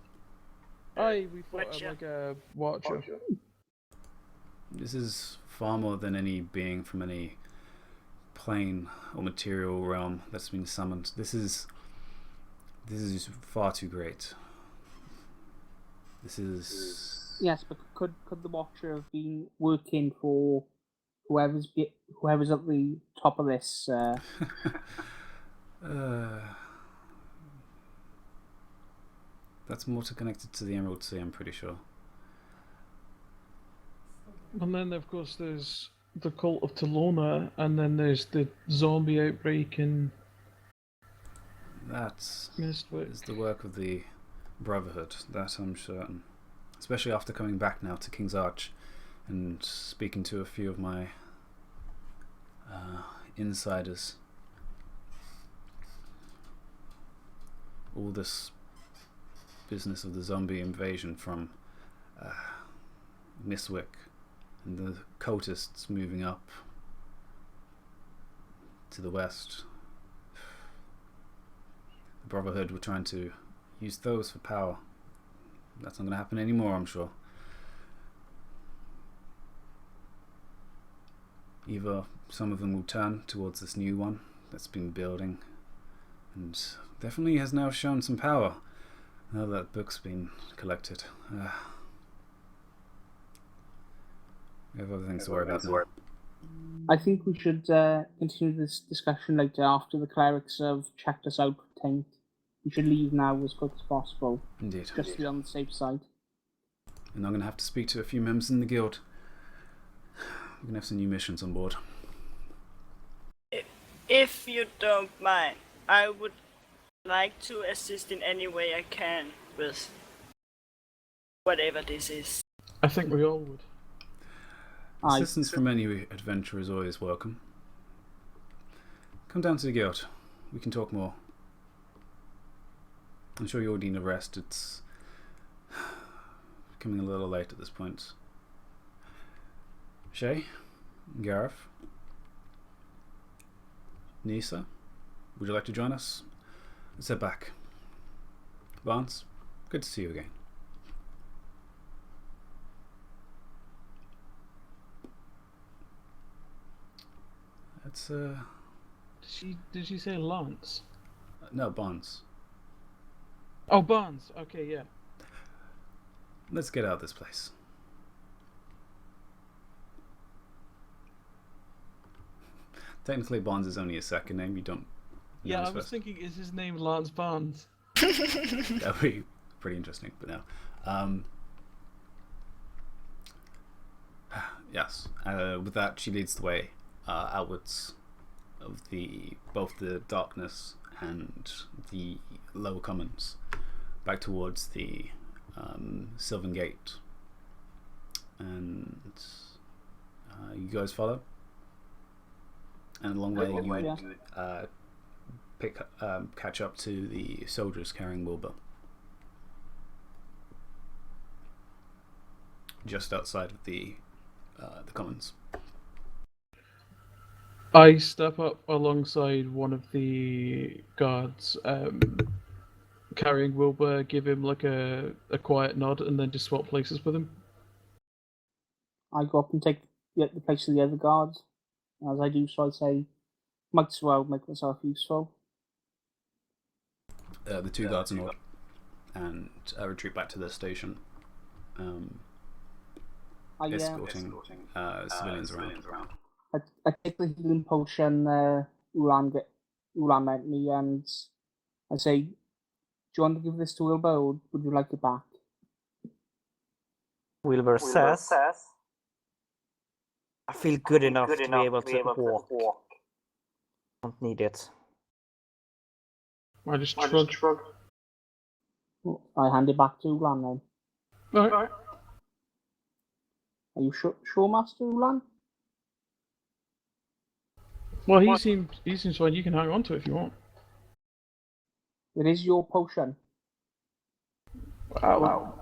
Aye, we fought like a watcher. This is far more than any being from any plane or material realm that's been summoned. This is far too great. This is... Yes, but could the Watcher have been working for whoever's at the top of this? That's more connected to the Emerald Sea, I'm pretty sure. And then, of course, there's the cult of Talona, and then there's the zombie outbreak in... That is the work of the Brotherhood, that I'm certain. Especially after coming back now to King's Arch and speaking to a few of my insiders. All this business of the zombie invasion from Niswick and the cultists moving up to the west. The Brotherhood were trying to use those for power. That's not going to happen anymore, I'm sure. Either some of them will turn towards this new one that's been building and definitely has now shown some power now that book's been collected. We have other things to worry about now. I think we should continue this discussion later after the clerics have checked us out for taint. We should leave now as quick as possible. Indeed. Just to be on the safe side. And I'm going to have to speak to a few members in the guild. We're going to have some new missions on board. If you don't mind, I would like to assist in any way I can with whatever this is. I think we all would. Assistance from any adventurer is always welcome. Come down to the guild. We can talk more. I'm sure you all need a rest. It's becoming a little late at this point. Shay, Gareth, Nisa, would you like to join us? Let's head back. Vance, good to see you again. That's Did she say Lance? No, Barnes. Oh, Barnes. Okay, yeah. Let's get out of this place. Technically, Barnes is only a second name. You don't. Yeah, I was thinking, is his name Lance Barnes? That would be pretty interesting, but no. Yes. With that, she leads the way outwards of both the darkness and the lower commons, back towards the Sylvan Gate, and you guys follow. And along the way, you would catch up to the soldiers carrying Wilbur. Just outside of the commons. I step up alongside one of the guards, carrying Wilbur, give him like a quiet nod, and then just swap places with him. I go up and take the place of the other guards. As I do so, I say, might as well make myself useful. The two guards nod and retreat back to their station, escorting civilians around. I take the healing potion Ulan lent me, and I say, do you want to give this to Wilbur, or would you like it back? Wilbur says, I feel good enough to be able to walk. Don't need it. I just shrug. I hand it back to Ulan then. Alright. Are you sure, Master Ulan? Well, he seems fine. You can hang on to it if you want. It is your potion. Wow.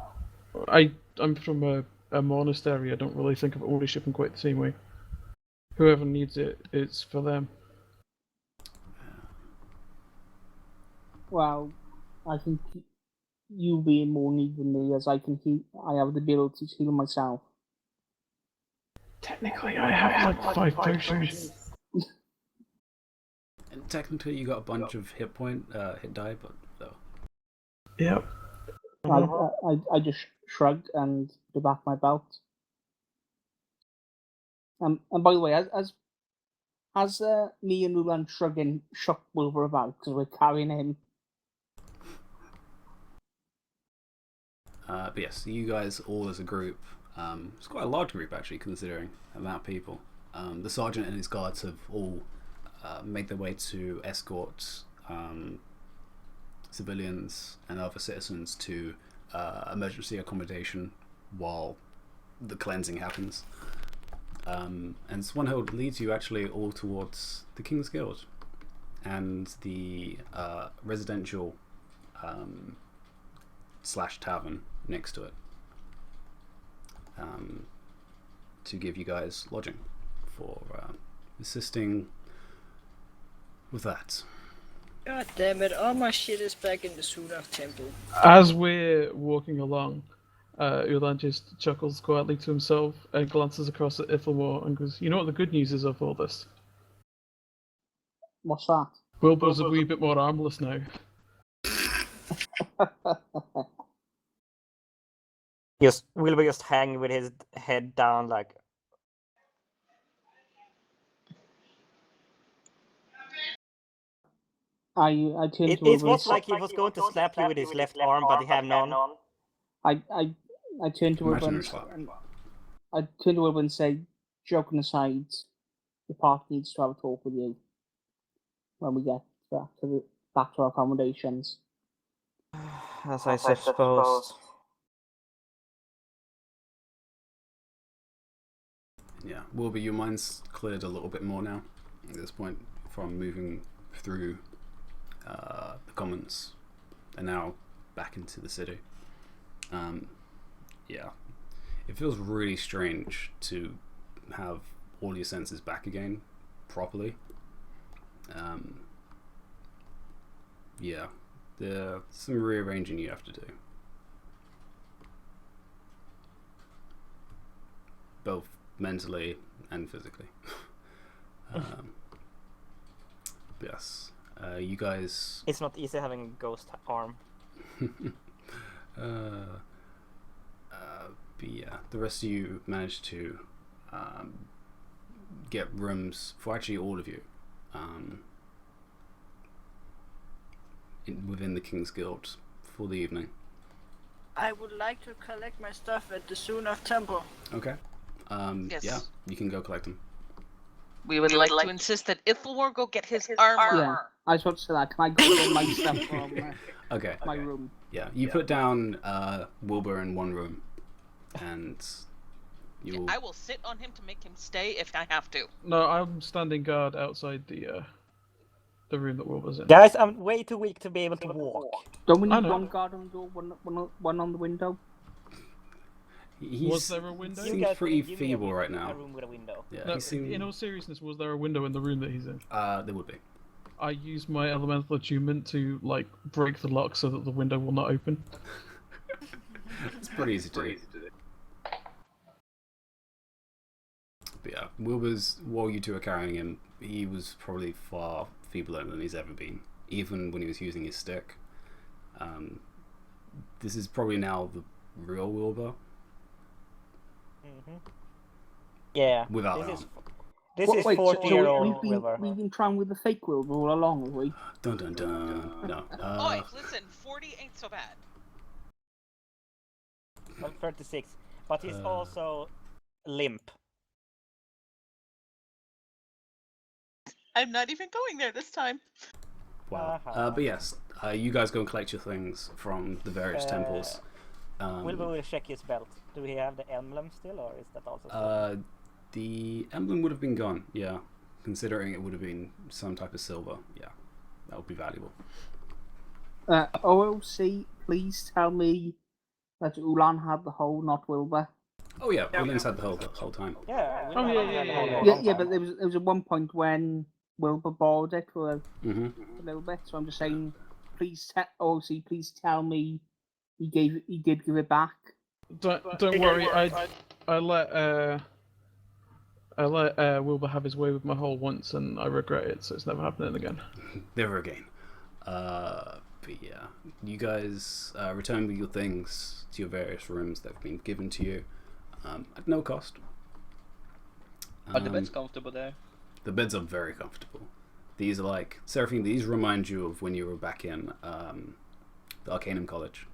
I'm from a monastery. I don't really think of ownership in quite the same way. Whoever needs it, it's for them. Well, I think you being more need than me, as I have the ability to heal myself. Technically, I have like 5 potions. And technically, you got a bunch of hit die, but though. Yep. I just shrugged and put back my belt. And by the way, as me and Ulan shrugging shook Wilbur about because we're carrying him. But yes, you guys all as a group, it's quite a large group actually, considering the amount of people. The sergeant and his guards have all made their way to escort civilians and other citizens to emergency accommodation while the cleansing happens. And Swanhild leads you actually all towards the King's Guild and the residential / tavern next to it, to give you guys lodging for assisting with that. God damn it, all my shit is back in the Sunaf temple. As we're walking along, Ulan just chuckles quietly to himself and glances across at Ithelmore and goes, you know what the good news is of all this? What's that? Wilbur's a wee bit more armless now. Wilbur just hang with his head down like... I turn to It was like he was going to slap you with his left arm, but he had none. I turn to Wilbur and say, joking aside, the party needs to have a talk with you when we get back to our accommodations. As I suppose. Yeah, Wilbur, your mind's cleared a little bit more now at this point from moving through the commons and now back into the city. Yeah, it feels really strange to have all your senses back again properly. Yeah, there's some rearranging you have to do, both mentally and physically. Yes, you guys. It's not easy having a ghost arm. But yeah, the rest of you managed to get rooms for actually all of you within the King's Guild for the evening. I would like to collect my stuff at the Sunaf temple. Okay. Yes. Yeah, you can go collect them. We would like to insist that Ithelmore go get his armor. Yeah, I was about to say that. Can I go get my stuff from my room? Yeah, you put down Wilbur in one room, and I will sit on him to make him stay if I have to. No, I'm standing guard outside the room that Will was in. Guys, I'm way too weak to be able to walk. Don't we need one guard on the door, one on the window? Was there a window? He seems pretty feeble right now. A room with a window. Yeah, No, in all seriousness, was there a window in the room that he's in? There would be. I use my elemental attunement to break the lock so that the window will not open. It's pretty easy to do. But yeah, while you two are carrying him, he was probably far feebler than he's ever been, even when he was using his stick. This is probably now the real Wilbur. Mm-hmm. Yeah. Without this is 40-year-old Wilbur. We've been trying with the fake Wilbur all along, have we? Dun dun dun. No. Oi, listen, 40 ain't so bad. Well, 36, but he's also limp. I'm not even going there this time. Wow. But yes, you guys go and collect your things from the various temples. Wilbur will check his belt. Do we have the emblem still, or is that also still? The emblem would have been gone, yeah. Considering it would have been some type of silver, yeah. That would be valuable. OLC, please tell me that Ulan had the hole, not Wilbur. Oh yeah, Ulan's had the whole time. Yeah. Yeah, but there was at one point when Wilbur borrowed it for a little bit, so I'm just saying, please tell me he did give it back. Don't worry, I let Wilbur have his way with my hole once, and I regret it, so it's never happening again. Never again. But yeah, you guys return with your things to your various rooms that have been given to you at no cost. Are the beds comfortable there? The beds are very comfortable. These are Seraphine, these remind you of when you were back in the Arcanum College.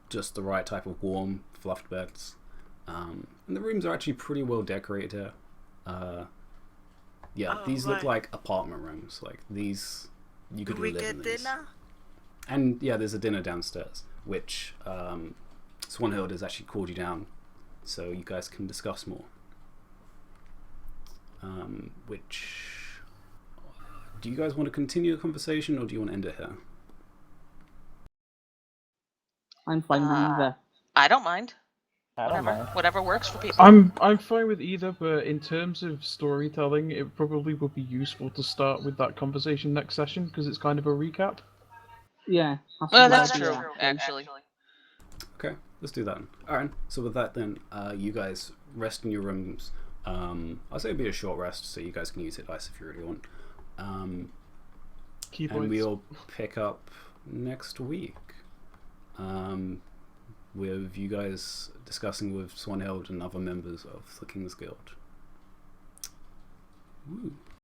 Just the right type of warm, fluffed beds. And the rooms are actually pretty well decorated here. These look like apartment rooms. These, you could live in these. Dinner? And yeah, there's a dinner downstairs, which Swanhild has actually called you down, so you guys can discuss more. Do you guys want to continue the conversation, or do you want to end it here? I'm fine with either. I don't mind. Whatever. Whatever works for people. I'm fine with either, but in terms of storytelling, it probably would be useful to start with that conversation next session, because it's kind of a recap. Yeah. That's true, actually. Okay, let's do that. Alright, so with that then, you guys rest in your rooms. I'll say it'll be a short rest, so you guys can use advice if you really want. Key and points. we'll pick up next week. With you guys discussing with Swanhild and other members of the King's Guild. Woo.